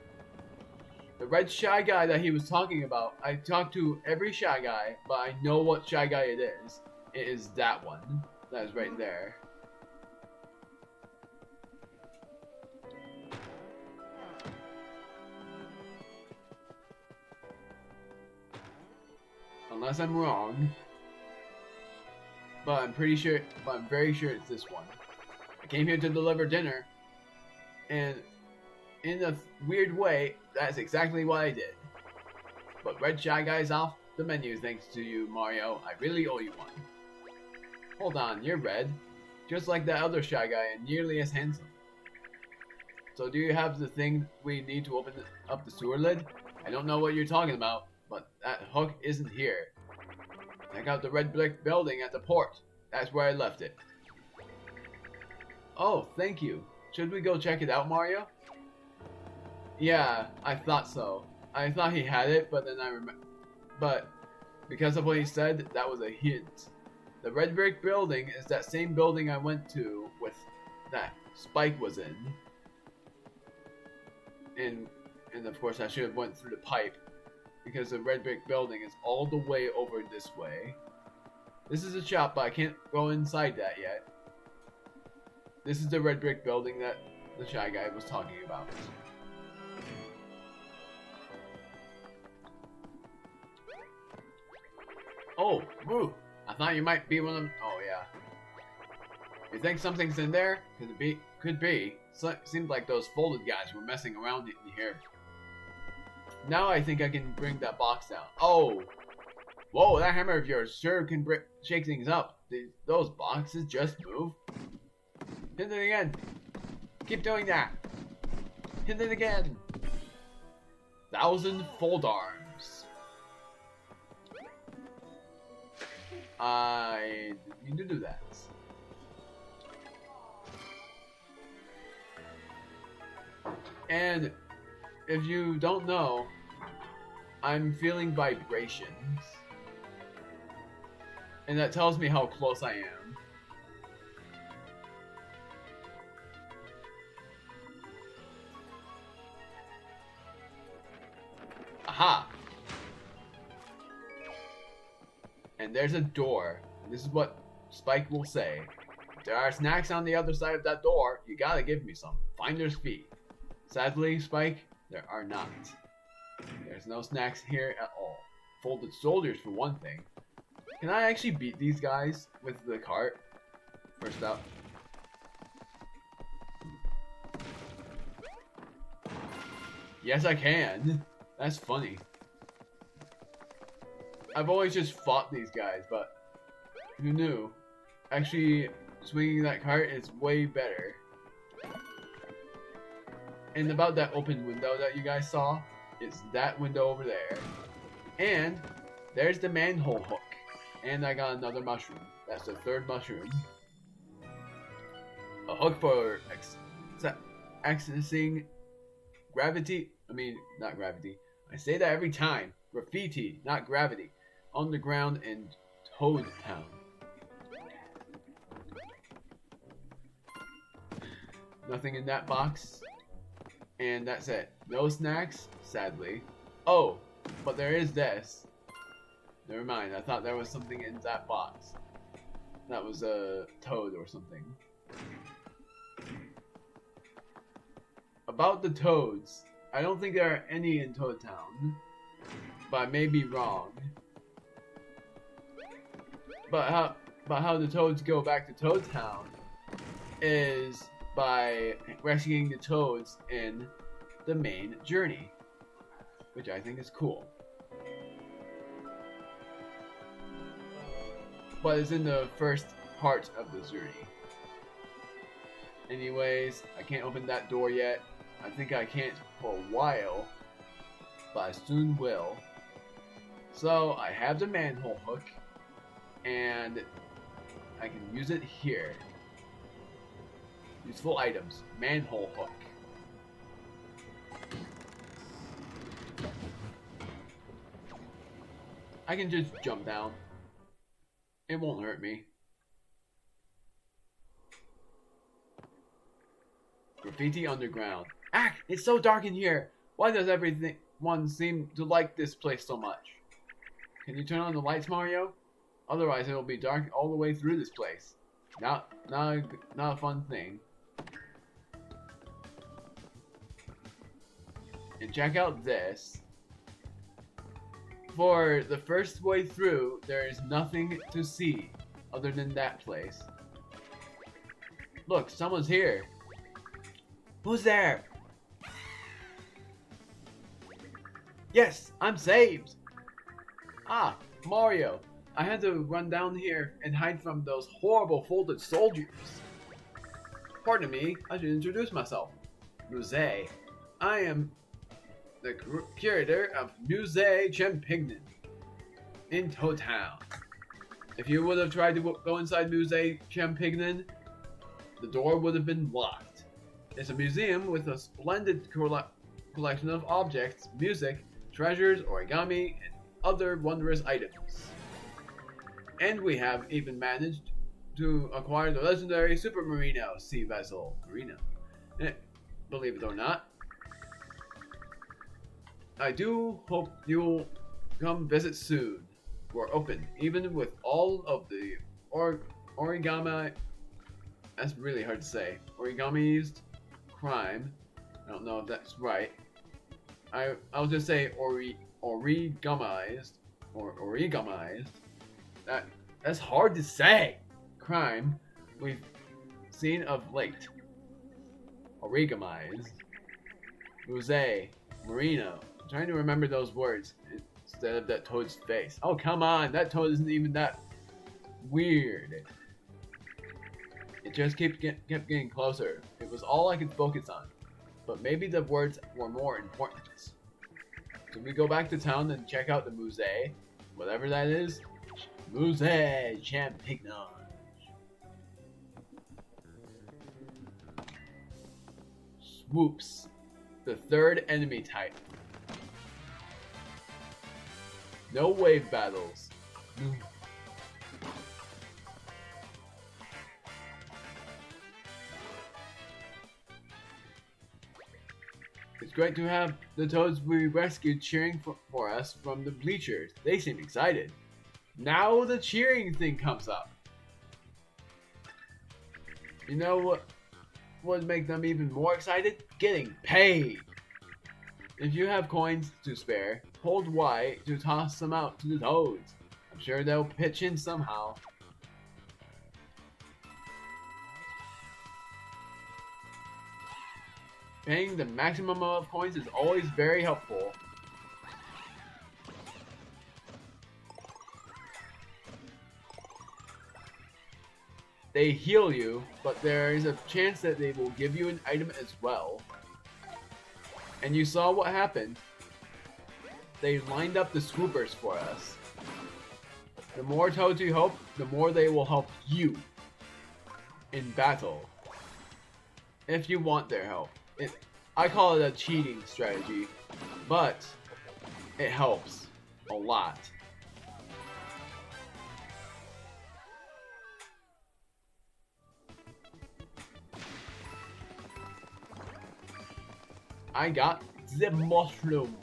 The red Shy Guy that he was talking about, I talked to every Shy Guy, but I know what Shy Guy it is. It is that one. That is right there. Unless I'm wrong. But I'm very sure it's this one. I came here to deliver dinner, and in a weird way, that's exactly what I did. But Red Shy Guy's off the menu thanks to you, Mario. I really owe you one. Hold on, you're red. Just like that other Shy Guy and nearly as handsome. So do you have the thing we need to open up the sewer lid? I don't know what you're talking about, but that hook isn't here. Check out the red brick building at the port. That's where I left it. Oh, thank you. Should we go check it out, Mario? Yeah, I thought so. I thought he had it, but then but because of what he said, that was a hint. The red brick building is that same building I went to with that Spike was in. And of course I should have went through the pipe, because the red brick building is all the way over this way. This is a shop, but I can't go inside that yet. This is the red brick building that the Shy Guy was talking about. Oh, woo! I thought you might be one of them. Oh yeah. You think something's in there? Could be. Seems like those folded guys were messing around in here. Now I think I can bring that box down. Oh! Whoa, that hammer of yours sure can shake things up. Those boxes just move. Hit it again. Keep doing that. Hit it again. 1,000 fold arms. I need to do that. And if you don't know, I'm feeling vibrations. And that tells me how close I am. Aha! And there's a door. This is what Spike will say. If there are snacks on the other side of that door, you gotta give me some. Finder's fee. Sadly, Spike, there are not. There's no snacks here at all. Folded soldiers for one thing. Can I actually beat these guys with the cart? First up. Yes, I can. That's funny. I've always just fought these guys, but who knew? Actually, swinging that cart is way better. And about that open window that you guys saw, it's that window over there. And there's the manhole hook. And I got another mushroom. That's the third mushroom. A hook for accessing gravity. I mean, not gravity. I say that every time. Graffiti, not gravity. Underground in Toad Town. Nothing in that box. And that's it. No snacks, sadly. Oh, but there is this. Never mind, I thought there was something in that box. That was a toad or something. About the toads, I don't think there are any in Toad Town. but I may be wrong. But how the Toads go back to Toad Town is by rescuing the Toads in the main journey, which I think is cool. But it's in the first part of the journey. Anyways, I can't open that door yet. I think I can't for a while, but I soon will. So I have the manhole hook, and I can use it here. Useful items, manhole hook. I can just jump down. It won't hurt me. Graffiti underground. Ah! It's so dark in here! Why does everyone seem to like this place so much? Can you turn on the lights, Mario? Otherwise it'll be dark all the way through this place. Not a fun thing. And check out this. For the first way through, there is nothing to see other than that place. Look, someone's here. Who's there? Yes, I'm saved. Ah, Mario. I had to run down here and hide from those horrible folded soldiers. Pardon me, I should introduce myself. Musée. I am the curator of Musée Champignon in Toad Town. If you would have tried to go inside Musée Champignon, the door would have been locked. It's a museum with a splendid collection of objects, music, treasures, origami, and other wondrous items. And we have even managed to acquire the legendary Super Marino sea vessel, Marino. And believe it or not, I do hope you'll come visit soon. We're open, even with all of the origami. That's really hard to say. Origamized crime. I don't know if that's right. I'll just say origamized or origamized. That's hard to say. Crime we've seen of late. Origamized. Musée. Marino. I'm trying to remember those words instead of that toad's face. Oh, come on. That toad isn't even that weird. It just kept getting closer. It was all I could focus on. But maybe the words were more important. So we go back to town and check out the musée. Whatever that is. Musée Champignon. Swoops. The third enemy type. No wave battles. It's great to have the toads we rescued cheering for us from the bleachers. They seem excited. Now the cheering thing comes up. You know what would make them even more excited? Getting paid. If you have coins to spare, hold Y to toss them out to the toads. I'm sure they'll pitch in somehow. Paying the maximum amount of coins is always very helpful. They heal you, but there is a chance that they will give you an item as well. And you saw what happened. They lined up the swoopers for us. The more toads you help, the more they will help you in battle. If you want their help. I call it a cheating strategy, but it helps a lot. I got the mushroom.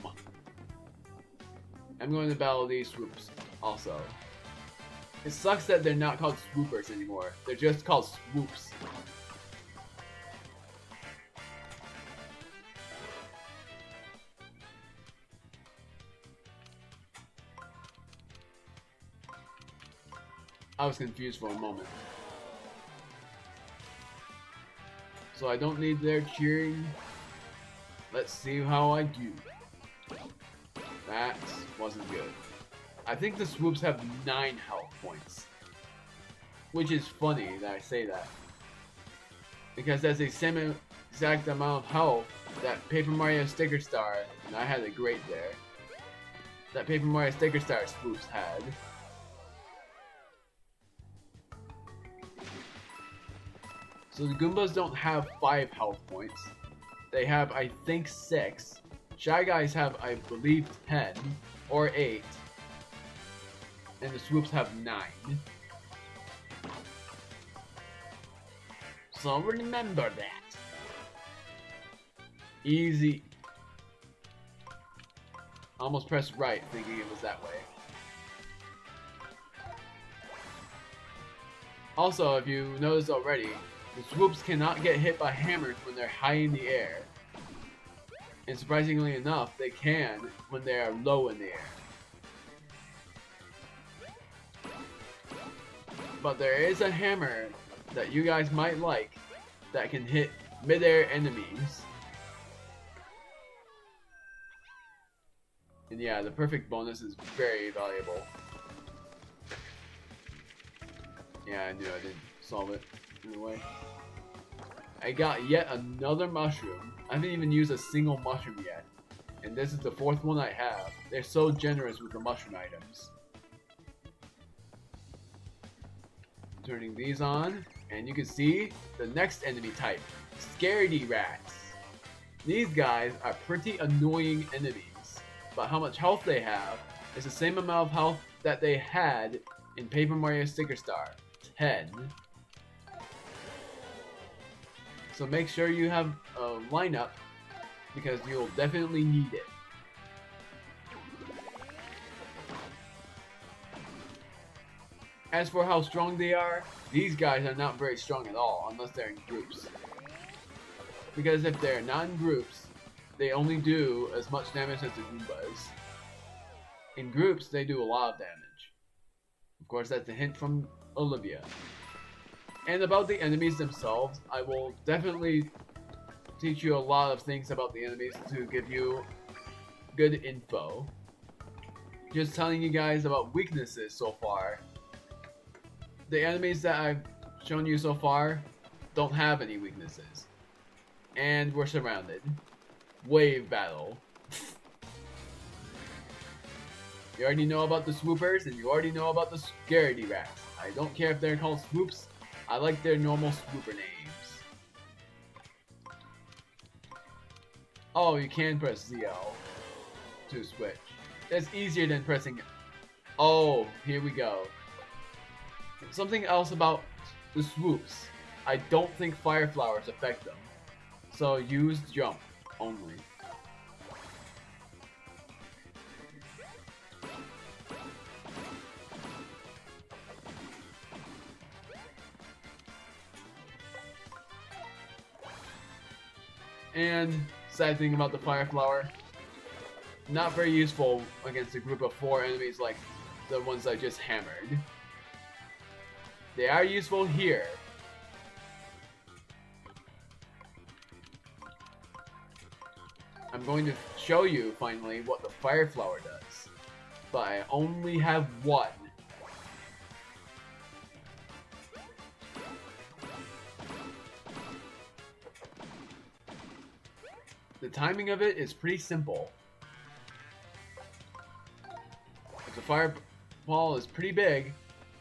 I'm going to battle these swoops also. It sucks that they're not called swoopers anymore. They're just called swoops. I was confused for a moment. So I don't need their cheering. Let's see how I do. That wasn't good. I think the swoops have 9 health points. Which is funny that I say that. Because that's the same exact amount of health that Paper Mario Sticker Star, and I had a great there, that Paper Mario Sticker Star swoops had. So the Goombas don't have 5 health points. They have, I think, 6. Shy Guys have, I believe, 10 or 8. And the swoops have 9. So remember that. Easy. I almost pressed right thinking it was that way. Also, if you noticed already, the swoops cannot get hit by hammers when they're high in the air. And surprisingly enough, they can when they are low in the air. But there is a hammer that you guys might like that can hit mid-air enemies. And yeah, the perfect bonus is very valuable. Yeah, I knew I didn't solve it in a way. I got yet another mushroom. I haven't even used a single mushroom yet. And this is the 4th one I have. They're so generous with the mushroom items. Turning these on, and you can see the next enemy type, Scaredy Rats. These guys are pretty annoying enemies, but how much health they have is the same amount of health that they had in Paper Mario Sticker Star, 10. So make sure you have a lineup, because you'll definitely need it. As for how strong they are, these guys are not very strong at all unless they're in groups. Because if they're not in groups, they only do as much damage as the Goombas. In groups, they do a lot of damage. Of course, that's a hint from Olivia. And about the enemies themselves, I will definitely teach you a lot of things about the enemies to give you good info. Just telling you guys about weaknesses so far. The enemies that I've shown you so far don't have any weaknesses. And we're surrounded. Wave battle. You already know about the swoopers, and you already know about the Scaredy Rats. I don't care if they're called swoops. I like their normal swooper names. Oh, you can press ZL to switch. That's easier than pressing it. Oh, here we go. Something else about the swoops. I don't think fire flowers affect them. So use jump only. And sad thing about the fire flower, not very useful against a group of 4 enemies like the ones I just hammered. They are useful here. I'm going to show you finally what the fire flower does, but I only have one. The timing of it is pretty simple. If the fireball is pretty big,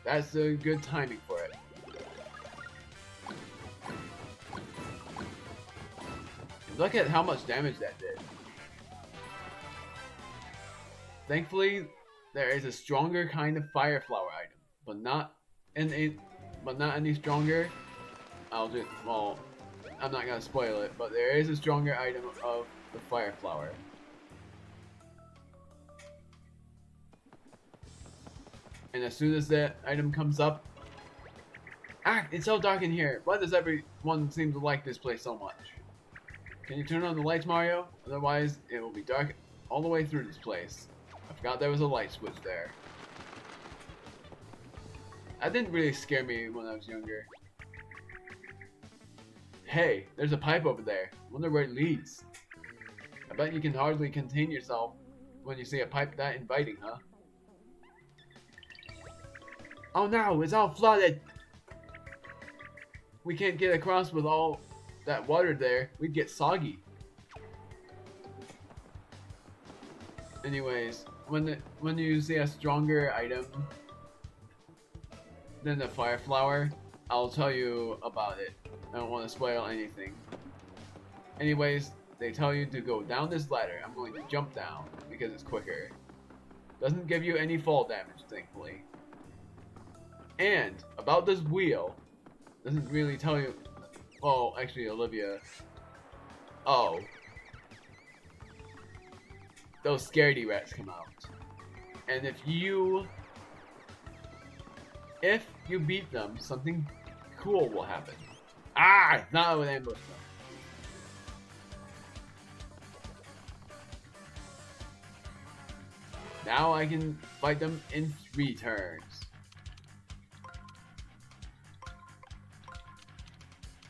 that's a good timing for it. And look at how much damage that did. Thankfully, there is a stronger kind of fire flower item, but not any stronger. Well, I'm not gonna spoil it, but there is a stronger item of the fire flower. And as soon as that item comes up... Ah! It's so dark in here! Why does everyone seem to like this place so much? Can you turn on the lights, Mario? Otherwise, it will be dark all the way through this place. I forgot there was a light switch there. That didn't really scare me when I was younger. Hey, there's a pipe over there. Wonder where it leads. I bet you can hardly contain yourself when you see a pipe that inviting, huh? Oh no, it's all flooded! We can't get across with all that water there. We'd get soggy. Anyways, when you see a stronger item than the fire flower, I'll tell you about it. I don't want to spoil anything. Anyways, they tell you to go down this ladder. I'm going to jump down because it's quicker. Doesn't give you any fall damage, thankfully. And about this wheel, doesn't really tell you. Oh, actually, Olivia. Oh. Those scaredy rats come out. And if you beat them, something cool will happen. Ah! Not with ambush them. Now I can fight them in 3 turns.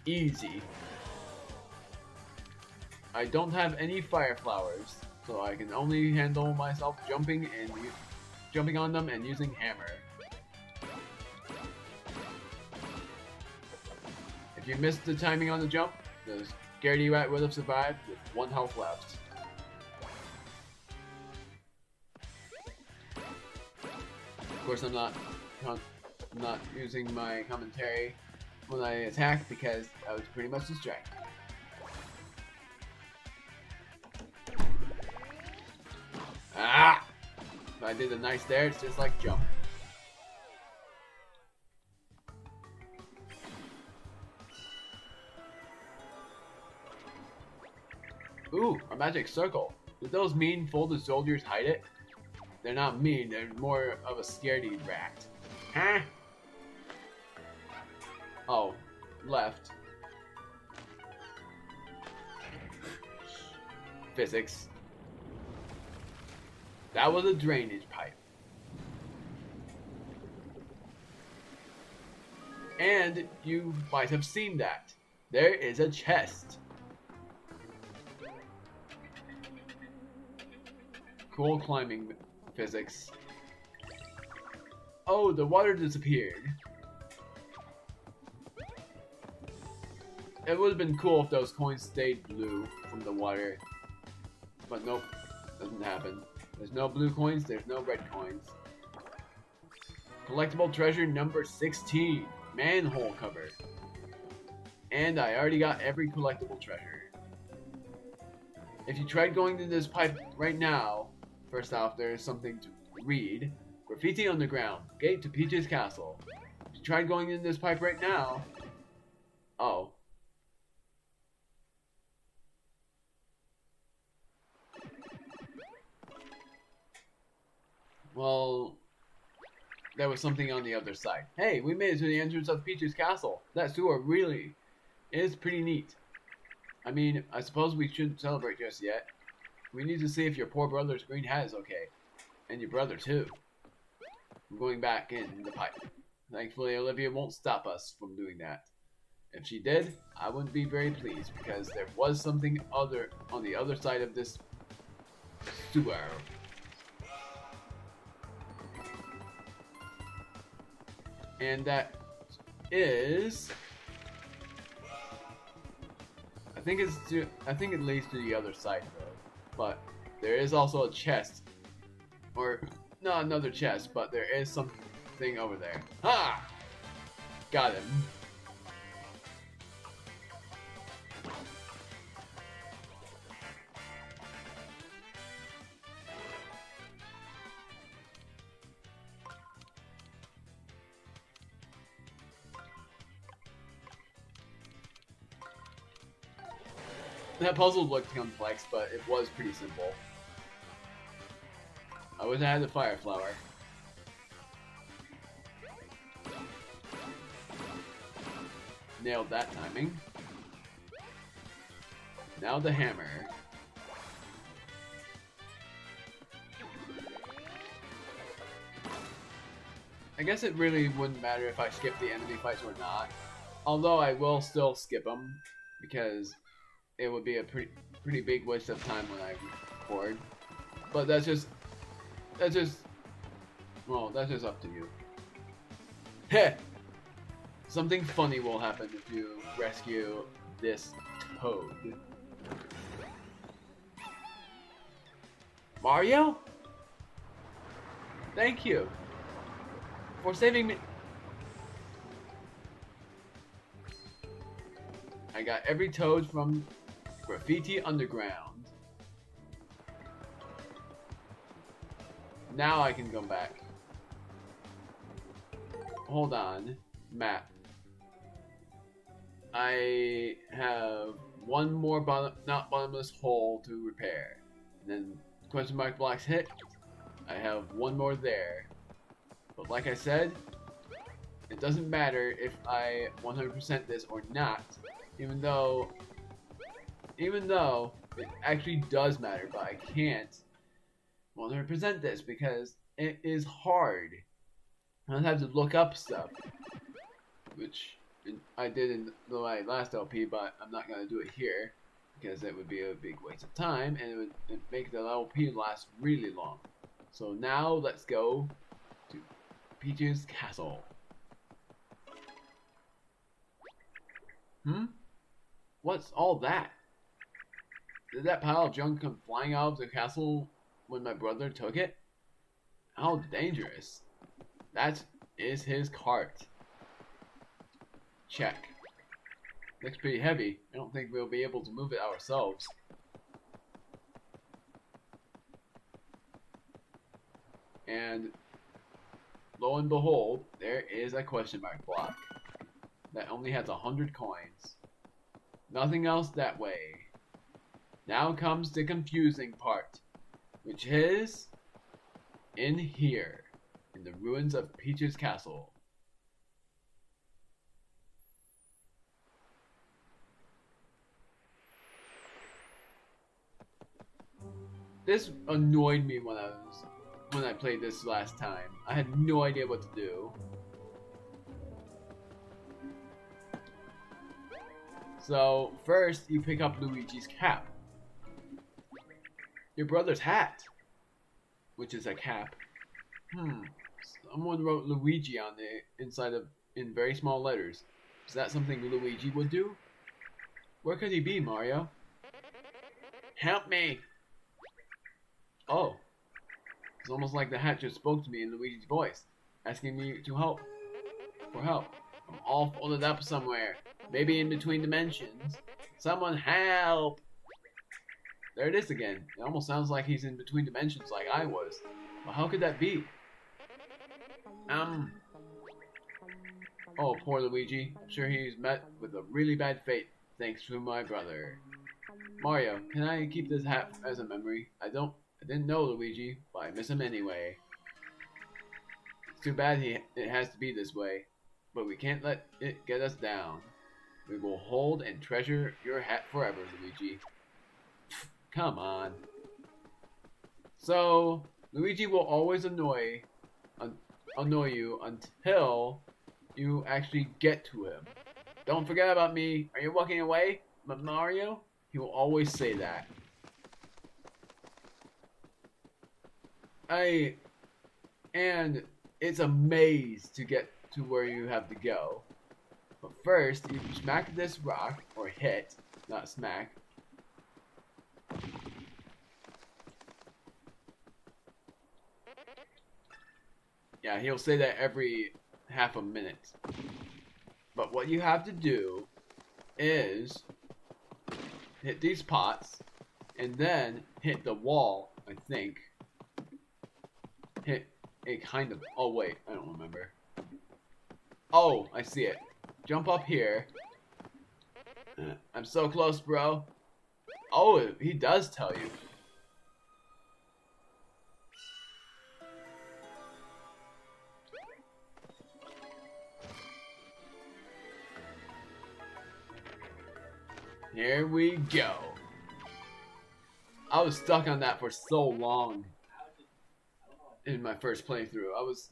Easy. I don't have any fire flowers, so I can only handle myself jumping on them and using hammer. If you missed the timing on the jump, the scaredy rat would have survived with 1 health left. Of course, I'm not using my commentary when I attack because I was pretty much distracted. Ah! If I did a nice there, it's just like jump. Ooh, a magic circle. Did those mean folded soldiers hide it? They're not mean, they're more of a scaredy rat. Huh? Oh, left. Physics. That was a drainage pipe. And you might have seen that. There is a chest. Cool climbing physics. Oh, the water disappeared. It would have been cool if those coins stayed blue from the water. But nope, doesn't happen. There's no blue coins, there's no red coins. Collectible treasure number 16. Manhole cover. And I already got every collectible treasure. If you tried going to this pipe right now, first off, there is something to read. Graffiti on the ground. Gate to Peach's castle. If you tried going in this pipe right now... Oh. Well, there was something on the other side. Hey, we made it to the entrance of Peach's castle. That sewer really is pretty neat. I mean, I suppose we shouldn't celebrate just yet. We need to see if your poor brother's green hat is okay. And your brother too. I'm going back in the pipe. Thankfully, Olivia won't stop us from doing that. If she did, I wouldn't be very pleased because there was something other on the other side of this sewer. And that is, I think it leads to the other side though. But there is also a chest, or not another chest, but there is something over there. Ha! Got him. That puzzle looked complex, but it was pretty simple. I wish I had the fire flower. Nailed that timing. Now the hammer. I guess it really wouldn't matter if I skip the enemy fights or not. Although I will still skip them because it would be a pretty big waste of time when I record. But that's just well, that's just up to you. Heh! Something funny will happen if you rescue this toad. Mario? Thank you for saving me. I got every toad from Graffiti Underground. Now I can go back. Hold on. Map. I have one more not bottomless hole to repair. And then question mark blocks hit. I have one more there. But like I said, it doesn't matter if I 100% this or not. Even though it actually does matter, but I can't 100% this because it is hard. I have to look up stuff, which I did in my last LP, but I'm not going to do it here because it would be a big waste of time and it would make the LP last really long. So now let's go to Peach's Castle. What's all that? Did that pile of junk come flying out of the castle when my brother took it? How dangerous. That is his cart. Check. Looks pretty heavy. I don't think we'll be able to move it ourselves. And lo and behold, there is a question mark block that only has 100 coins. Nothing else that way. Now comes the confusing part, which is in here, in the ruins of Peach's Castle. This annoyed me when I played this last time. I had no idea what to do. So first you pick up Luigi's cap. Your brother's hat, which is a cap. Someone wrote Luigi on the inside in very small letters. Is that something Luigi would do? Where could he be, Mario? Help me! Oh. It's almost like the hat just spoke to me in Luigi's voice, asking me to help. For help. I'm all folded up somewhere. Maybe in between dimensions. Someone help! There it is again. It almost sounds like he's in between dimensions like I was. Well, how could that be? Oh, poor Luigi. I'm sure he's met with a really bad fate, thanks to my brother. Mario, can I keep this hat as a memory? I didn't know Luigi, but I miss him anyway. It's too bad it has to be this way, but we can't let it get us down. We will hold and treasure your hat forever, Luigi. Come on. So, Luigi will always annoy you until you actually get to him. Don't forget about me. Are you walking away, Mario? He will always say that. And it's a maze to get to where you have to go. But first, you smack this rock, or hit, not smack. Yeah, he'll say that every half a minute. But what you have to do is hit these pots, and then hit the wall, I think. Hit a kind of... Oh, wait, I don't remember. Oh, I see it. Jump up here. I'm so close, bro. Oh, he does tell you. Here we go. I was stuck on that for so long in my first playthrough. I was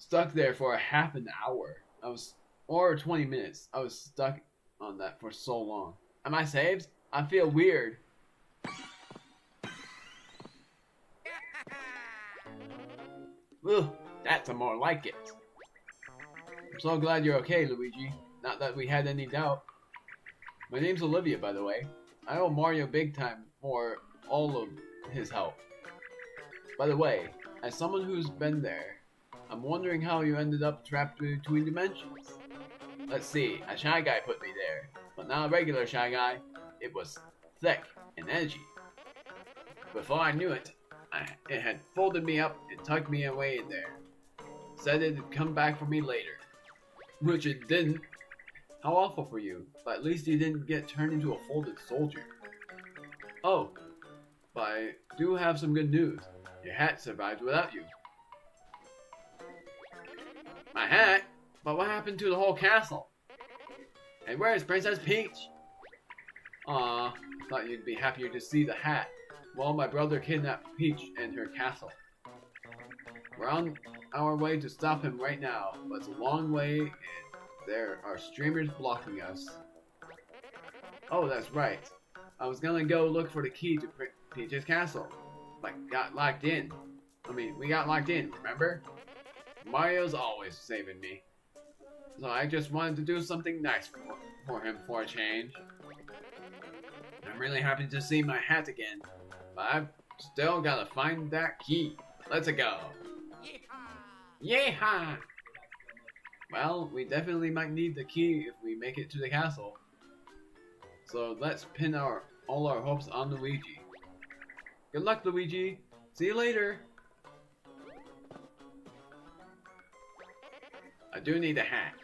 stuck there for a half an hour. Or 20 minutes. I was stuck on that for so long. Am I saved? I feel weird. Ugh, that's a more like it. I'm so glad you're okay, Luigi. Not that we had any doubt. My name's Olivia, by the way. I owe Mario big time for all of his help. By the way, as someone who's been there, I'm wondering how you ended up trapped between dimensions. Let's see, a Shy Guy put me there, but not a regular Shy Guy. It was thick and edgy. Before I knew it, it had folded me up and tucked me away in there. Said it'd come back for me later. Which it didn't. How awful for you, but at least you didn't get turned into a folded soldier. Oh, but I do have some good news. Your hat survived without you. My hat? But what happened to the whole castle? And where's Princess Peach? Aw, thought you'd be happier to see the hat. Well, my brother kidnapped Peach and her castle. We're on our way to stop him right now, but it's a long way and there are streamers blocking us. Oh, that's right. I was gonna go look for the key to Peach's castle, but got locked in. We got locked in, remember? Mario's always saving me. So I just wanted to do something nice for him for a change. I'm really happy to see my hat again, but I've still gotta find that key. Let's go. Yeehaw! Well, we definitely might need the key if we make it to the castle. So let's pin all our hopes on Luigi. Good luck, Luigi. See you later. I do need a hat.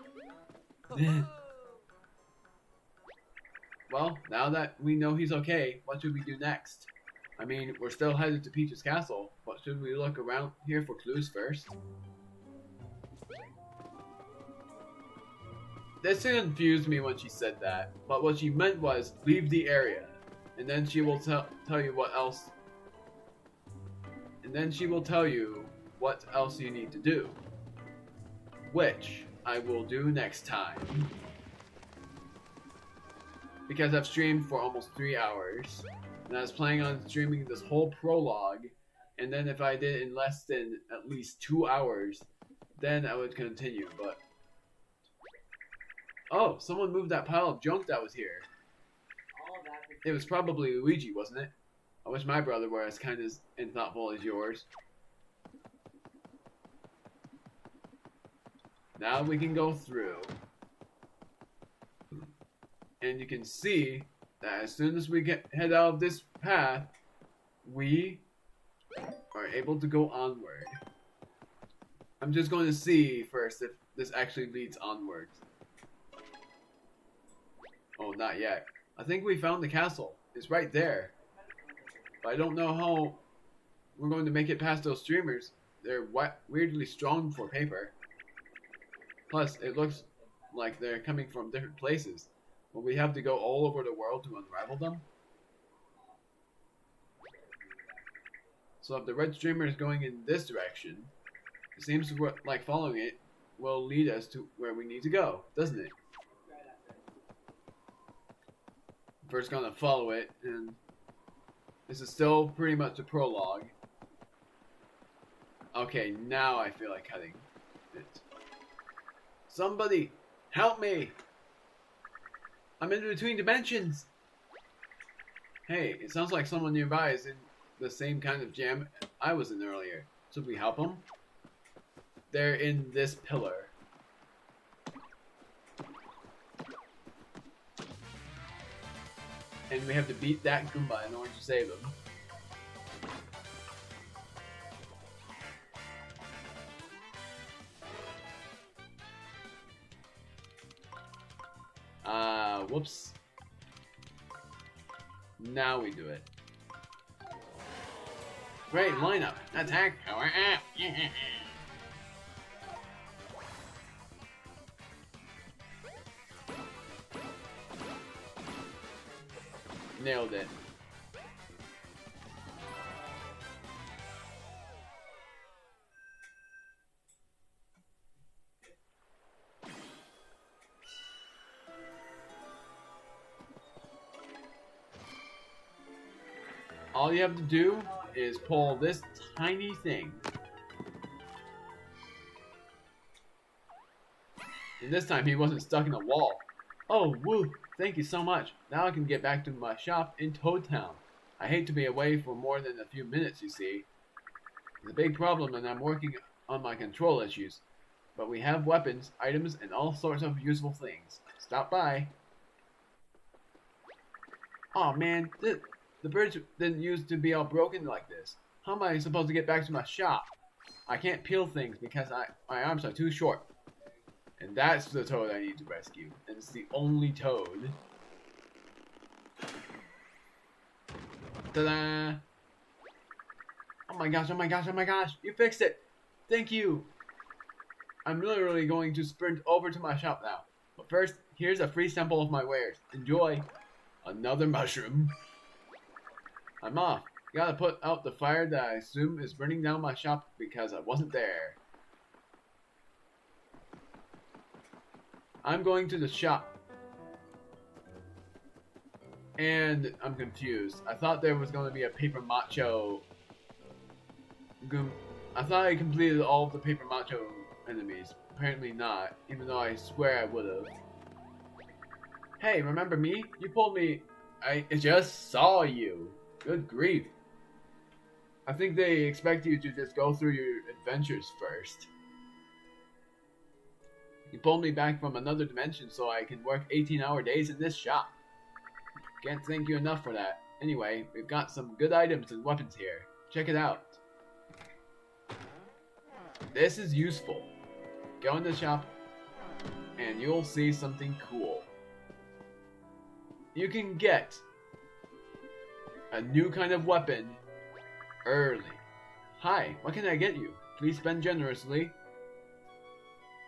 Well, now that we know he's okay, what should we do next? We're still headed to Peach's castle, but should we look around here for clues first? This confused me when she said that, but what she meant was leave the area, and then she will tell you what else. And then she will tell you what else you need to do, which I will do next time. Because I've streamed for almost 3 hours, and I was planning on streaming this whole prologue, and then if I did it in less than at least 2 hours, then I would continue, but... Oh, someone moved that pile of junk that was here. It was probably Luigi, wasn't it? I wish my brother were as kind and thoughtful as yours. Now we can go through. And you can see that as soon as we head out of this path, we are able to go onward. I'm just going to see first if this actually leads onwards. Oh, not yet. I think we found the castle. It's right there. But I don't know how we're going to make it past those streamers. They're weirdly strong for paper. Plus, it looks like they're coming from different places. Will we have to go all over the world to unravel them? So if the red streamer is going in this direction, it seems like following it will lead us to where we need to go, doesn't it? First gonna follow it, and this is still pretty much a prologue. Okay, now I feel like cutting it. Somebody, help me! I'm in between dimensions! Hey, it sounds like someone nearby is in the same kind of jam I was in earlier. Should we help them? They're in this pillar. And we have to beat that Goomba in order to save him. Whoops. Now we do it. Great lineup. Attack power up. Nailed it. all you have to do is pull this tiny thing. And this time he wasn't stuck in a wall. Oh, woo! Thank you so much. Now I can get back to my shop in Toad Town. I hate to be away for more than a few minutes, you see. It's a big problem and I'm working on my control issues. But we have weapons, items, and all sorts of useful things. Stop by. Aw man, the bridge didn't used to be all broken like this. How am I supposed to get back to my shop? I can't peel things because my arms are too short. And that's the toad I need to rescue. And it's the only toad. Ta-da! Oh my gosh, oh my gosh, oh my gosh! You fixed it! Thank you! I'm literally going to sprint over to my shop now. But first, here's a free sample of my wares. Enjoy! Another mushroom. I'm off. Gotta put out the fire that I assume is burning down my shop because I wasn't there. I'm going to the shop. And I'm confused. I thought there was going to be a paper macho. I thought I completed all of the paper macho enemies. Apparently not, even though I swear I would have. Hey, remember me? You pulled me. I just saw you. Good grief. I think they expect you to just go through your adventures first. You pulled me back from another dimension so I can work 18-hour days in this shop. Can't thank you enough for that. Anyway, we've got some good items and weapons here. Check it out. This is useful. Go in the shop and you'll see something cool. You can get a new kind of weapon early. Hi, what can I get you? Please spend generously.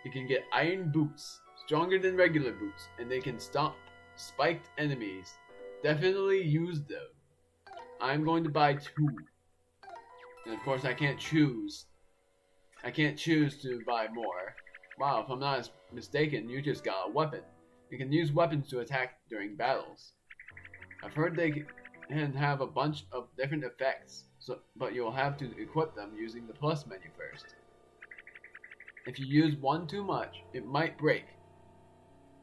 You can get iron boots, stronger than regular boots, and they can stomp spiked enemies. Definitely use them. I'm going to buy 2. And of course I can't choose. I can't choose to buy more. Wow, if I'm not mistaken, you just got a weapon. You can use weapons to attack during battles. I've heard they can have a bunch of different effects, but you'll have to equip them using the plus menu first. If you use one too much, it might break.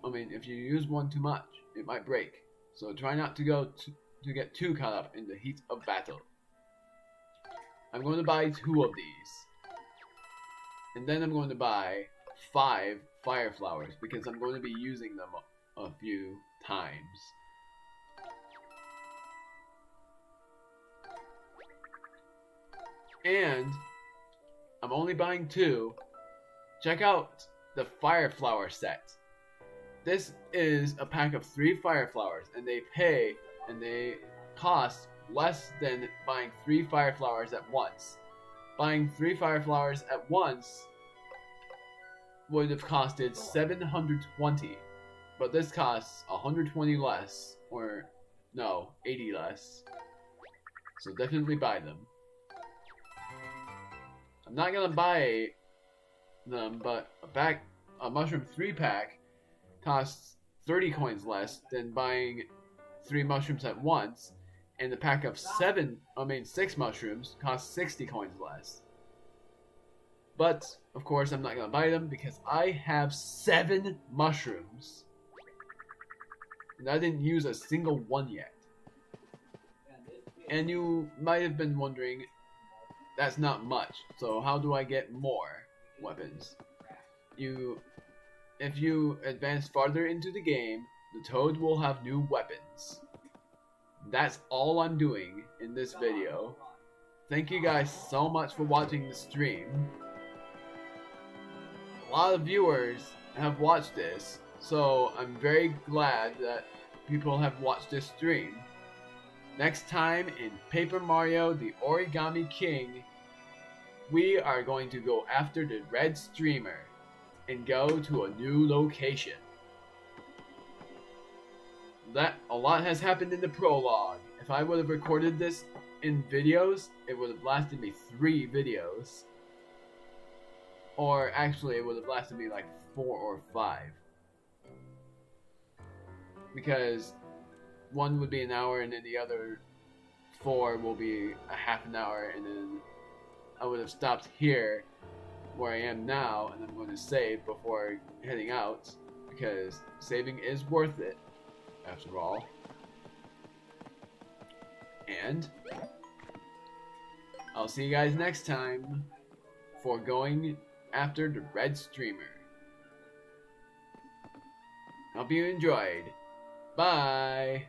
If you use one too much, it might break. So try not to get too caught up in the heat of battle. I'm going to buy 2 of these. And then I'm going to buy 5 fire flowers because I'm going to be using them a few times. And I'm only buying 2. Check out the fire flower set. This is a pack of 3 fire flowers, and they cost less than buying 3 fire flowers at once. Buying 3 fire flowers at once would have costed 720, but this costs 120 less, or no, 80 less. So definitely buy them. I'm not gonna buy them, but a mushroom 3-pack costs 30 coins less than buying 3 mushrooms at once, and the pack of 6 mushrooms costs 60 coins less. But of course I'm not gonna buy them because I have 7 mushrooms and I didn't use a single one yet. And you might have been wondering, that's not much, so how do I get more weapons? If you advance farther into the game, the Toad will have new weapons. That's all I'm doing in this video. Thank you guys so much for watching the stream. A lot of viewers have watched this, so I'm very glad that people have watched this stream. Next time in Paper Mario the Origami King, we are going to go after the red streamer and go to a new location. A lot has happened in the prologue. If I would have recorded this in videos, it would have lasted me 3 videos. Or actually, it would have lasted me like 4 or 5. Because one would be an hour and then the other 4 will be a half an hour, and then I would have stopped here where I am now, and I'm going to save before heading out, because saving is worth it, after all. And I'll see you guys next time for going after the red streamer. Hope you enjoyed. Bye!